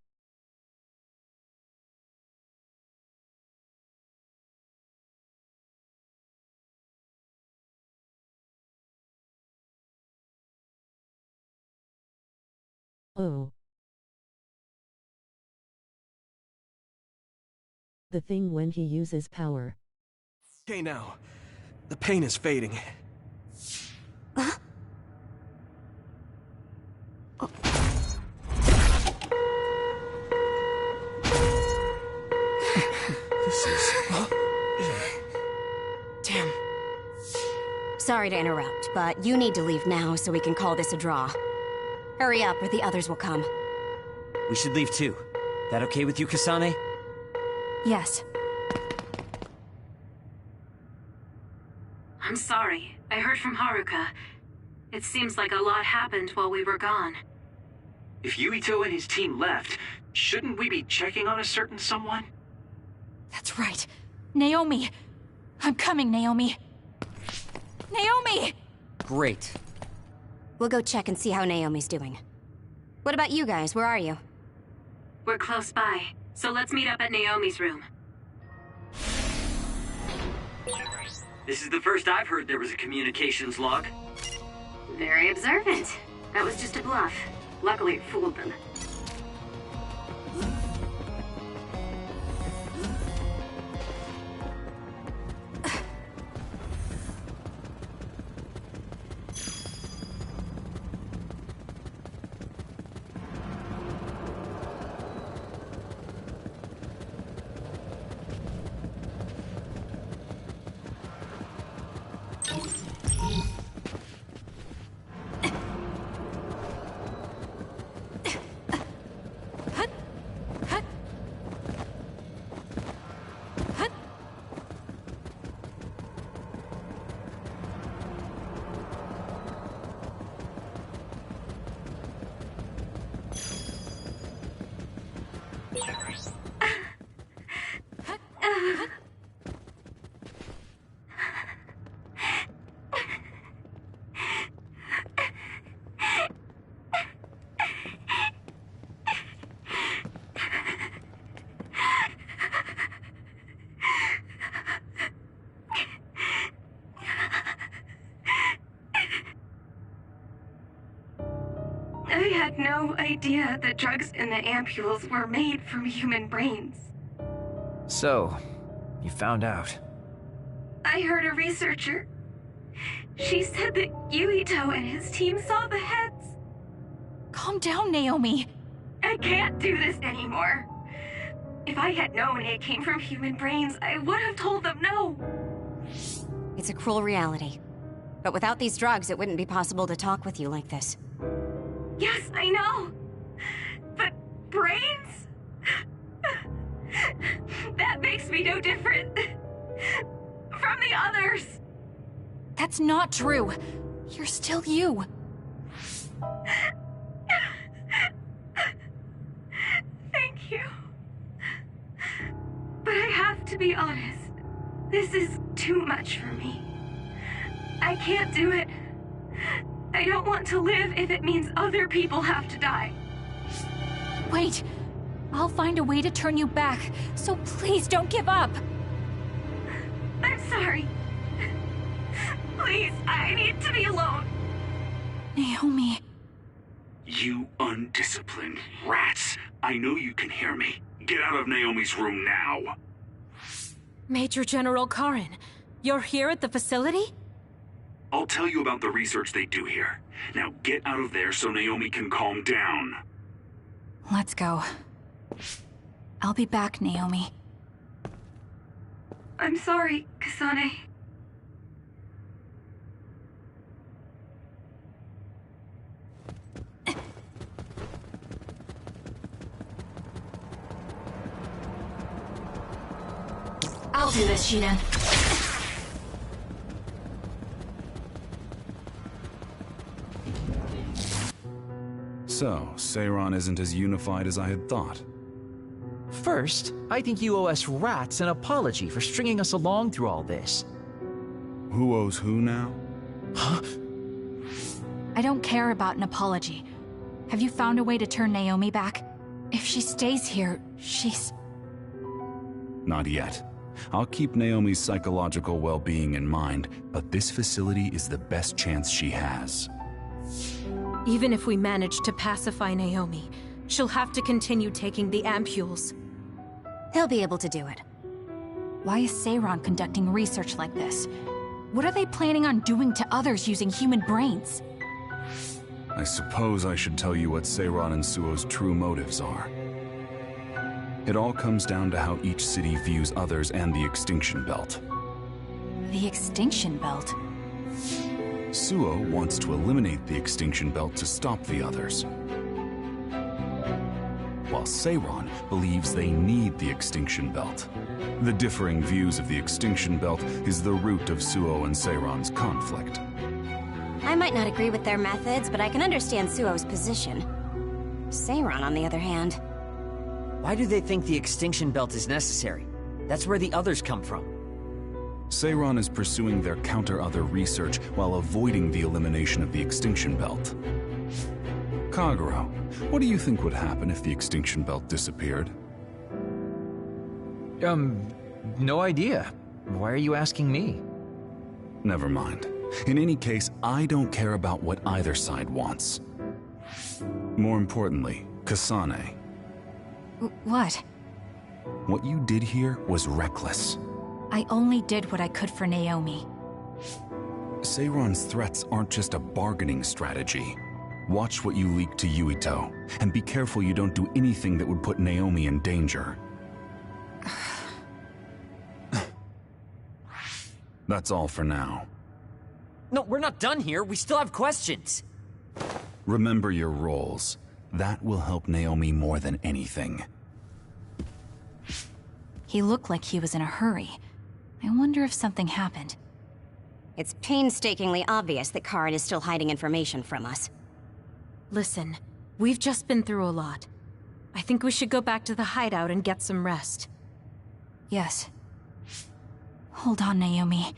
Oh. The thing when he uses power. Okay now. The pain is fading. This is... Damn. Sorry to interrupt, but you need to leave now so we can call this a draw. Hurry up or the others will come. We should leave too. That okay with you, Kasane? Yes. I'm sorry. I heard from Haruka. It seems like a lot happened while we were gone. If Yuito and his team left, shouldn't we be checking on a certain someone? That's right. Naomi! I'm coming, Naomi! Naomi! Great. We'll go check and see how Naomi's doing. What about you guys? Where are you? We're close by, so let's meet up at Naomi's room. This is the first I've heard there was a communications log. Very observant. That was just a bluff. Luckily, it fooled them. I had no idea the drugs in the ampules were made from human brains. So, you found out. I heard a researcher. She said that Yuito and his team saw the heads. Calm down, Naomi. I can't do this anymore. If I had known it came from human brains, I would have told them no. It's a cruel reality. But without these drugs, it wouldn't be possible to talk with you like this. Yes, I know. But brains? That makes me no different from the others. That's not true. You're still you. Thank you. But I have to be honest. This is too much for me. I can't do it. I don't want to live if it means other people have to die. Wait. I'll find a way to turn you back, so please don't give up. I'm sorry. Please, I need to be alone. Naomi. You undisciplined rats. I know you can hear me. Get out of Naomi's room now. Major General Karin, you're here at the facility? I'll tell you about the research they do here. Now get out of there so Naomi can calm down. Let's go. I'll be back, Naomi. I'm sorry, Kasane. I'll do this, Shiden. So, Seiron isn't as unified as I had thought. First, I think you owe us rats an apology for stringing us along through all this. Who owes who now? Huh? I don't care about an apology. Have you found a way to turn Naomi back? If she stays here, she's... Not yet. I'll keep Naomi's psychological well-being in mind, but this facility is the best chance she has. Even if we manage to pacify Naomi, she'll have to continue taking the ampules. He'll be able to do it. Why is Seiron conducting research like this? What are they planning on doing to others using human brains? I suppose I should tell you what Seiron and Suo's true motives are. It all comes down to how each city views others and the Extinction Belt. The Extinction Belt? Suo wants to eliminate the Extinction Belt to stop the others. while Seiron believes they need the Extinction Belt. The differing views of the Extinction Belt is the root of Suo and Seiron's conflict. I might not agree with their methods, but I can understand Suo's position. Seiron, on the other hand... Why do they think the Extinction Belt is necessary? That's where the others come from. Seiron is pursuing their counter-other research while avoiding the elimination of the Extinction Belt. Kagero, what do you think would happen if the Extinction Belt disappeared? No idea. Why are you asking me? Never mind. In any case, I don't care about what either side wants. More importantly, Kasane. What? What you did here was reckless. I only did what I could for Naomi. Seiron's threats aren't just a bargaining strategy. Watch what you leak to Yuito, and be careful you don't do anything that would put Naomi in danger. That's all for now. No, we're not done here. We still have questions. Remember your roles. That will help Naomi more than anything. He looked like he was in a hurry. I wonder if something happened. It's painstakingly obvious that Karin is still hiding information from us. Listen, we've just been through a lot. I think we should go back to the hideout and get some rest. Yes. Hold on, Naomi.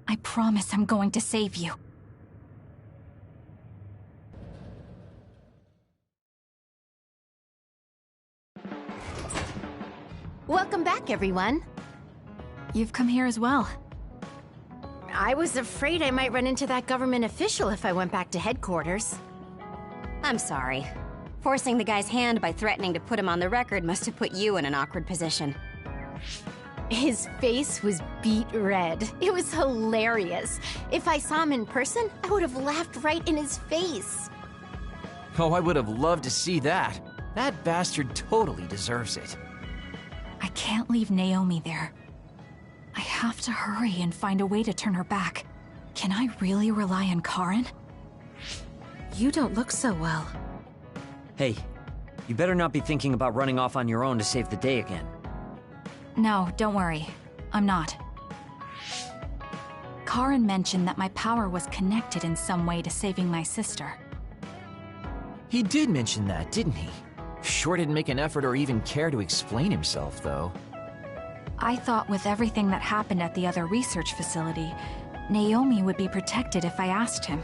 I promise I'm going to save you. Welcome back, everyone. You've come here as well. I was afraid I might run into that government official if I went back to headquarters. I'm sorry. Forcing the guy's hand by threatening to put him on the record must have put you in an awkward position. His face was beet red. It was hilarious. If I saw him in person, I would have laughed right in his face. Oh, I would have loved to see that. That bastard totally deserves it. I can't leave Naomi there. I have to hurry and find a way to turn her back. Can I really rely on Karin? You don't look so well. Hey, you better not be thinking about running off on your own to save the day again. No, don't worry. I'm not. Karin mentioned that my power was connected in some way to saving my sister. He did mention that, didn't he? Sure didn't make an effort or even care to explain himself, though. I thought with everything that happened at the other research facility, Naomi would be protected if I asked him.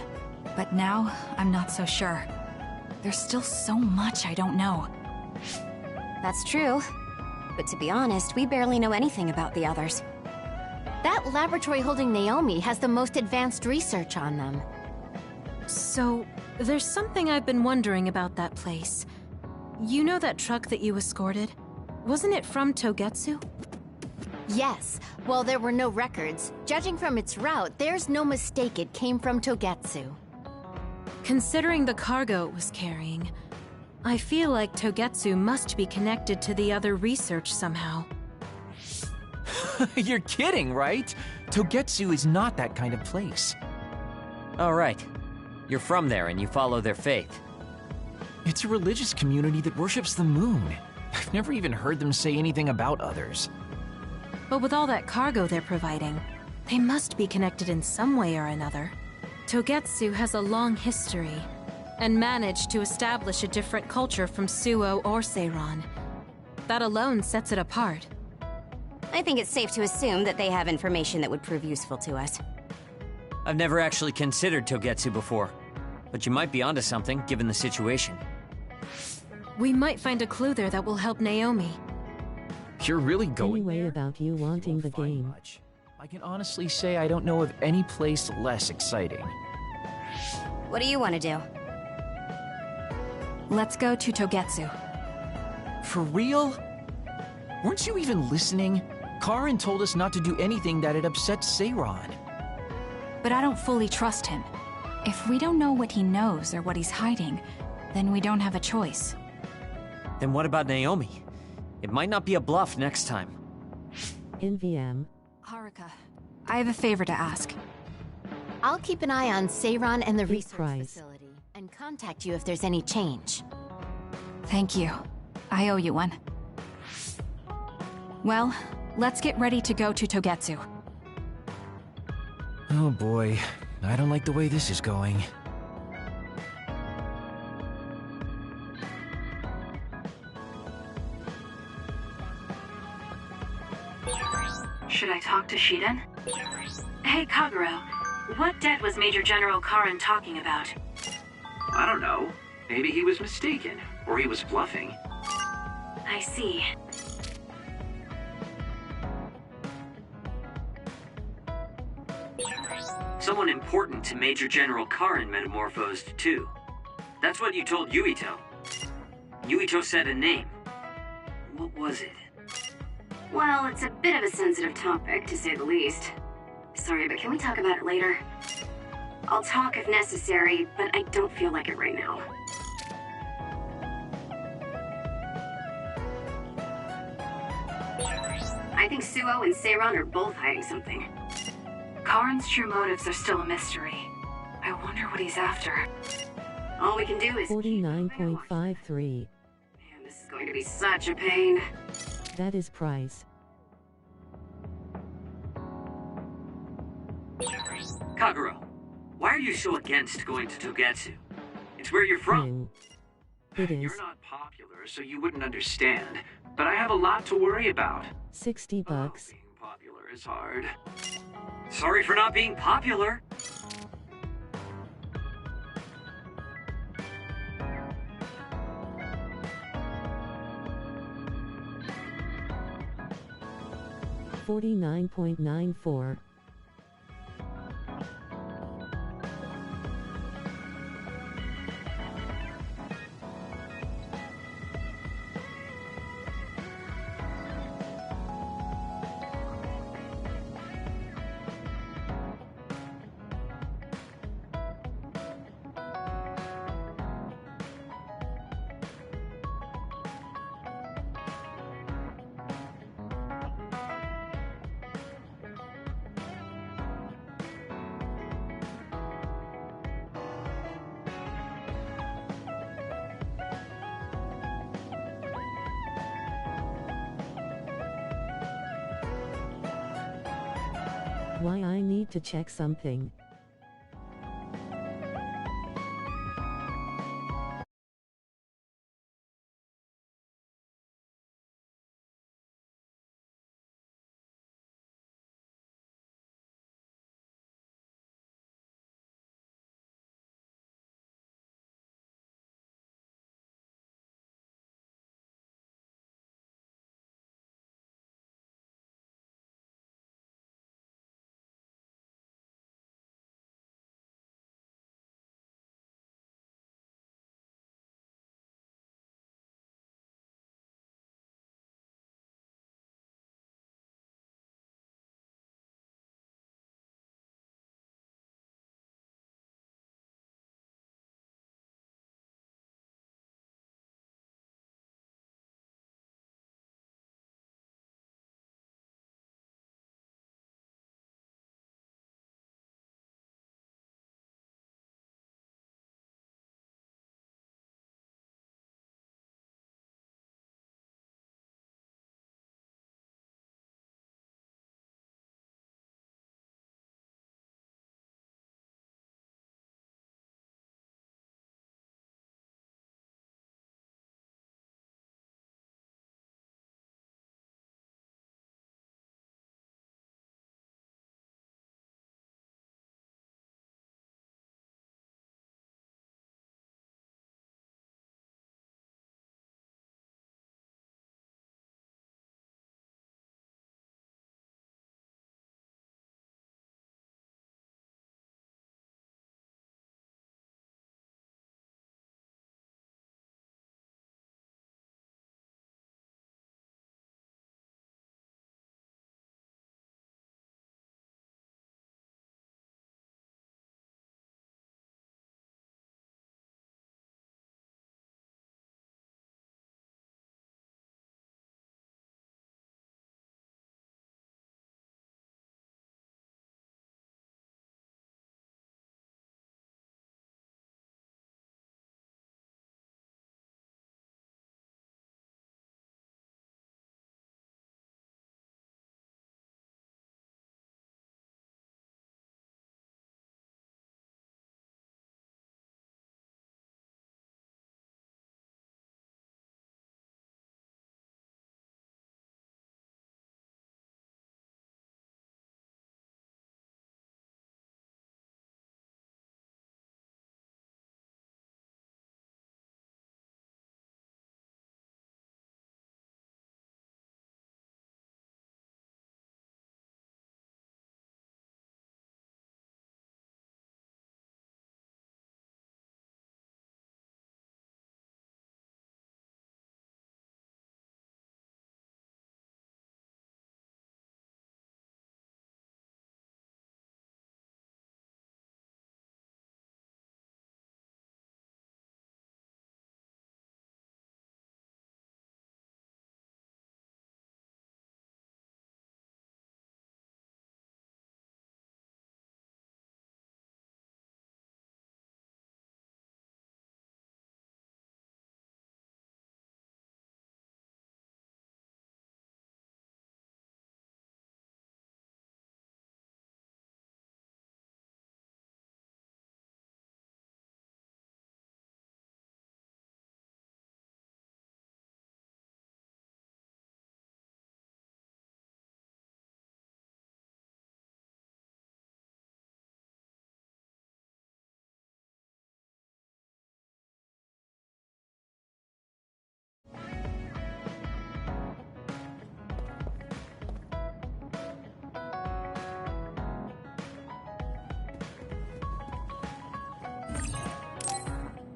But now, I'm not so sure. There's still so much I don't know. That's true. But to be honest, we barely know anything about the others. That laboratory holding Naomi has the most advanced research on them. So, there's something I've been wondering about that place. You know that truck that you escorted? Wasn't it from Togetsu? Yes. While there were no records, judging from its route, there's no mistake it came from Togetsu. Considering the cargo it was carrying, I feel like Togetsu must be connected to the other research somehow. You're kidding, right? Togetsu is not that kind of place. Oh, right. You're from there and you follow their faith. It's a religious community that worships the moon. I've never even heard them say anything about others. But with all that cargo they're providing, they must be connected in some way or another. Togetsu has a long history, and managed to establish a different culture from Suo or Seiron. That alone sets it apart. I think it's safe to assume that they have information that would prove useful to us. I've never actually considered Togetsu before, but you might be onto something, given the situation. We might find a clue there that will help Naomi. You're really going Anyway, about you wanting the game. Much. I can honestly say I don't know of any place less exciting. What do you want to do? Let's go to Togetsu. For real? Weren't you even listening? Karin told us not to do anything that'd upset Seiron. But I don't fully trust him. If we don't know what he knows or what he's hiding, then we don't have a choice. Then what about Naomi? It might not be a bluff next time. In VM. Haruka, I have a favor to ask. I'll keep an eye on Seiron and the research price. facility, and contact you if there's any change. Thank you. I owe you one. Well, let's get ready to go to Togetsu. Oh boy, I don't like the way this is going. Should I talk to Shiden? Hey, Kagero. What debt was Major General Karin talking about? I don't know. Maybe he was mistaken, or he was bluffing. I see. Someone important to Major General Karin metamorphosed, too. That's what you told Yuito. Yuito said a name. What was it? Well, it's a bit of a sensitive topic, to say the least. Sorry, but can we talk about it later? I'll talk if necessary, but I don't feel like it right now. I think Suo and Seiran are both hiding something. Karin's true motives are still a mystery. I wonder what he's after. All we can do is... 49.53. Man, this is going to be such a pain. That is price. Kagero, why are you so against going to Togetsu? It's where you're from. It is. You're not popular, so you wouldn't understand. But I have a lot to worry about. 60 bucks. Being popular is hard. Sorry for not being popular. $49.94. Why I need to check something.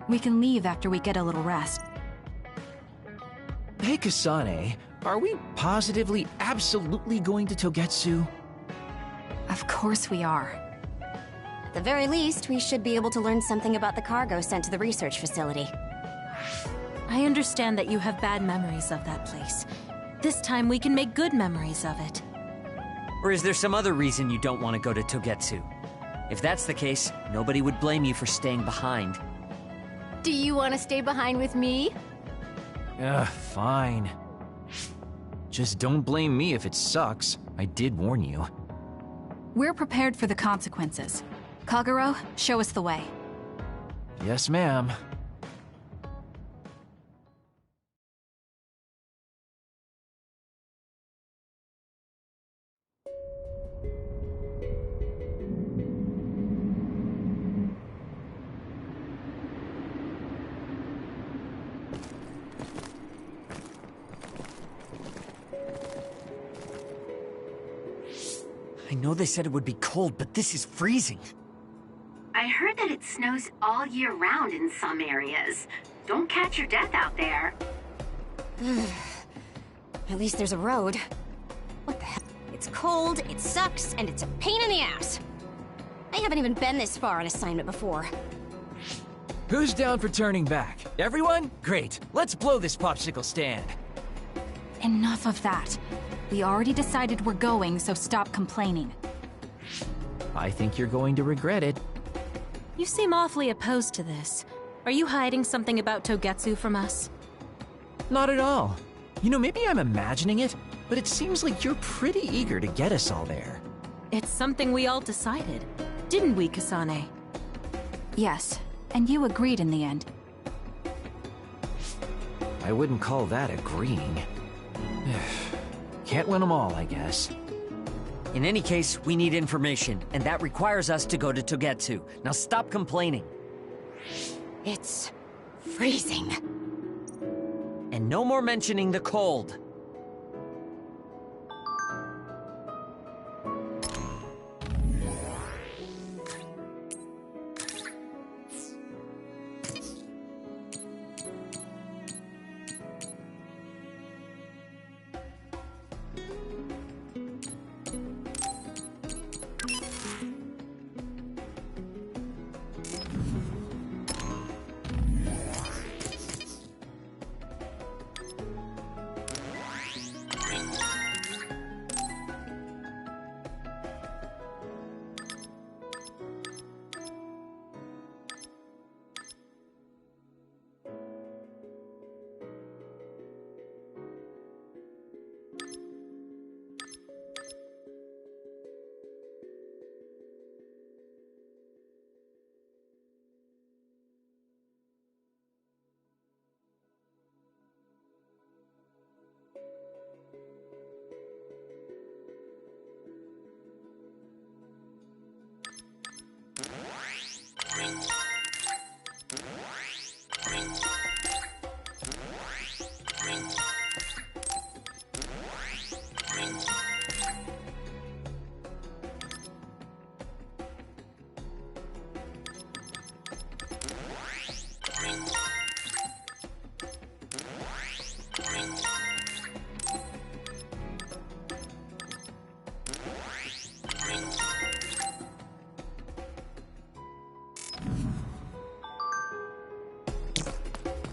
We can leave after we get a little rest. Hey, Kasane, are we positively, absolutely going to Togetsu? Of course we are. At the very least, we should be able to learn something about the cargo sent to the research facility. I understand that you have bad memories of that place. This time we can make good memories of it. Or is there some other reason you don't want to go to Togetsu? If that's the case, nobody would blame you for staying behind. Do you want to stay behind with me? Fine. Just don't blame me if it sucks. I did warn you. We're prepared for the consequences. Kagero, show us the way. Yes, ma'am. I know they said it would be cold, but this is freezing. I heard that it snows all year round in some areas. Don't catch your death out there. At least there's a road. What the hell? It's cold, it sucks, and it's a pain in the ass. I haven't even been this far on assignment before. Who's down for turning back? Everyone? Great. Let's blow this popsicle stand. Enough of that. We already decided we're going, so stop complaining. I think you're going to regret it. You seem awfully opposed to this. Are you hiding something about Togetsu from us? Not at all. You know, maybe I'm imagining it, but it seems like you're pretty eager to get us all there. It's something we all decided. Didn't we, Kasane? Yes, and you agreed in the end. I wouldn't call that agreeing. Can't win them all, I guess. In any case, we need information, and that requires us to go to Togetsu. Now stop complaining. It's freezing. And no more mentioning the cold.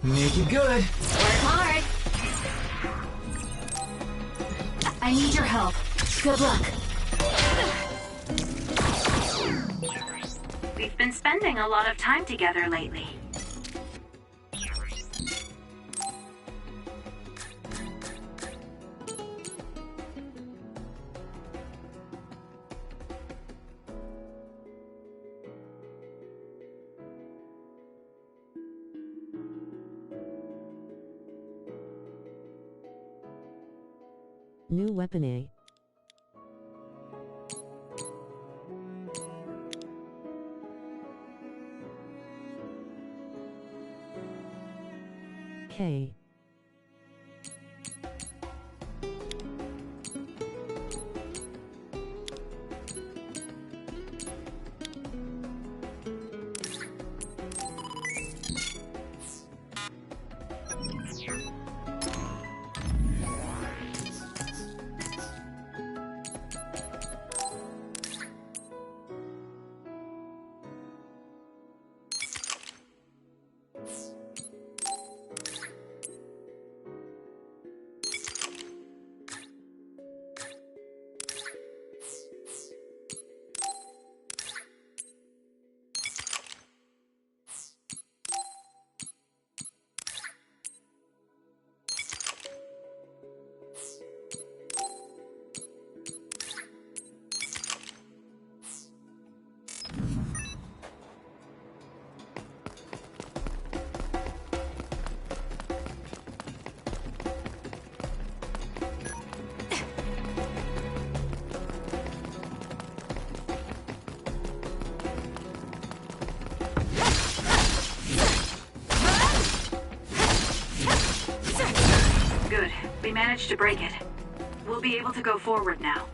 Make it good. Work hard. I need your help. Good luck. We've been spending a lot of time together lately. New weapon A. K. Good. We managed to break it. We'll be able to go forward now.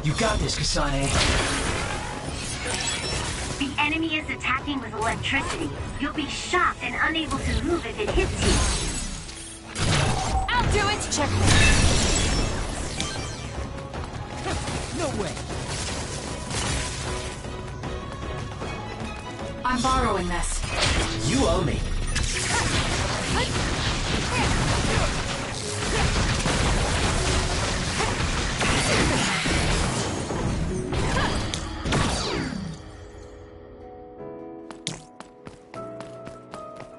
You got this, Kasane. The enemy is attacking with electricity. You'll be shocked and unable to move if it hits you. I'll do it! Check. No way. I'm borrowing this. You owe me.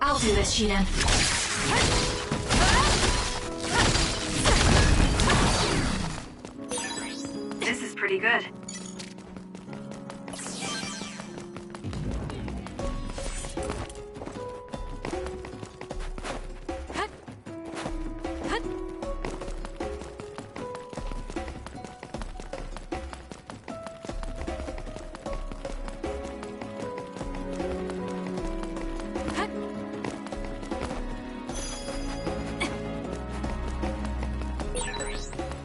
I'll do this, Shiden. This is pretty good.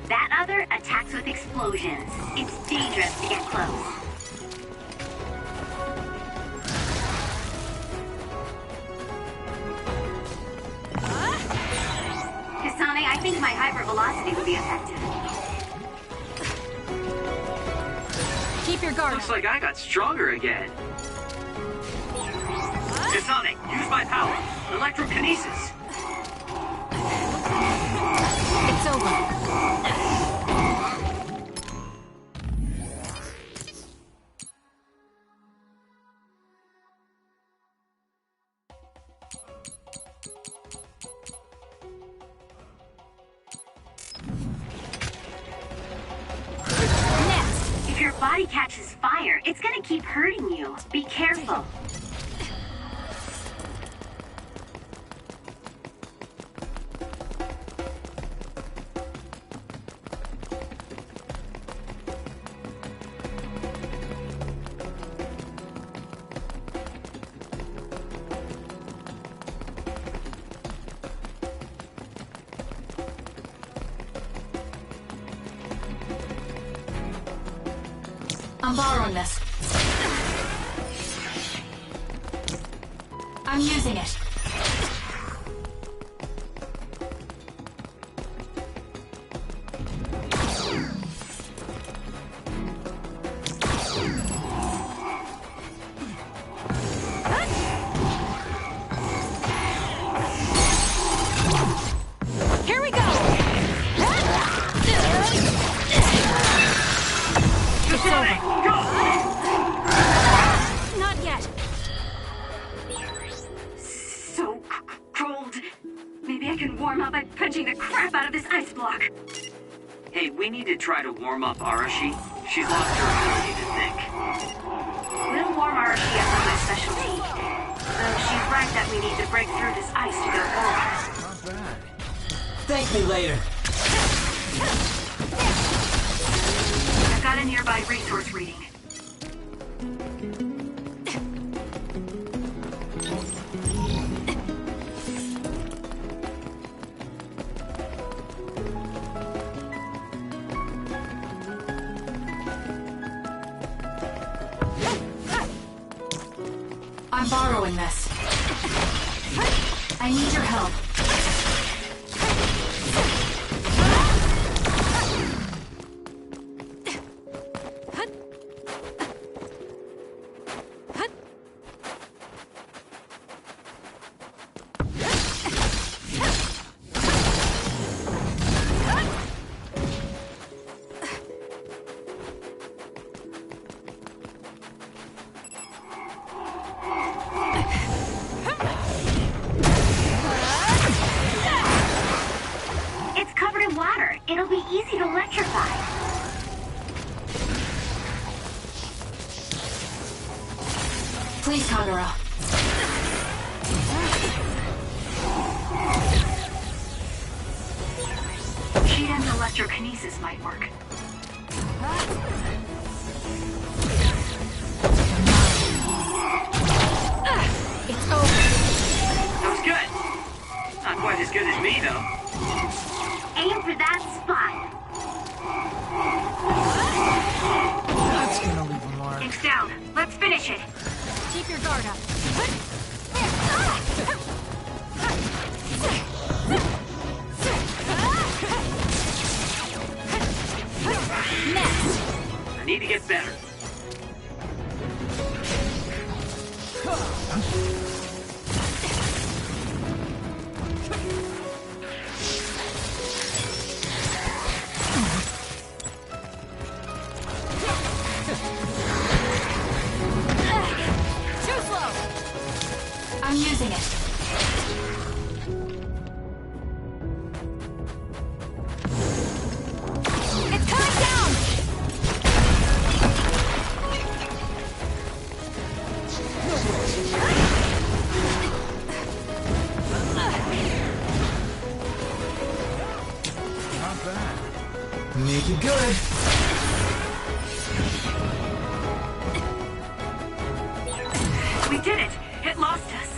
That other attacks with explosions. It's dangerous to get close. Kasane, I think my hypervelocity would be effective. Keep your guard. Looks like I got stronger again. Kasane, use my power. Electrokinesis. It's over. If your body catches fire, it's gonna keep hurting you. Be careful. I'm borrowing this. I'm using it. Here we go! It's over. Not yet. So cold. Maybe I can warm up by punching the crap out of this ice block. Hey, we need to try to warm up Arashi. She's lost her ability to think. We'll warm Arashi up with my specialty. Though she's right that we need to break through this ice to go forward. Not bad. Thank me later. I've got a nearby resource reading. I'm borrowing this. I need your help. It'll be easy to electrify. Please, Kagura. Shiden's electrokinesis might work. It's over. That was good. Not quite as good as me, though. Aim for that spot. That's gonna leave a mark. It's down. Let's finish it. Keep your guard up. Next. I need to get better. I'm using it. It's coming down! Not bad. Make it good. We did it. It lost us.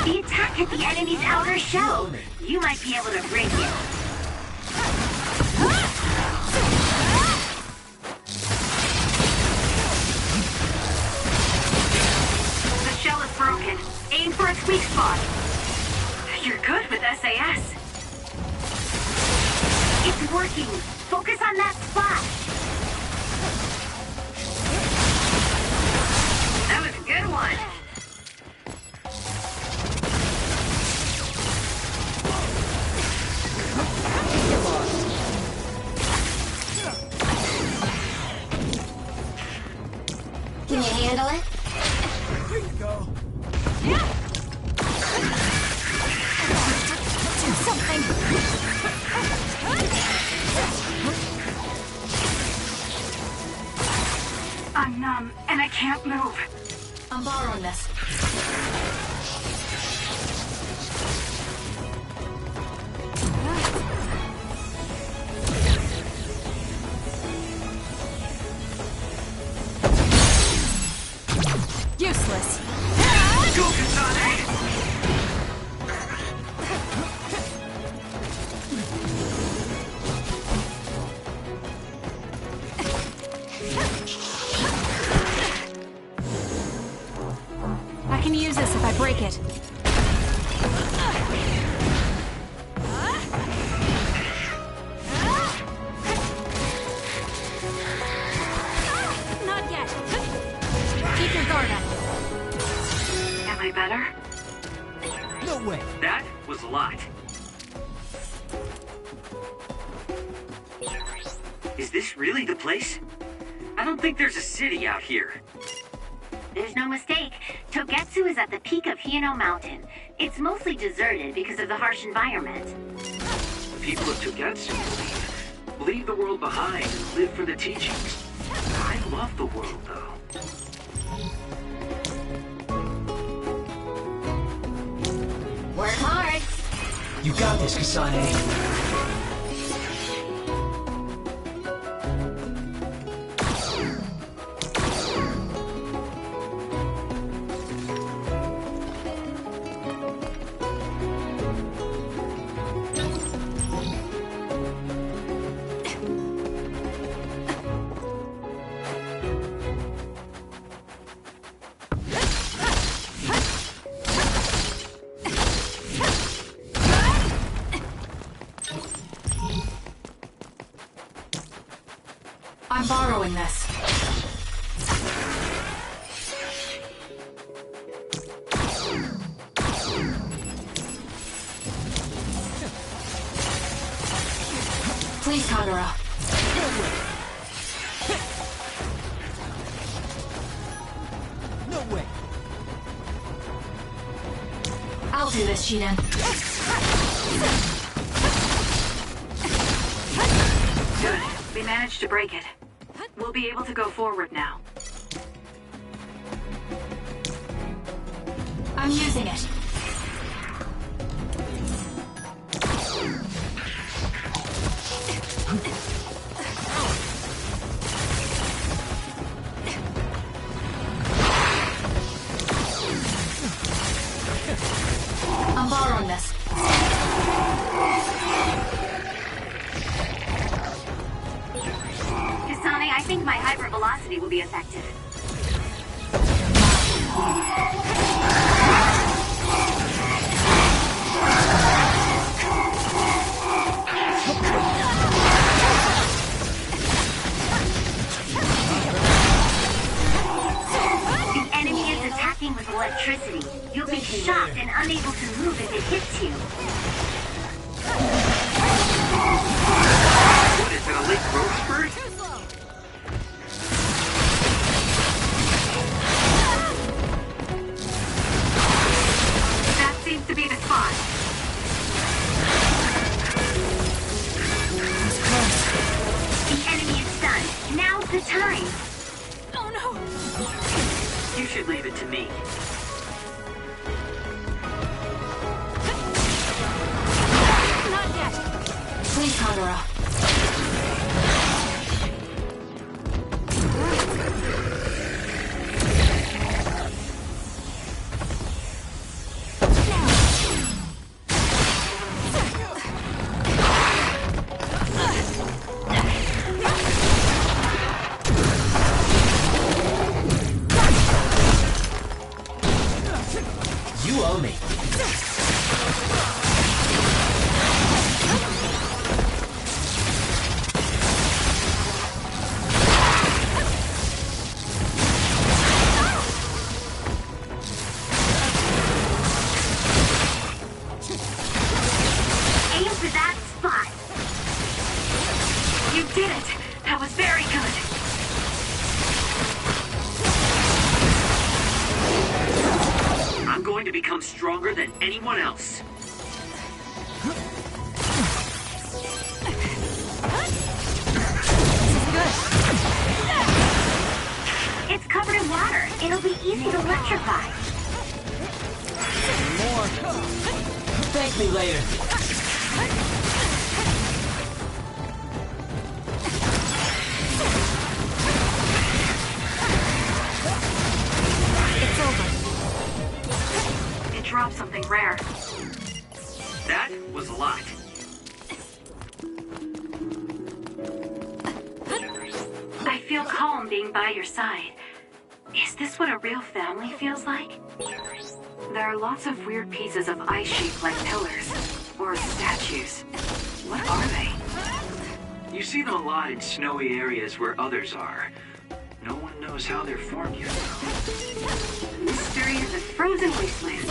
The attack hit the enemy's outer shell. You might be able to break it. The shell is broken. Aim for its weak spot. You're good with SAS. It's working. Focus on that spot. That was a good one. Can you handle it? Here you go. Do something! I'm numb, and I can't move. I'm borrowing this. Useless. Go, Kasane! I can use this if I break it. Not yet. Keep your guard up. Am I better? No way. That was a lot. Is this really the place? I don't think there's a city out here. There's no mistake. Togetsu is at the peak of Hino Mountain. It's mostly deserted because of the harsh environment. The people of Togetsu leave the world behind and live for the teachings. I love the world, though. Work hard. You got this, Kasane. this. Please, Kagura. No way. I'll do this, Shiden. Good. We managed to break it. We'll be able to go forward now. I'm using it. I'm borrowing this. Kasane, I think my hypervelocity will be effective. The enemy is attacking with electricity. You'll be shocked and unable to move if it hits you. What is it, a late growth spurt? That seems to be the spot. The enemy is stunned. Now's the time. Oh no! You should leave it to me. Not yet. Please, Kagura. You owe me. Aim for that spot. You did it. That was very good. I'm going to become stronger than anyone else. It's covered in water. It'll be easy to electrify. More. Thank me later. It's over. It dropped something rare. That was a lot. I feel calm being by your side. Is this what a real family feels like? There are lots of weird pieces of ice shaped like pillars. Or statues. What are they? You see them a lot in snowy areas where others are. No one knows how they're formed yet. Mystery of the frozen wasteland.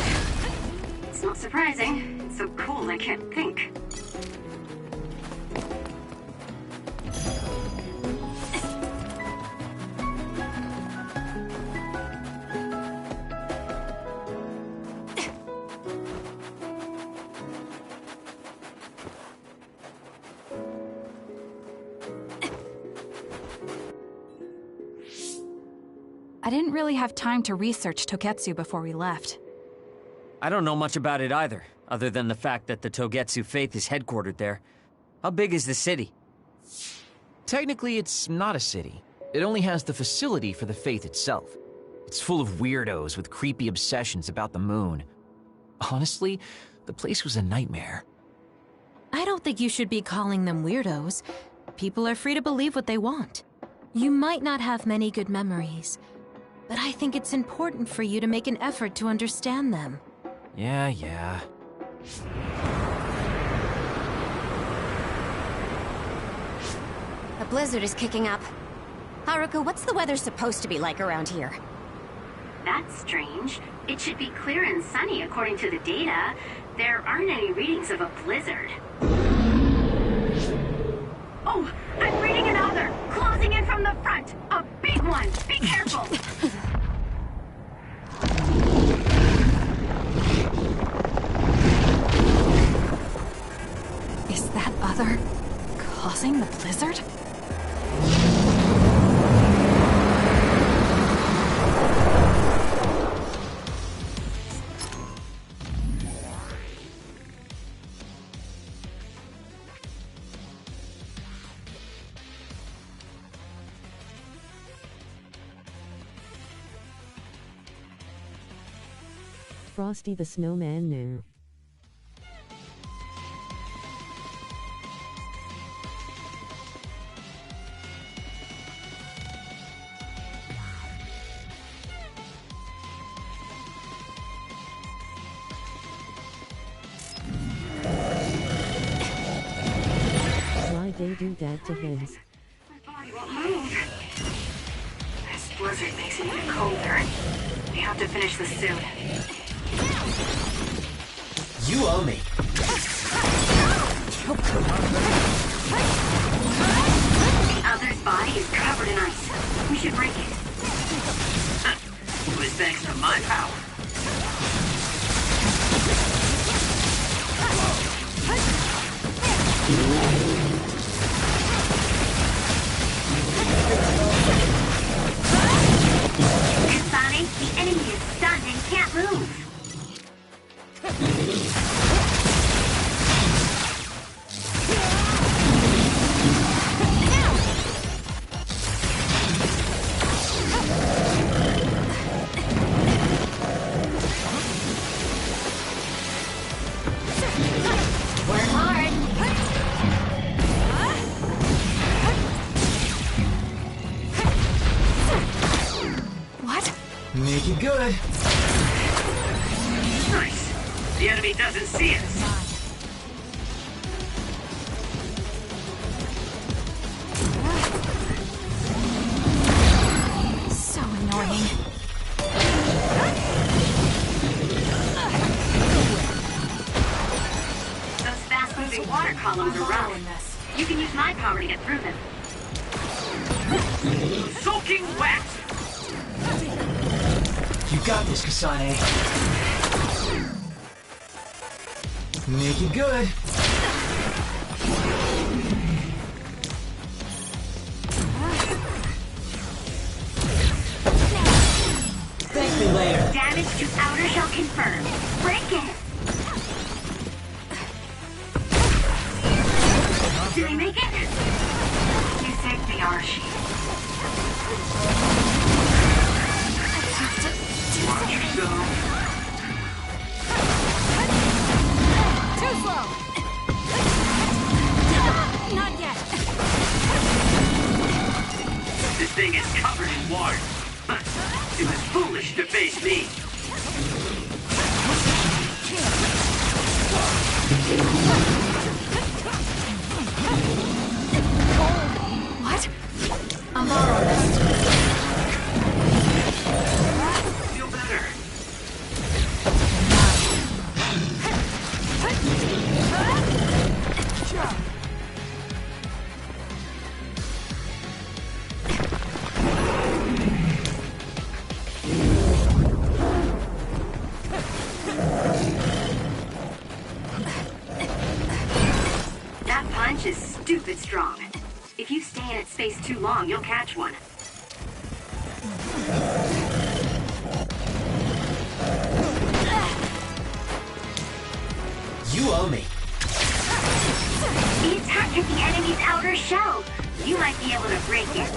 It's not surprising. It's so cool I can't think. I didn't really have time to research Togetsu before we left. I don't know much about it either, other than the fact that the Togetsu faith is headquartered there. How big is the city? Technically, it's not a city. It only has the facility for the faith itself. It's full of weirdos with creepy obsessions about the moon. Honestly, the place was a nightmare. I don't think you should be calling them weirdos. People are free to believe what they want. You might not have many good memories, but I think it's important for you to make an effort to understand them. Yeah. A blizzard is kicking up. Haruka, what's the weather supposed to be like around here? That's strange. It should be clear and sunny according to the data. There aren't any readings of a blizzard. Oh, I'm reading another! Closing in from the front! A big one! Be careful! Is that other causing the blizzard? Frosty the Snowman knew. Why'd they do that to him? My body won't move. This blizzard makes it even colder. We have to finish this soon. You owe me. The other's body is covered in ice. We should break it. It was thanks to my power. Kasane, the enemy is stunned and can't move. Work hard. What? Make it good. Nice. The enemy doesn't see us. So annoying. Those fast-moving water columns are rough. You can use my power to get through them. Soaking wet! You got this, Kasane. Make it good. Thank me later. Damage to outer shell confirmed. Break it! Did he make it? You saved me, Arashi. Watch yourself. Too slow! Not yet! This thing is covered in water. It was foolish to face me. What? I'm borrowing this. Feel better. That punch is stupid strong. If you stay in its space too long, you'll catch one. You owe me. The attack hit the enemy's outer shell. You might be able to break it.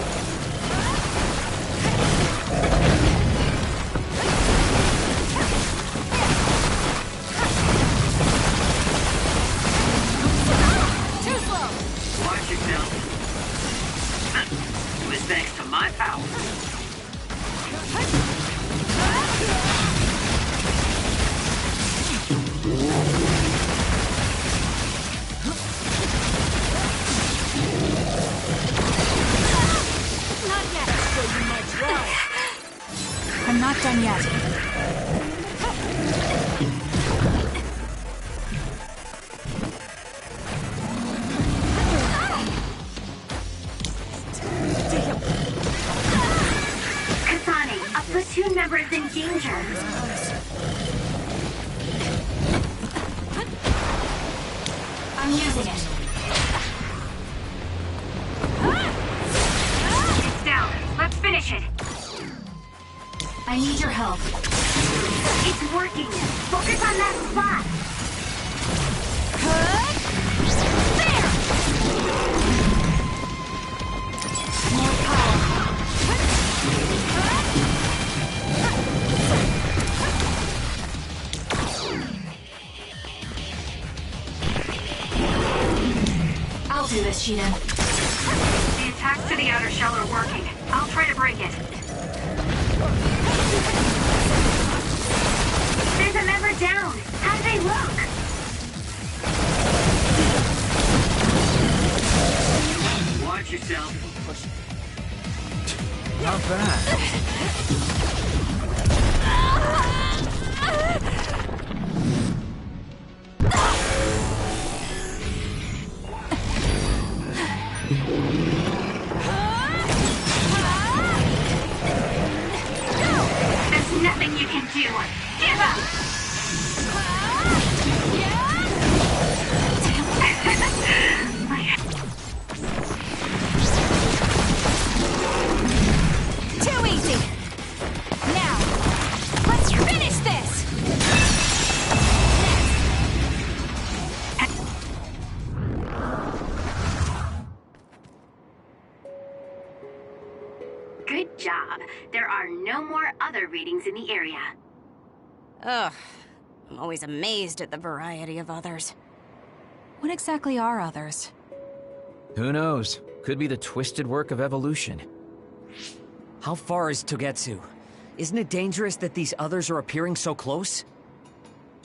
Too slow! Watch yourself. It was thanks to my power. Not yet! jeopardizing my drive. I'm not done yet. Kasane, a platoon member is in danger. I'm using it. It's down. Let's finish it. I need your help. It's working. Focus on that spot. There! More power. I'll do this, Shiden. The attacks to the outer shell are working. I'll try to break it. There's a member down. How do they look? Watch yourself. Not bad. There's nothing you can do. Give up! Too easy. Now, let's finish this. Good job. There are no more other readings in the area. Ugh. I'm always amazed at the variety of others. What exactly are others? Who knows? Could be the twisted work of evolution. How far is Togetsu? Isn't it dangerous that these others are appearing so close?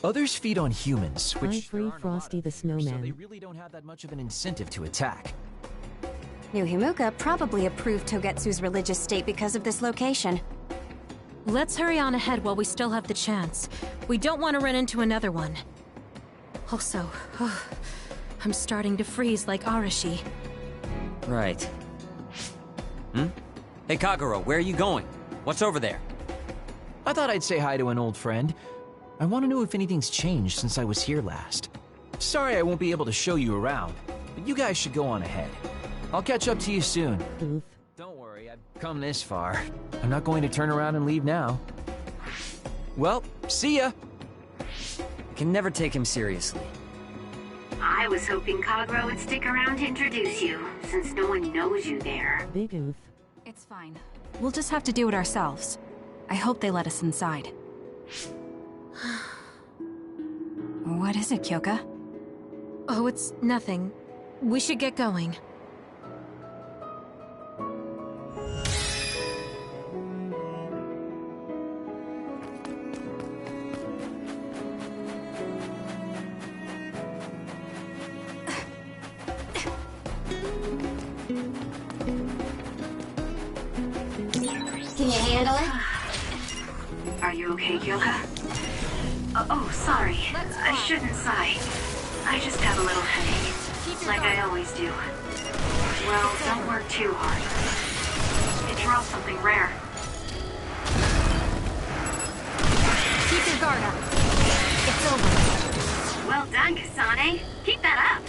Others feed on humans, I'm which Free Frosty the so they Snowman. really don't have that much of an incentive to attack. New Himuka probably approved Togetsu's religious state because of this location. Let's hurry on ahead while we still have the chance. We don't want to run into another one. Also, I'm starting to freeze like Arashi. Right. Hey Kagero, where are you going? What's over there? I thought I'd say hi to an old friend. I want to know if anything's changed since I was here last. Sorry I won't be able to show you around, but you guys should go on ahead. I'll catch up to you soon. Oof. Don't worry, I've come this far. I'm not going to turn around and leave now. Well, see ya! I can never take him seriously. I was hoping Kagero would stick around to introduce you, since no one knows you there. Big oof. It's fine. We'll just have to do it ourselves. I hope they let us inside. What is it, Kyoka? Oh, it's nothing. We should get going. Can you handle it? Are you okay, Kyoka? Oh, sorry. I shouldn't sigh. I just have a little headache. Like I always do. Well, don't work too hard. It draws something rare. Keep your guard up. It's over. Well done, Kasane. Keep that up.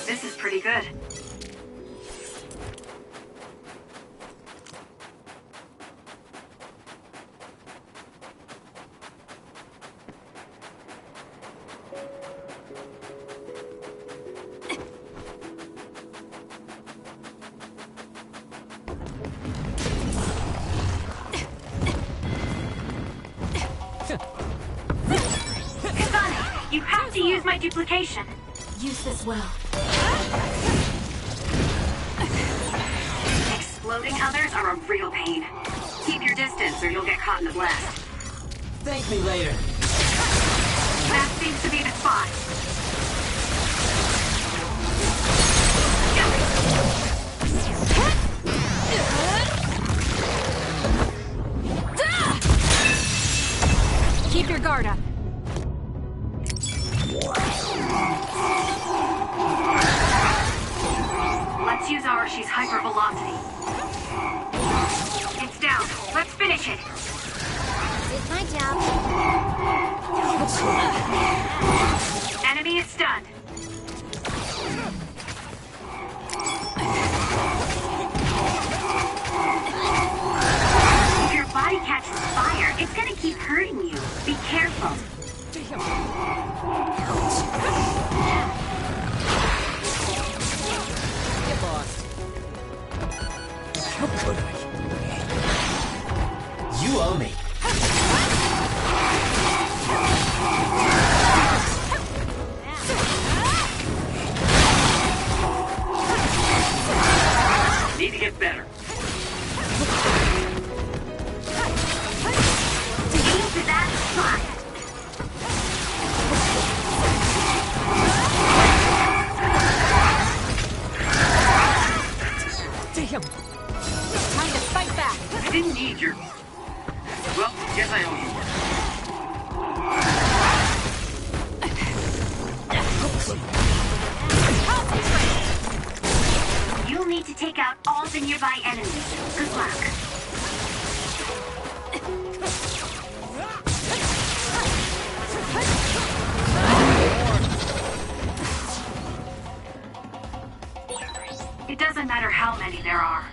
This is pretty good. Kasane, you have to use my duplication. Use this well. Exploding others are a real pain. Keep your distance or you'll get caught in the blast. Thank me later. That seems to be the spot. velocity. It's down. Let's finish it. Did my job. Enemy is stunned. If your body catches fire, it's gonna keep hurting you. Be careful. Get lost. How could I? You owe me. Need to get better. Aim for that spot. Damn. Time to fight back. I didn't need your... Well, guess I owe you one. You'll need to take out all the nearby enemies. Good luck. It doesn't matter how many there are.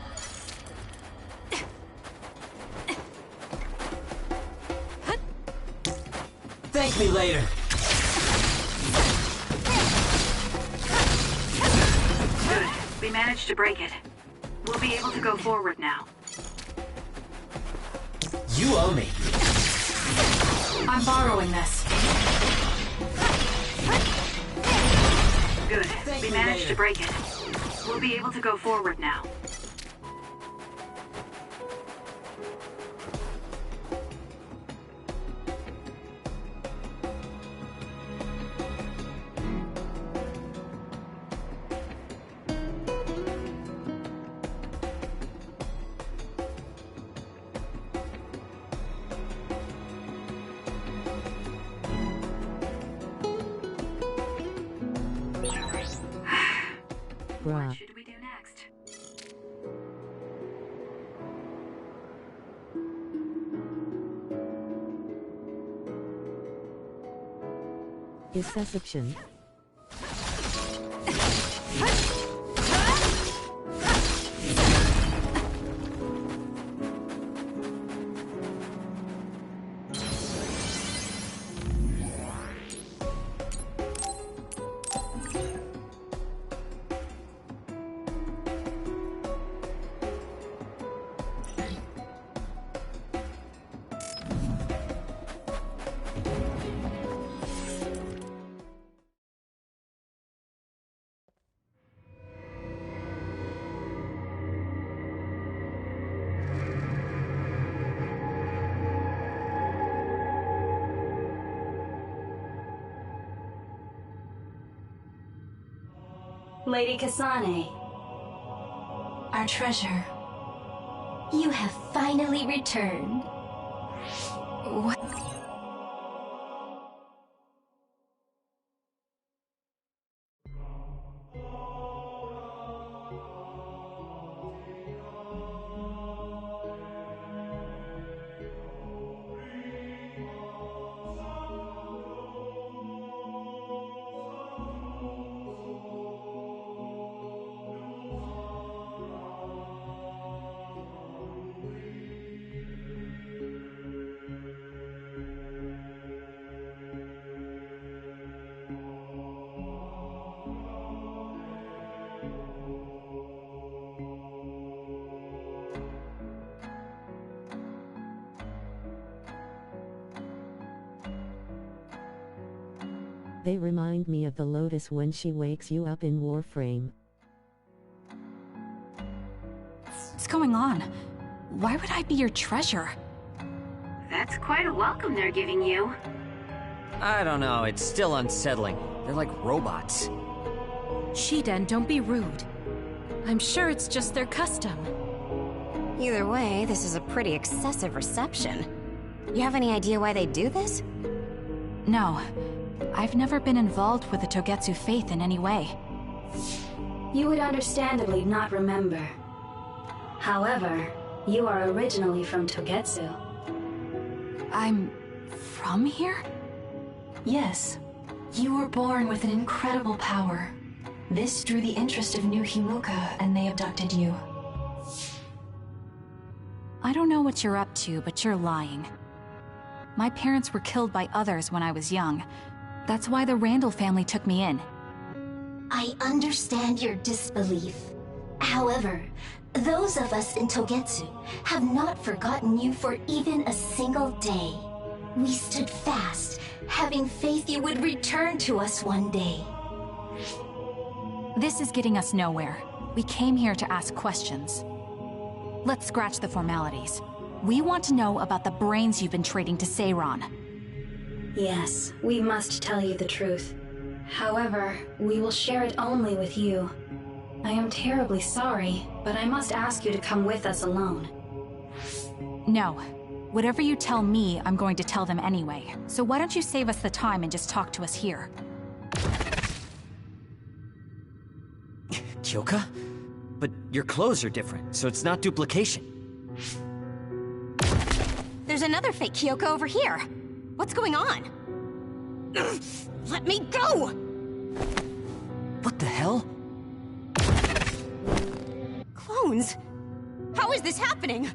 Thank me later. Good. We managed to break it. We'll be able to go forward now. You owe me. I'm borrowing this. Good. We managed to break it. We'll be able to go forward now. Bruh. What should we do next? Deception. Lady Kasane. Our treasure. You have finally returned. What? They remind me of the Lotus when she wakes you up in Warframe. What's going on? Why would I be your treasure? That's quite a welcome they're giving you. I don't know, it's still unsettling. They're like robots. Shiden, don't be rude. I'm sure it's just their custom. Either way, this is a pretty excessive reception. You have any idea why they do this? No. I've never been involved with the Togetsu faith in any way. You would understandably not remember. However, you are originally from Togetsu. I'm from here? Yes. You were born with an incredible power. This drew the interest of New Himuka, and they abducted you. I don't know what you're up to, but you're lying. My parents were killed by others when I was young. That's why the Randall family took me in. I understand your disbelief. However, those of us in Togetsu have not forgotten you for even a single day. We stood fast, having faith you would return to us one day. This is getting us nowhere. We came here to ask questions. Let's scratch the formalities. We want to know about the brains you've been trading to Seiron. Yes, we must tell you the truth. However, we will share it only with you. I am terribly sorry, but I must ask you to come with us alone. No. Whatever you tell me, I'm going to tell them anyway. So why don't you save us the time and just talk to us here? Kyoka? But your clothes are different, so it's not duplication. There's another fake Kyoko over here. What's going on? Let me go! What the hell? Clones? How is this happening?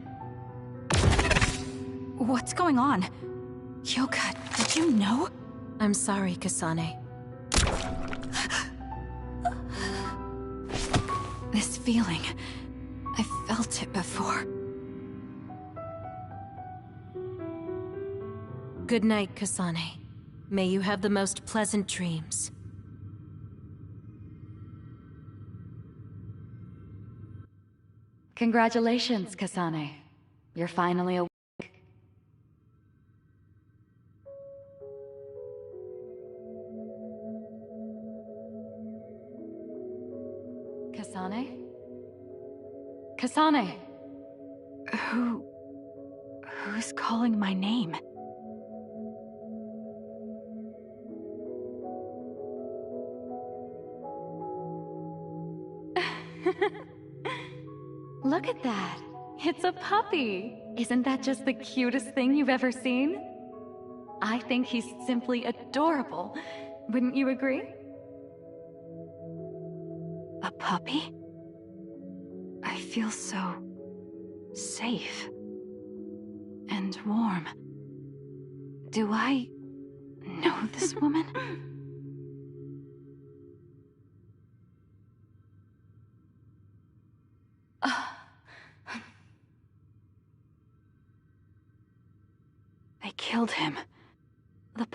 What's going on? Kyoka, did you know? I'm sorry, Kasane. This feeling, I felt it before. Good night, Kasane. May you have the most pleasant dreams. Congratulations, Kasane. You're finally awake. Kasane? Kasane! Who's calling my name? Look at that! It's a puppy! Isn't that just the cutest thing you've ever seen? I think he's simply adorable. Wouldn't you agree? A puppy? I feel so safe and warm. Do I know this woman? They killed him. The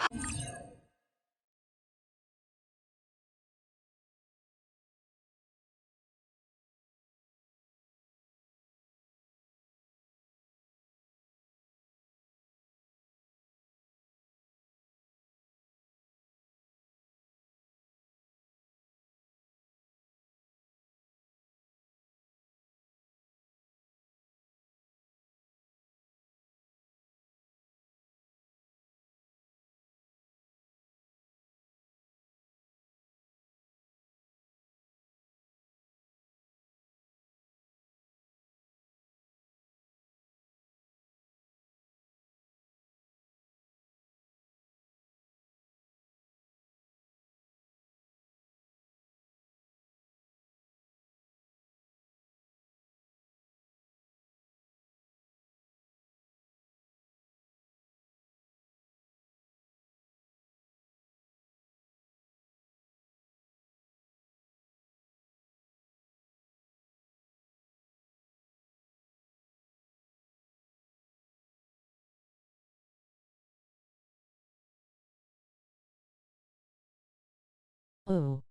Oh.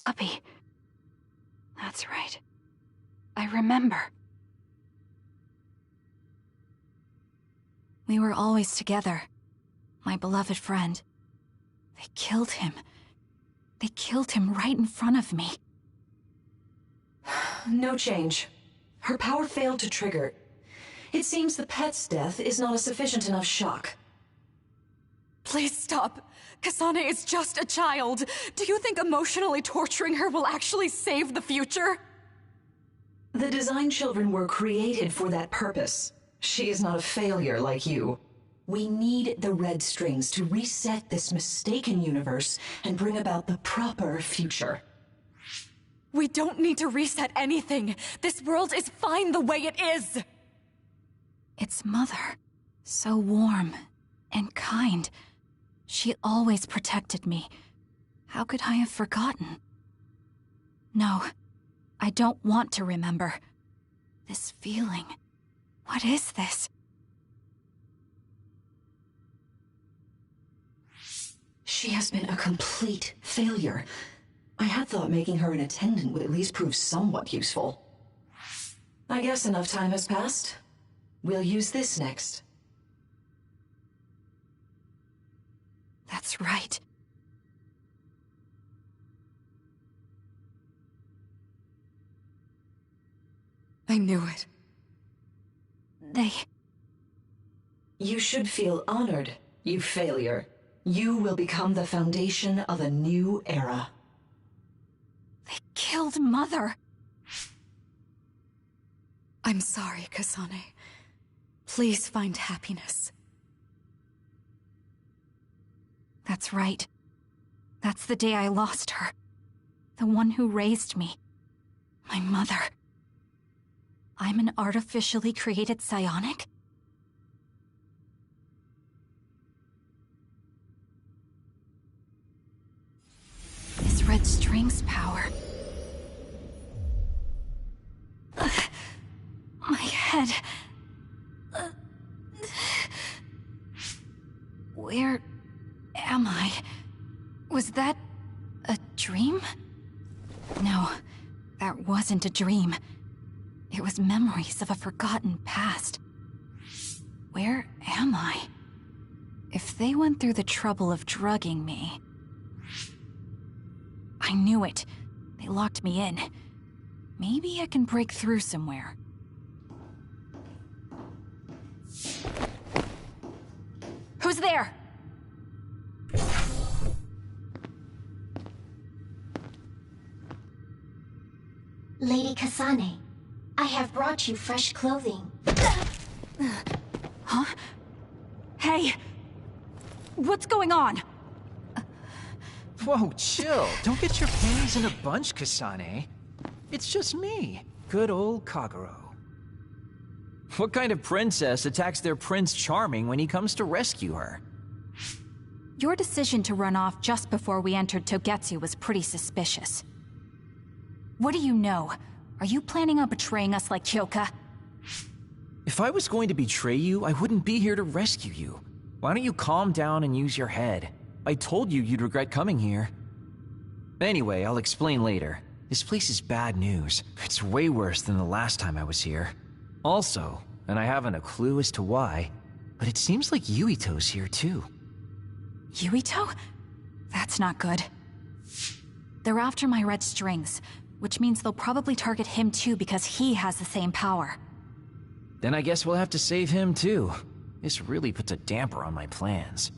puppy. That's right. I remember. We were always together. My beloved friend. They killed him. They killed him right in front of me. No change. Her power failed to trigger. It seems the pet's death is not a sufficient enough shock. Please stop. Kasane is just a child. Do you think emotionally torturing her will actually save the future? The design children were created for that purpose. She is not a failure like you. We need the red strings to reset this mistaken universe and bring about the proper future. We don't need to reset anything. This world is fine the way it is. It's Mother. So warm and kind. She always protected me. How could I have forgotten? No, I don't want to remember. This feeling. What is this? She has been a complete failure. I had thought making her an attendant would at least prove somewhat useful. I guess enough time has passed. We'll use this next. That's right. I knew it. You should feel honored, you failure. You will become the foundation of a new era. They killed Mother. I'm sorry, Kasane. Please find happiness. That's right. That's the day I lost her. The one who raised me. My mother. I'm an artificially created psionic? This red string's power. My head. Where am I? Was that a dream? No, that wasn't a dream. It was memories of a forgotten past. Where am I? If they went through the trouble of drugging me... I knew it. They locked me in. Maybe I can break through somewhere. Who's there? Lady Kasane, I have brought you fresh clothing. Huh? Hey! What's going on? Whoa, chill. Don't get your panties in a bunch, Kasane. It's just me. Good old Kagero. What kind of princess attacks their Prince Charming when he comes to rescue her? Your decision to run off just before we entered Togetsu was pretty suspicious. What do you know? Are you planning on betraying us like Kyoka? If I was going to betray you, I wouldn't be here to rescue you. Why don't you calm down and use your head? I told you you'd regret coming here. Anyway, I'll explain later. This place is bad news. It's way worse than the last time I was here. Also, and I haven't a clue as to why, but it seems like Yuito's here too. Yuito? That's not good. They're after my red strings, which means they'll probably target him too because he has the same power. Then I guess we'll have to save him too. This really puts a damper on my plans.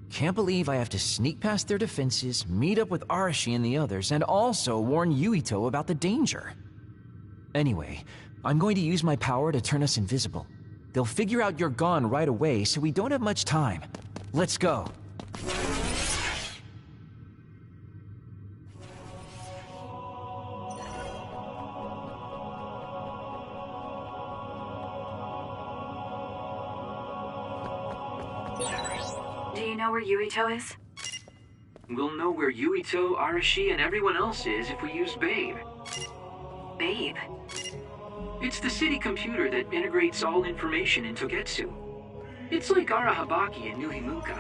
Can't believe I have to sneak past their defenses, meet up with Arashi and the others, and also warn Yuito about the danger. Anyway, I'm going to use my power to turn us invisible. They'll figure out you're gone right away, so we don't have much time. Let's go. Do you know where Yuito is? We'll know where Yuito, Arashi, and everyone else is if we use Babe. Babe? It's the city computer that integrates all information in Togetsu. It's like Arahabaki and New Himuka.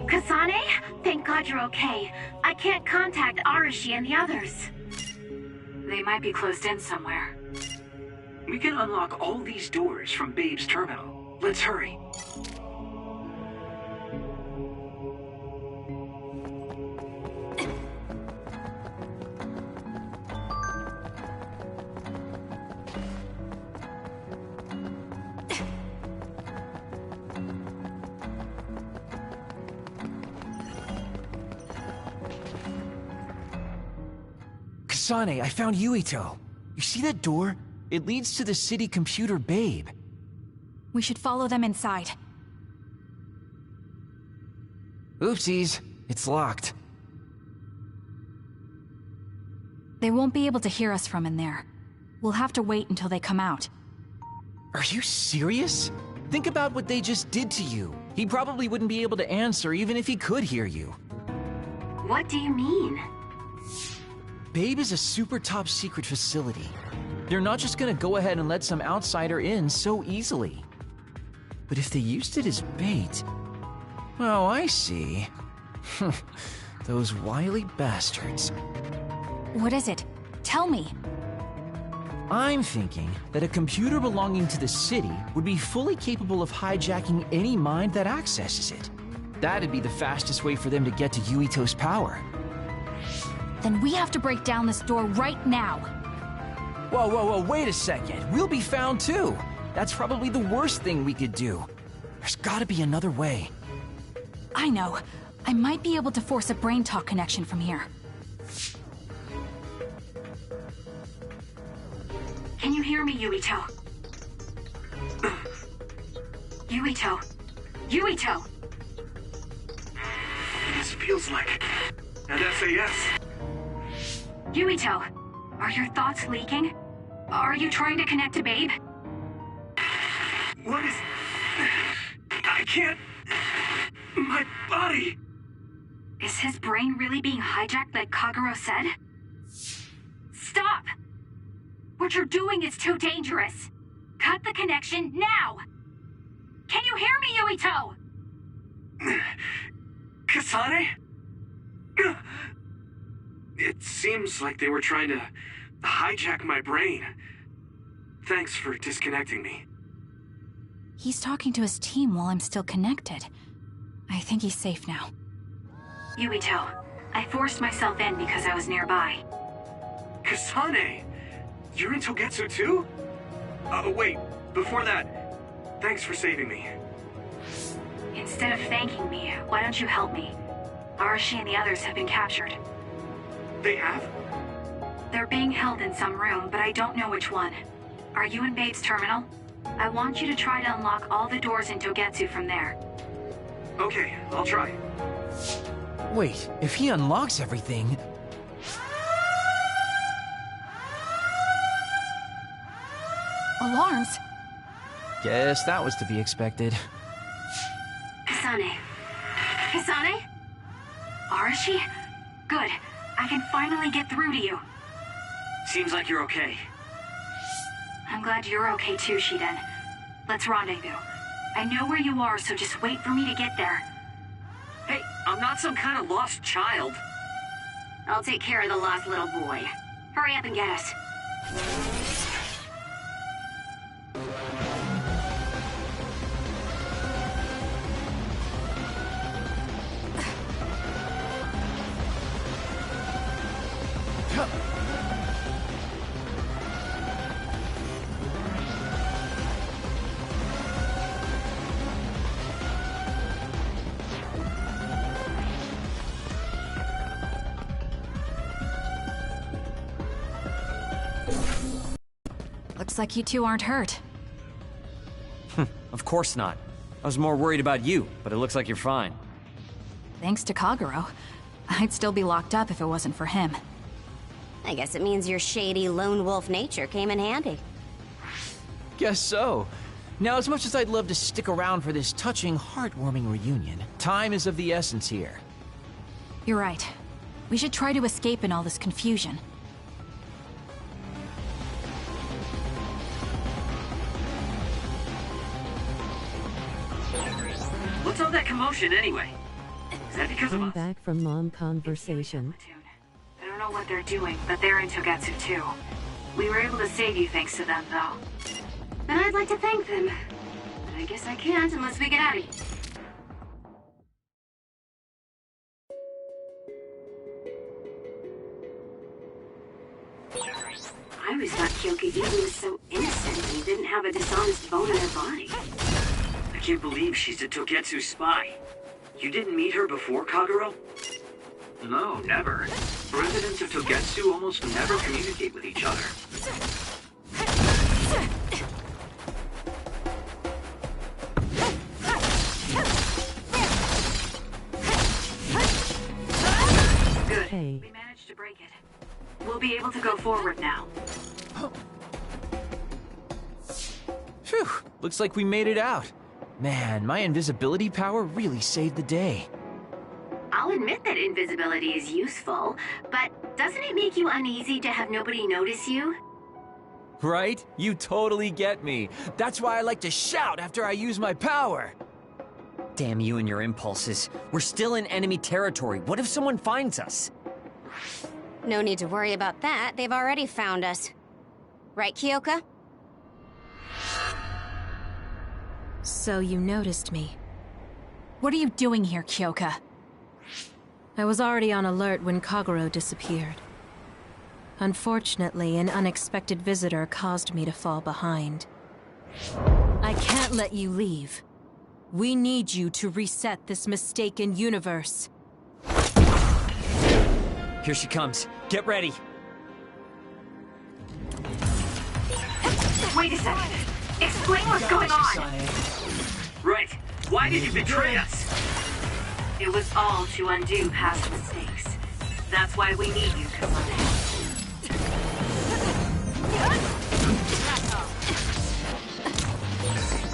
Kasane? Thank God you're okay. I can't contact Arashi and the others. They might be closed in somewhere. We can unlock all these doors from Babe's terminal. Let's hurry. Kasane, I found Yuito. You see that door? It leads to the city computer Babe. We should follow them inside. Oopsies, it's locked. They won't be able to hear us from in there. We'll have to wait until they come out. Are you serious? Think about what they just did to you. He probably wouldn't be able to answer even if he could hear you. What do you mean? Babe is a super top secret facility. They're not just gonna go ahead and let some outsider in so easily. But if they used it as bait... Oh, I see. Those wily bastards. What is it? Tell me. I'm thinking that a computer belonging to the city would be fully capable of hijacking any mind that accesses it. That'd be the fastest way for them to get to Yuito's power. Then we have to break down this door right now. Whoa, wait a second. We'll be found too. That's probably the worst thing we could do. There's gotta be another way. I know. I might be able to force a brain talk connection from here. Can you hear me, Yuito? Yuito! Yuito! This feels like an SAS. Yuito, are your thoughts leaking? Are you trying to connect to Babe? What is... I can't... My body... Is his brain really being hijacked like Kagero said? Stop! What you're doing is too dangerous. Cut the connection now! Can you hear me, Yuito? Kasane? It seems like they were trying to hijack my brain. Thanks for disconnecting me. He's talking to his team while I'm still connected. I think he's safe now. Yuito, I forced myself in because I was nearby. Kasane! You're in Togetsu too? Wait, before that, thanks for saving me. Instead of thanking me, why don't you help me? Arashi and the others have been captured. They have? They're being held in some room, but I don't know which one. Are you in Babe's terminal? I want you to try to unlock all the doors in Togetsu from there. Okay, I'll try. Wait, if he unlocks everything... Alarms? Guess that was to be expected. Kasane. Kasane? Arashi? Good. I can finally get through to you. Seems like you're okay. I'm glad you're okay too, Shiden. Let's rendezvous. I know where you are, so just wait for me to get there. Hey, I'm not some kind of lost child. I'll take care of the lost little boy. Hurry up and get us. Looks like you two aren't hurt. Of course not. I was more worried about you, but it looks like you're fine. Thanks to Kagero. I'd still be locked up if it wasn't for him. I guess it means your shady lone wolf nature came in handy. Guess so. Now, as much as I'd love to stick around for this touching, heartwarming reunion, time is of the essence here. You're right. We should try to escape in all this confusion. What's all that commotion anyway? Is that because of I'm us? back from mom conversation. I don't know what they're doing, but they're in Togetsu too. We were able to save you thanks to them, though. And I'd like to thank them. But I guess I can't unless we get out of here. I always thought Kyoka was so innocent and didn't have a dishonest bone in her body. I can't believe she's a Togetsu spy. You didn't meet her before, Kagero? No, never. Residents of Togetsu almost never communicate with each other. Good. Hey. We managed to break it. We'll be able to go forward now. Phew, looks like we made it out. Man, my invisibility power really saved the day. I'll admit that invisibility is useful, but doesn't it make you uneasy to have nobody notice you? Right? You totally get me. That's why I like to shout after I use my power. Damn you and your impulses. We're still in enemy territory. What if someone finds us? No need to worry about that. They've already found us. Right, Kyoka? So you noticed me. What are you doing here, Kyoka? I was already on alert when Kagero disappeared. Unfortunately, an unexpected visitor caused me to fall behind. I can't let you leave. We need you to reset this mistaken universe. Here she comes. Get ready. Wait a second. Explain what's going on. Right. Why did you betray us? It was all to undo past mistakes. That's why we need you, Kasane.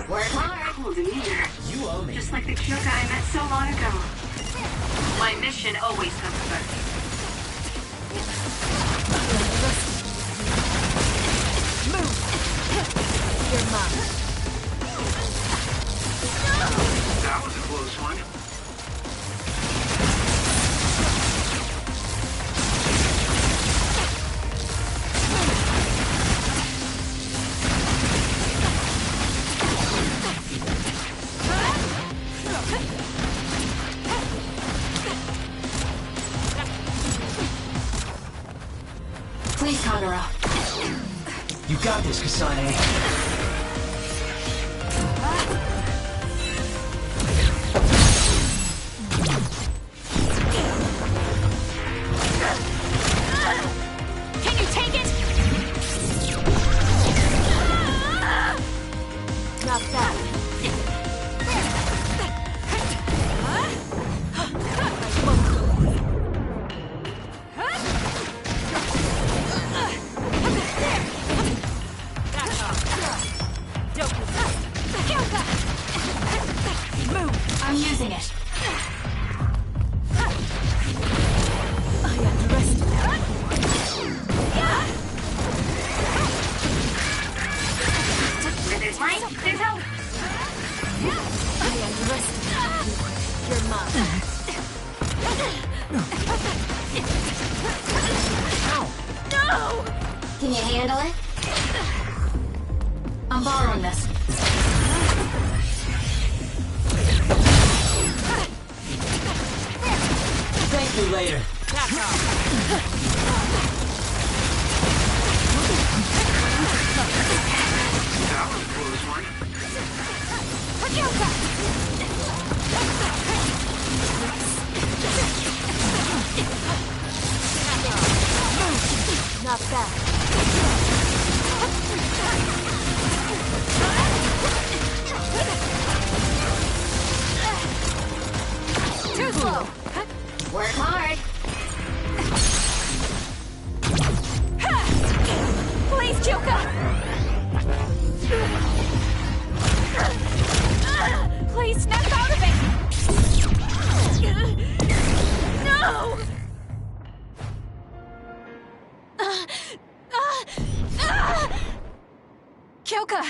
Work hard. Cool demeanor. You owe me. Just like the Kyoka I met so long ago. My mission always comes first. Move! You're mine. That was a close one. Please, Kagero. You got this, Kasane. Can you take it? Not that. I'm using it. I underestimated. Where there's light, there's hope. I underestimated you. You're mine. No! Can you handle it? I'm borrowing this. Thank you later. That was a close one. Not bad. Too slow. Work hard. Please, Kyoka! Please snap out of it! No! Kyoka!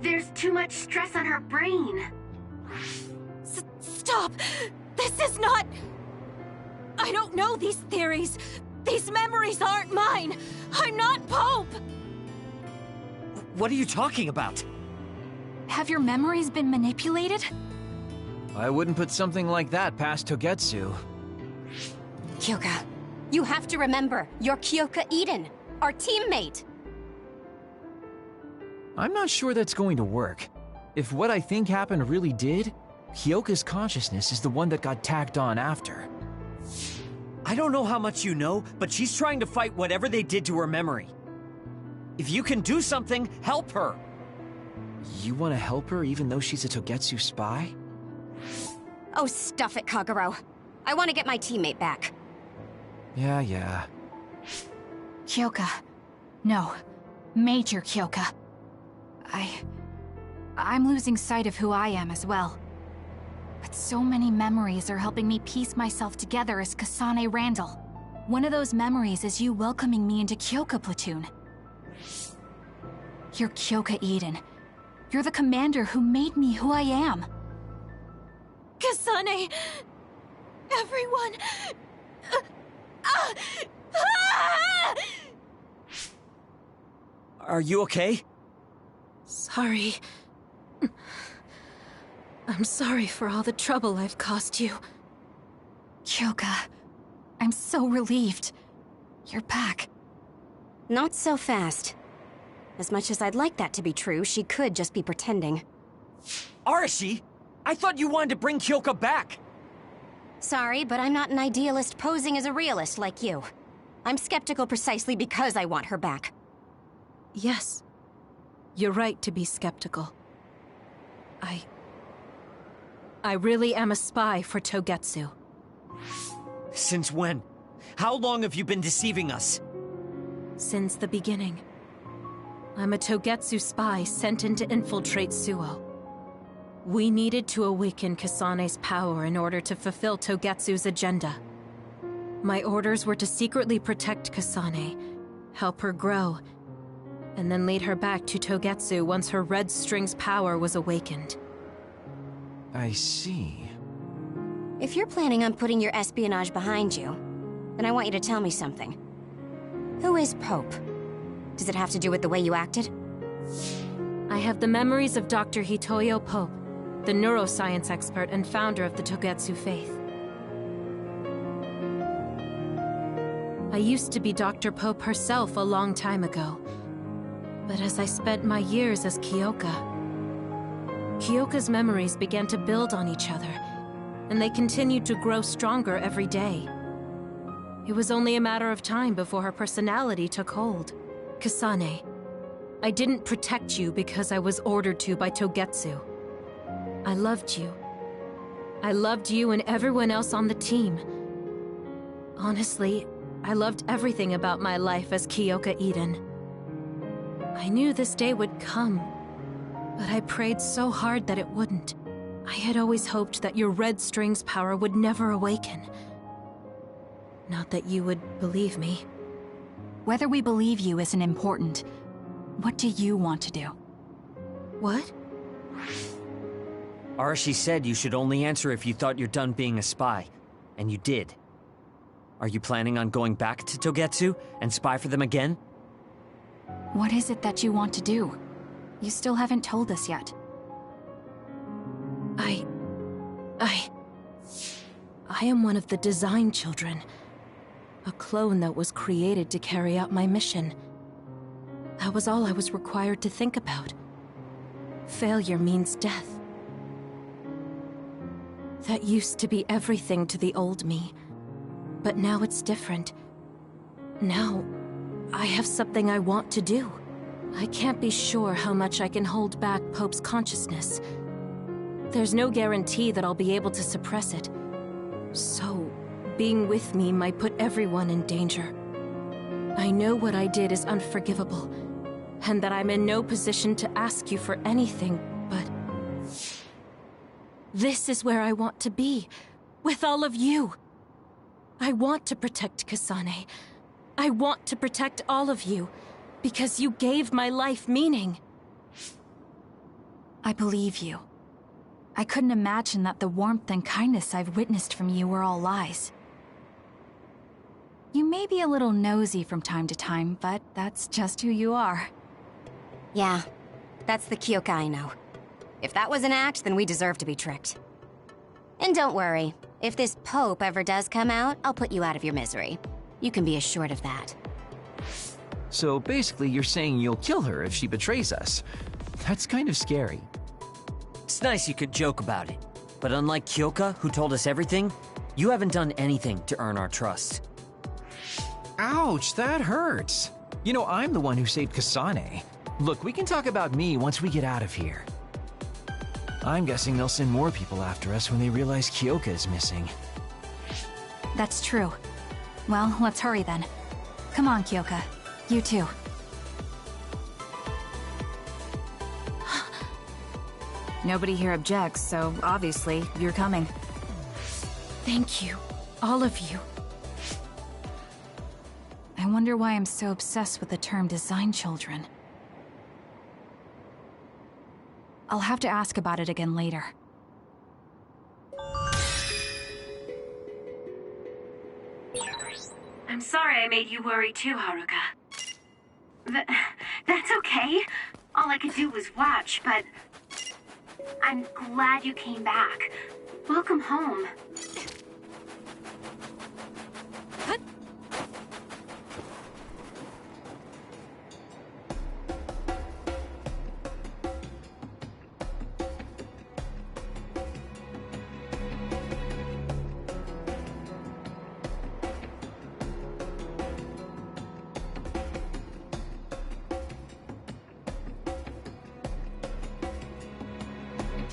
There's too much stress on her brain. Stop! This is not... I don't know these theories. These memories aren't mine. I'm not Pope! What are you talking about? Have your memories been manipulated? I wouldn't put something like that past Togetsu. Kyoka, you have to remember, you're Kyoka Eden, our teammate. I'm not sure that's going to work. If what I think happened really did, Kyoka's consciousness is the one that got tacked on after. I don't know how much you know, but she's trying to fight whatever they did to her memory. If you can do something, help her! You want to help her even though she's a Togetsu spy? Oh, stuff it, Kagero. I want to get my teammate back. Yeah. Kyoka. No. Major Kyoka. I'm losing sight of who I am as well. But so many memories are helping me piece myself together as Kasane Randall. One of those memories is you welcoming me into Kyoka Platoon. You're Kyoka Eden. You're the commander who made me who I am. Kasane! Everyone! Are you okay? Sorry. I'm sorry for all the trouble I've caused you. Kyoka, I'm so relieved. You're back. Not so fast. As much as I'd like that to be true, she could just be pretending. Arashi! I thought you wanted to bring Kyoka back! Sorry, but I'm not an idealist posing as a realist like you. I'm skeptical precisely because I want her back. Yes. You're right to be skeptical. I really am a spy for Togetsu. Since when? How long have you been deceiving us? Since the beginning. I'm a Togetsu spy sent in to infiltrate Suo. We needed to awaken Kasane's power in order to fulfill Togetsu's agenda. My orders were to secretly protect Kasane, help her grow, and then lead her back to Togetsu once her red string's power was awakened. I see. If you're planning on putting your espionage behind you, then I want you to tell me something. Who is Pope? Does it have to do with the way you acted? I have the memories of Dr. Hitoyo Pope, the neuroscience expert and founder of the Togetsu faith. I used to be Dr. Pope herself a long time ago. But as I spent my years as Kyoka's memories began to build on each other, and they continued to grow stronger every day. It was only a matter of time before her personality took hold. Kasane, I didn't protect you because I was ordered to by Togetsu. I loved you. I loved you and everyone else on the team. Honestly, I loved everything about my life as Kyoka Eden. I knew this day would come, but I prayed so hard that it wouldn't. I had always hoped that your red string's power would never awaken. Not that you would believe me. Whether we believe you isn't important. What do you want to do? What? Arashi said you should only answer if you thought you're done being a spy, and you did. Are you planning on going back to Togetsu and spy for them again? What is it that you want to do? You still haven't told us yet. I am one of the design children. A clone that was created to carry out my mission. That was all I was required to think about. Failure means death. That used to be everything to the old me. But now it's different. Now, I have something I want to do. I can't be sure how much I can hold back Pope's consciousness. There's no guarantee that I'll be able to suppress it. So, being with me might put everyone in danger. I know what I did is unforgivable, and that I'm in no position to ask you for anything, but... this is where I want to be, with all of you. I want to protect Kasane. I want to protect all of you, because you gave my life meaning. I believe you. I couldn't imagine that the warmth and kindness I've witnessed from you were all lies. You may be a little nosy from time to time, but that's just who you are. Yeah, that's the Kyoka I know. If that was an act, then we deserve to be tricked. And don't worry, if this Pope ever does come out, I'll put you out of your misery. You can be assured of that. So basically you're saying you'll kill her if she betrays us. That's kind of scary. It's nice you could joke about it, but unlike Kyoka, who told us everything, You haven't done anything to earn our trust. Ouch, that hurts. You know, I'm the one who saved Kasane. Look, we can talk about me once we get out of here. I'm guessing they'll send more people after us when they realize Kyoka is missing. That's true. Well, let's hurry then. Come on, Kyoka. You too. Nobody here objects, so obviously you're coming. Thank you, all of you. I wonder why I'm so obsessed with the term design children. I'll have to ask about it again later. I'm sorry I made you worry too, Haruka. That's okay. All I could do was watch, but I'm glad you came back. Welcome home.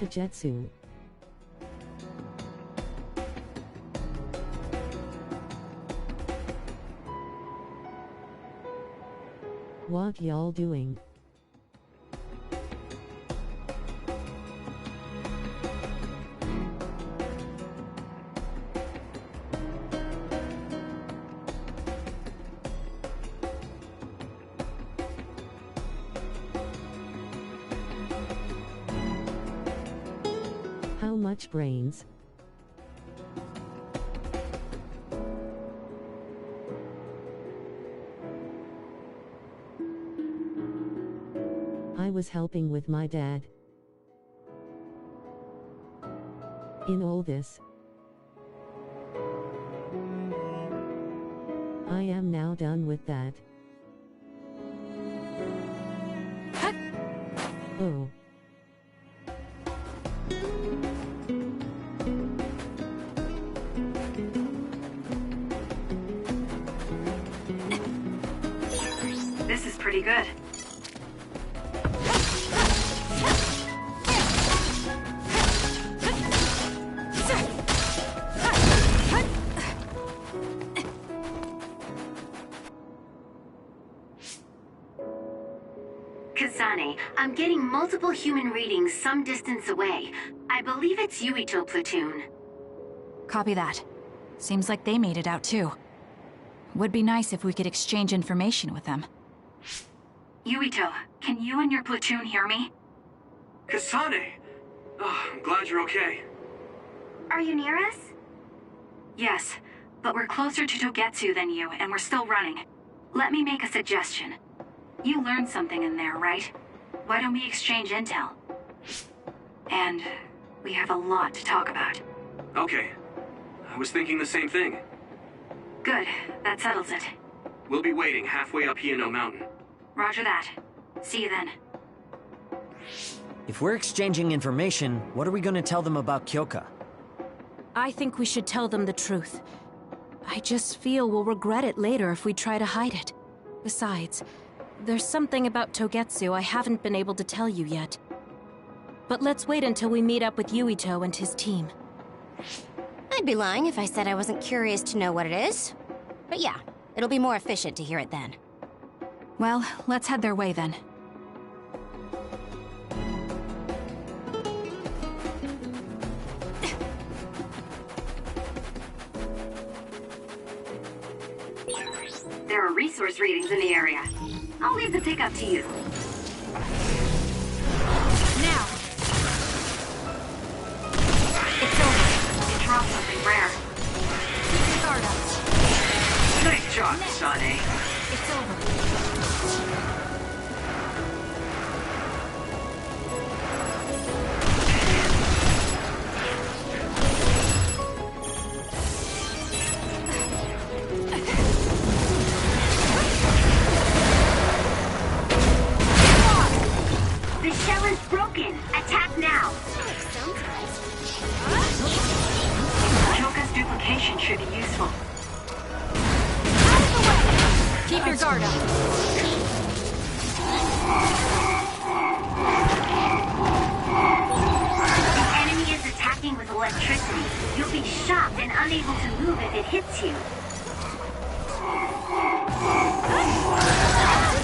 Tajetsu. What y'all doing? How much brains? I was helping with my dad. In all this, I am now done with that. Oh. This is pretty good. Kasane, I'm getting multiple human readings some distance away. I believe it's Yuito platoon. Copy that. Seems like they made it out too. Would be nice if we could exchange information with them. Yuito, can you and your platoon hear me? Kasane! Oh, I'm glad you're okay. Are you near us? Yes, but we're closer to Togetsu than you, and we're still running. Let me make a suggestion. You learned something in there, right? Why don't we exchange intel? And we have a lot to talk about. Okay. I was thinking the same thing. Good, that settles it. We'll be waiting halfway up Hino Mountain. Roger that. See you then. If we're exchanging information, what are we going to tell them about Kyoka? I think we should tell them the truth. I just feel we'll regret it later if we try to hide it. Besides, there's something about Togetsu I haven't been able to tell you yet. But let's wait until we meet up with Yuito and his team. I'd be lying if I said I wasn't curious to know what it is. But yeah, it'll be more efficient to hear it then. Well, let's head their way then. There are resource readings in the area. I'll leave the pickup to you. Now! It's over. It dropped something rare. Guard up. Nice job, Kasane. It's over. The shell is broken. Attack now. Choka's duplicate location should be useful. Keep your guard up. The enemy is attacking with electricity. You'll be shocked and unable to move if it hits you.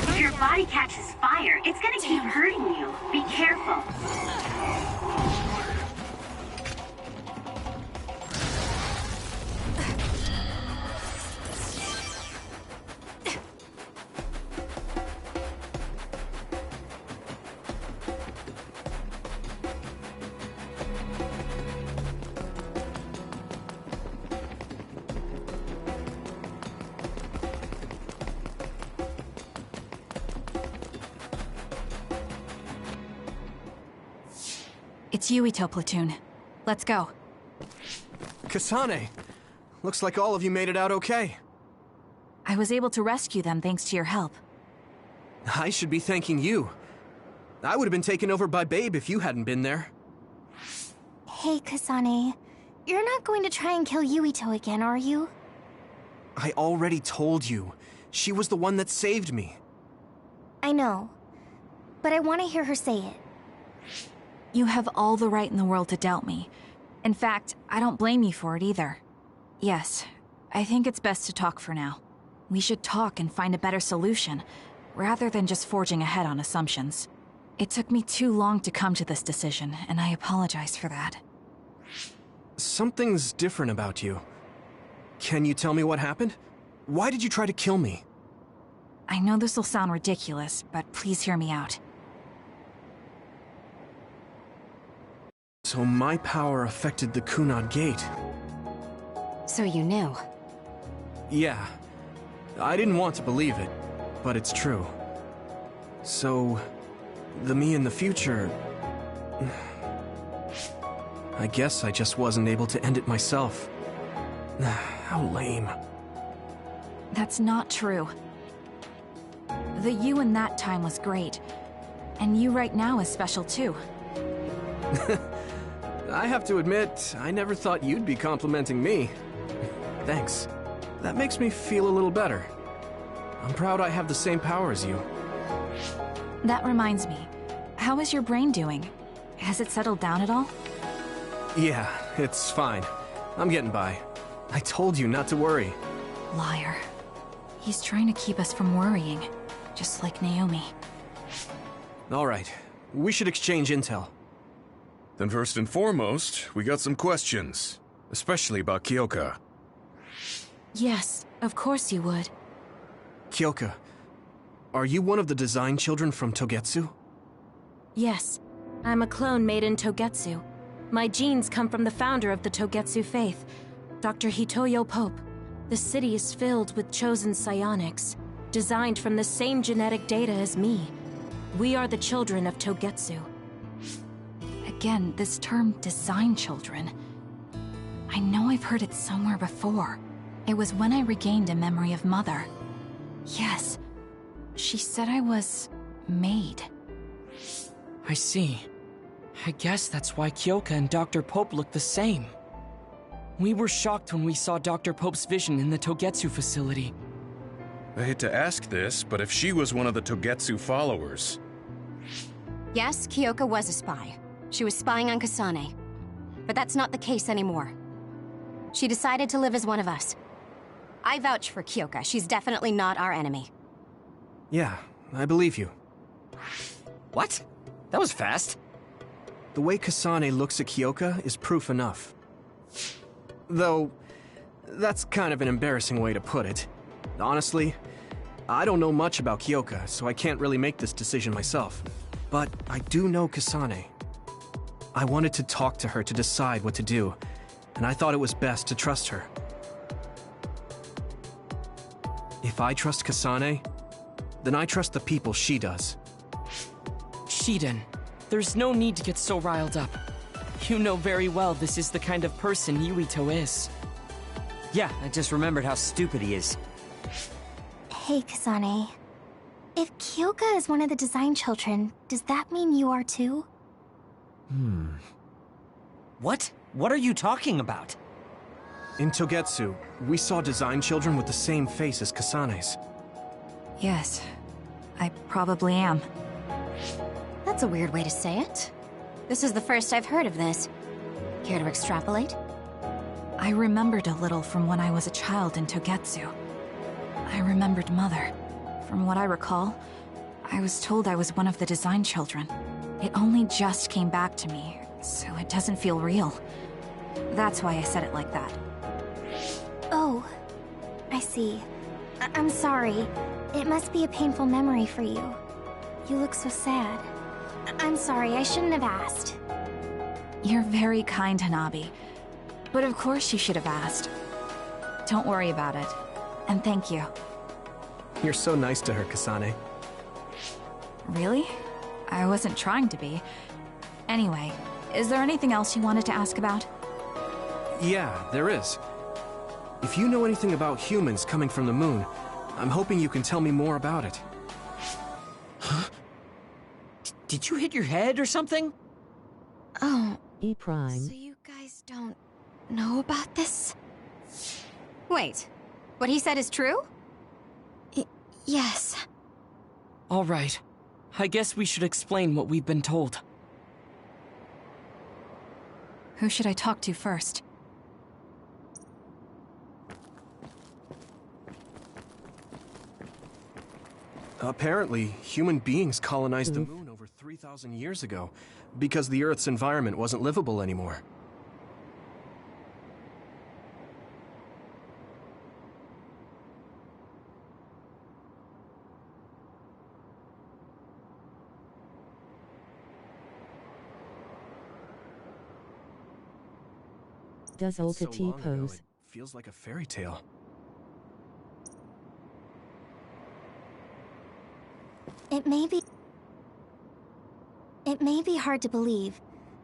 If your body catches fire, it's gonna keep hurting you. Be careful. It's Yuito, platoon. Let's go. Kasane! Looks like all of you made it out okay. I was able to rescue them thanks to your help. I should be thanking you. I would have been taken over by Babe if you hadn't been there. Hey, Kasane. You're not going to try and kill Yuito again, are you? I already told you. She was the one that saved me. I know. But I want to hear her say it. You have all the right in the world to doubt me. In fact, I don't blame you for it either. Yes, I think it's best to talk for now. We should talk and find a better solution, rather than just forging ahead on assumptions. It took me too long to come to this decision, and I apologize for that. Something's different about you. Can you tell me what happened? Why did you try to kill me? I know this will sound ridiculous, but please hear me out. So my power affected the Kunad Gate. So you knew? Yeah. I didn't want to believe it, but it's true. So, the me in the future... I guess I just wasn't able to end it myself. How lame. That's not true. The you in that time was great, and you right now is special too. I have to admit, I never thought you'd be complimenting me. Thanks. That makes me feel a little better. I'm proud I have the same power as you. That reminds me, how is your brain doing? Has it settled down at all? Yeah, it's fine. I'm getting by. I told you not to worry. Liar. He's trying to keep us from worrying, just like Naomi. All right, we should exchange intel. Then first and foremost, we got some questions. Especially about Kyoka. Yes, of course you would. Kyoka, are you one of the design children from Togetsu? Yes, I'm a clone made in Togetsu. My genes come from the founder of the Togetsu faith, Dr. Hitoyo Pope. The city is filled with chosen psionics, designed from the same genetic data as me. We are the children of Togetsu. Again, this term, design children. I know I've heard it somewhere before. It was when I regained a memory of Mother. Yes, she said I was... made. I see. I guess that's why Kyoka and Dr. Pope look the same. We were shocked when we saw Dr. Pope's vision in the Togetsu facility. I hate to ask this, but if she was one of the Togetsu followers... Yes, Kyoka was a spy. She was spying on Kasane. But that's not the case anymore. She decided to live as one of us. I vouch for Kyoka. She's definitely not our enemy. Yeah, I believe you. What? That was fast. The way Kasane looks at Kyoka is proof enough. Though, that's kind of an embarrassing way to put it. Honestly, I don't know much about Kyoka, so I can't really make this decision myself. But I do know Kasane. I wanted to talk to her to decide what to do, and I thought it was best to trust her. If I trust Kasane, then I trust the people she does. Shiden, there's no need to get so riled up. You know very well this is the kind of person Yuito is. Yeah, I just remembered how stupid he is. Hey, Kasane. If Kyoka is one of the design children, does that mean you are too? What? What are you talking about? In Togetsu, we saw design children with the same face as Kasane's. Yes, I probably am. That's a weird way to say it. This is the first I've heard of this. Care to extrapolate? I remembered a little from when I was a child in Togetsu. I remembered Mother. From what I recall, I was told I was one of the design children. It only just came back to me, so it doesn't feel real. That's why I said it like that. Oh, I see. I'm sorry. It must be a painful memory for you. You look so sad. I'm sorry, I shouldn't have asked. You're very kind, Hanabi. But of course you should have asked. Don't worry about it. And thank you. You're so nice to her, Kasane. Really? I wasn't trying to be. Anyway, is there anything else you wanted to ask about? Yeah, there is. If you know anything about humans coming from the moon, I'm hoping you can tell me more about it. Huh? Did you hit your head or something? Oh. E Prime. So you guys don't know about this? Wait, what he said is true? Yes. All right. I guess we should explain what we've been told. Who should I talk to first? Apparently, human beings colonized the moon over 3,000 years ago, because the Earth's environment wasn't livable anymore. Does Olga So T long ago, pose? it feels like a fairy tale. It may be hard to believe,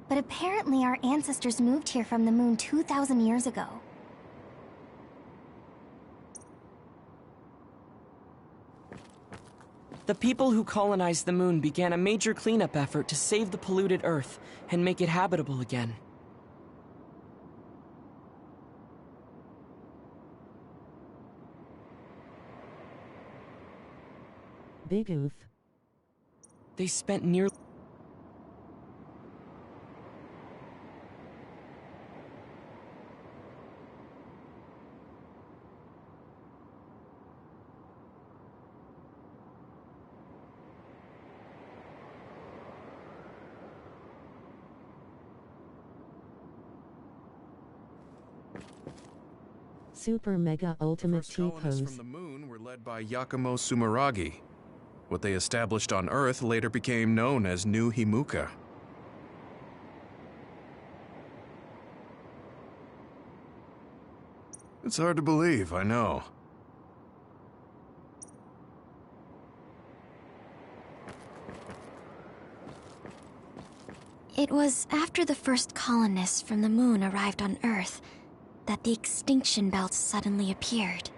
but apparently our ancestors moved here from the moon 2,000 years ago. The people who colonized the moon began a major cleanup effort to save the polluted Earth and make it habitable again. Big oof. They spent nearly Super Mega Ultimate T Colonists pose. from the moon were led by Yakumo Sumeragi. What they established on Earth later became known as New Himuka. It's hard to believe, I know. It was after the first colonists from the moon arrived on Earth that the extinction belt suddenly appeared.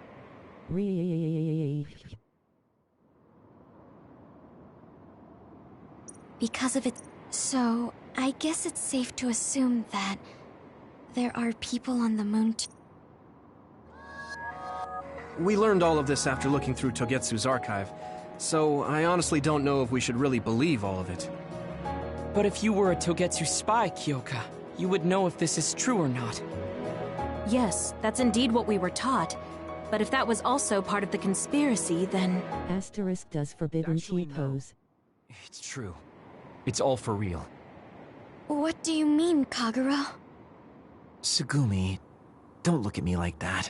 Because of it, so I guess it's safe to assume that there are people on the moon too. We learned all of this after looking through Togetsu's archive, so I honestly don't know if we should really believe all of it. But if you were a Togetsu spy, Kyoka, you would know if this is true or not. Yes, that's indeed what we were taught. But if that was also part of the conspiracy, then... Asterisk does forbidden T pose. It's true. It's all for real. What do you mean, Kagura? Tsugumi, don't look at me like that.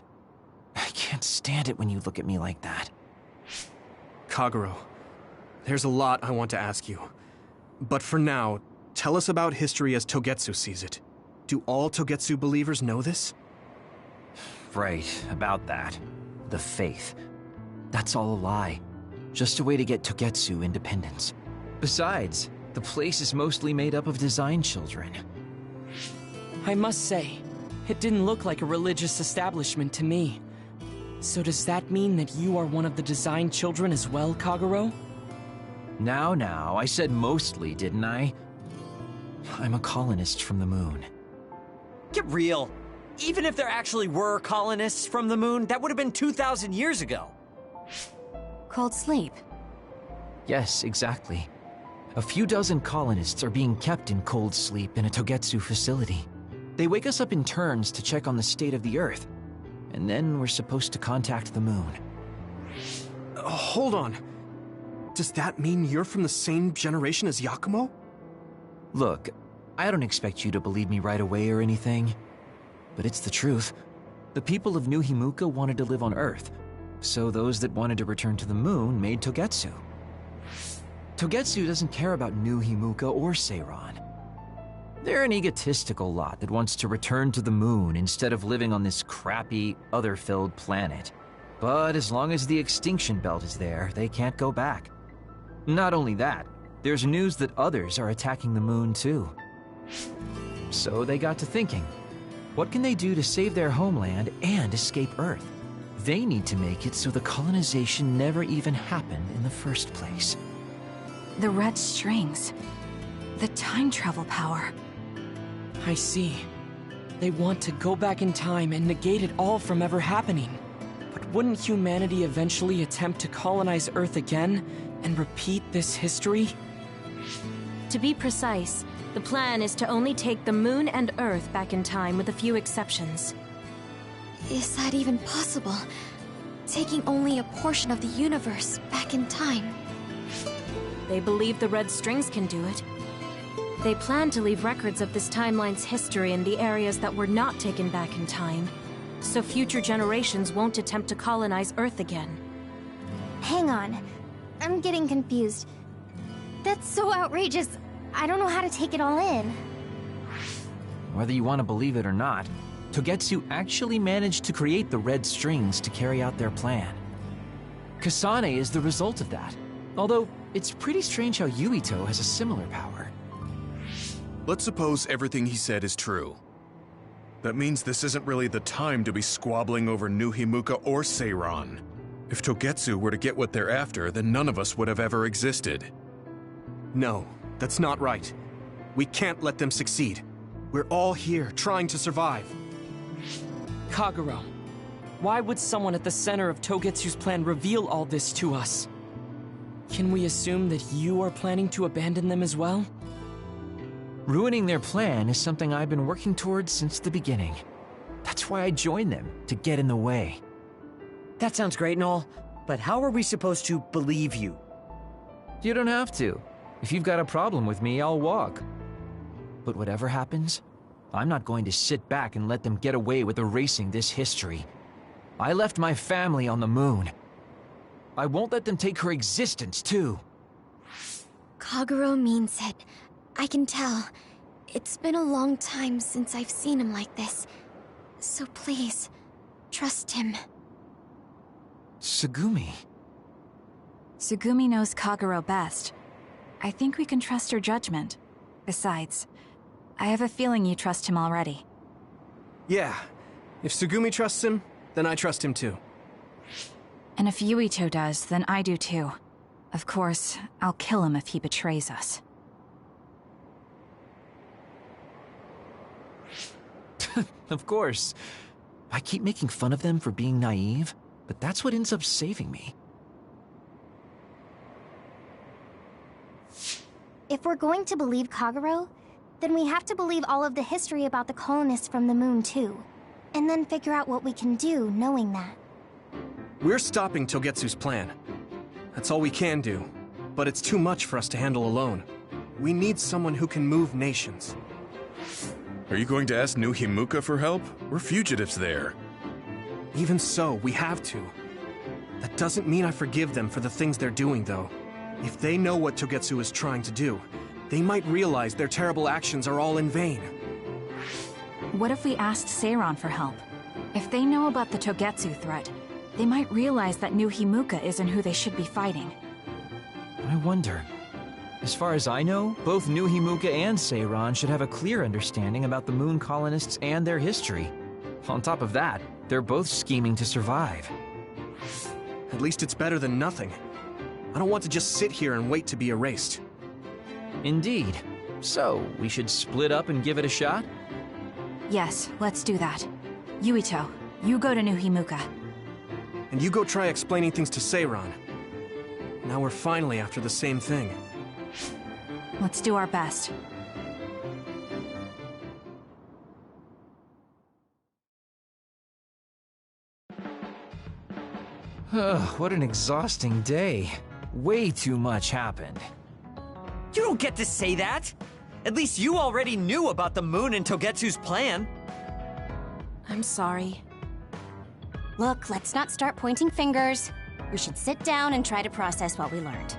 I can't stand it when you look at me like that. Kaguro, there's a lot I want to ask you. But for now, tell us about history as Togetsu sees it. Do all Togetsu believers know this? Right, about that. The faith. That's all a lie. Just a way to get Togetsu independence. Besides, the place is mostly made up of design children. I must say, it didn't look like a religious establishment to me. So does that mean that you are one of the design children as well, Kaguro? Now, I said mostly, didn't I? I'm a colonist from the moon. Get real. Even if there actually were colonists from the moon, that would have been 2,000 years ago. Cold sleep. Yes, exactly. A few dozen colonists are being kept in cold sleep in a Togetsu facility. They wake us up in turns to check on the state of the Earth, and then we're supposed to contact the moon. Hold on. Does that mean you're from the same generation as Yakumo? Look, I don't expect you to believe me right away or anything, but it's the truth. The people of New Himuka wanted to live on Earth, so those that wanted to return to the moon made Togetsu. Togetsu doesn't care about New Himuka or Seiran. They're an egotistical lot that wants to return to the moon instead of living on this crappy, other-filled planet. But as long as the extinction belt is there, they can't go back. Not only that, there's news that others are attacking the moon too. So they got to thinking, what can they do to save their homeland and escape Earth? They need to make it so the colonization never even happened in the first place. The red strings. The time travel power. I see. They want to go back in time and negate it all from ever happening. But wouldn't humanity eventually attempt to colonize Earth again and repeat this history? To be precise, the plan is to only take the moon and Earth back in time with a few exceptions. Is that even possible? Taking only a portion of the universe back in time? They believe the red strings can do it. They plan to leave records of this timeline's history in the areas that were not taken back in time, so future generations won't attempt to colonize Earth again. Hang on. I'm getting confused. That's so outrageous. I don't know how to take it all in. Whether you want to believe it or not, Togetsu actually managed to create the red strings to carry out their plan. Kasane is the result of that, although it's pretty strange how Yuito has a similar power. Let's suppose everything he said is true. That means this isn't really the time to be squabbling over New Himuka or Seiran. If Togetsu were to get what they're after, then none of us would have ever existed. No, that's not right. We can't let them succeed. We're all here trying to survive. Kagero, why would someone at the center of Togetsu's plan reveal all this to us? Can we assume that you are planning to abandon them as well? Ruining their plan is something I've been working towards since the beginning. That's why I joined them, to get in the way. That sounds great and all, but how are we supposed to believe you? You don't have to. If you've got a problem with me, I'll walk. But whatever happens, I'm not going to sit back and let them get away with erasing this history. I left my family on the moon. I won't let them take her existence, too. Kagero means it. I can tell. It's been a long time since I've seen him like this. So please, trust him. Tsugumi. Tsugumi knows Kagero best. I think we can trust her judgment. Besides, I have a feeling you trust him already. Yeah. If Tsugumi trusts him, then I trust him too. And if Yuito does, then I do too. Of course, I'll kill him if he betrays us. Of course. I keep making fun of them for being naive, but that's what ends up saving me. If we're going to believe Kagero, then we have to believe all of the history about the colonists from the moon too. And then figure out what we can do knowing that. We're stopping Togetsu's plan. That's all we can do. But it's too much for us to handle alone. We need someone who can move nations. Are you going to ask New Himuka for help? We're fugitives there. Even so, we have to. That doesn't mean I forgive them for the things they're doing, though. If they know what Togetsu is trying to do, they might realize their terrible actions are all in vain. What if we asked Seiran for help? If they know about the Togetsu threat, they might realize that New Himuka isn't who they should be fighting. I wonder. As far as I know, both New Himuka and Seiran should have a clear understanding about the moon colonists and their history. On top of that, they're both scheming to survive. At least it's better than nothing. I don't want to just sit here and wait to be erased. Indeed. So, we should split up and give it a shot? Yes, let's do that. Yuito, you go to New Himuka. And you go try explaining things to Seiran. Now we're finally after the same thing. Let's do our best. What an exhausting day. Way too much happened. You don't get to say that! At least you already knew about the moon and Togetsu's plan. I'm sorry. Look, let's not start pointing fingers. We should sit down and try to process what we learned.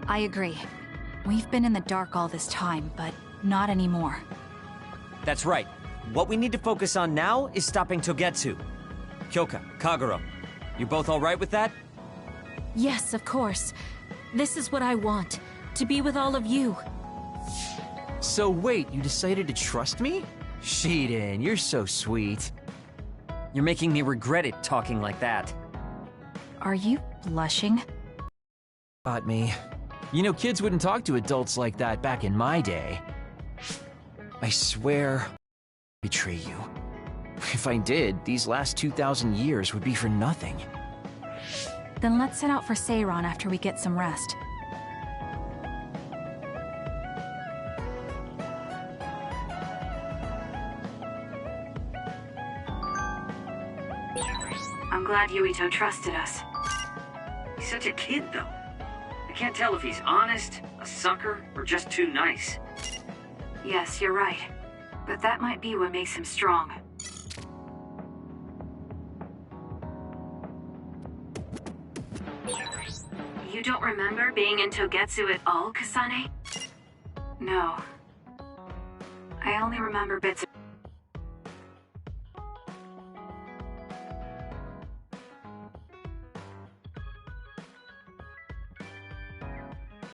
I agree. We've been in the dark all this time, but not anymore. That's right. What we need to focus on now is stopping Togetsu. Kyoka, Kagero, you both alright with that? Yes, of course. This is what I want. To be with all of you. So wait, you decided to trust me? Shiden, you're so sweet. You're making me regret it talking like that. Are you blushing? Got me. You know, kids wouldn't talk to adults like that back in my day. I swear, I'll betray you. If I did, these last 2,000 years would be for nothing. Then let's set out for Seiran after we get some rest. I'm glad Yuito trusted us. He's such a kid, though. I can't tell if he's honest, a sucker, or just too nice. Yes, you're right. But that might be what makes him strong. You don't remember being in Togetsu at all, Kasane? No. I only remember bits of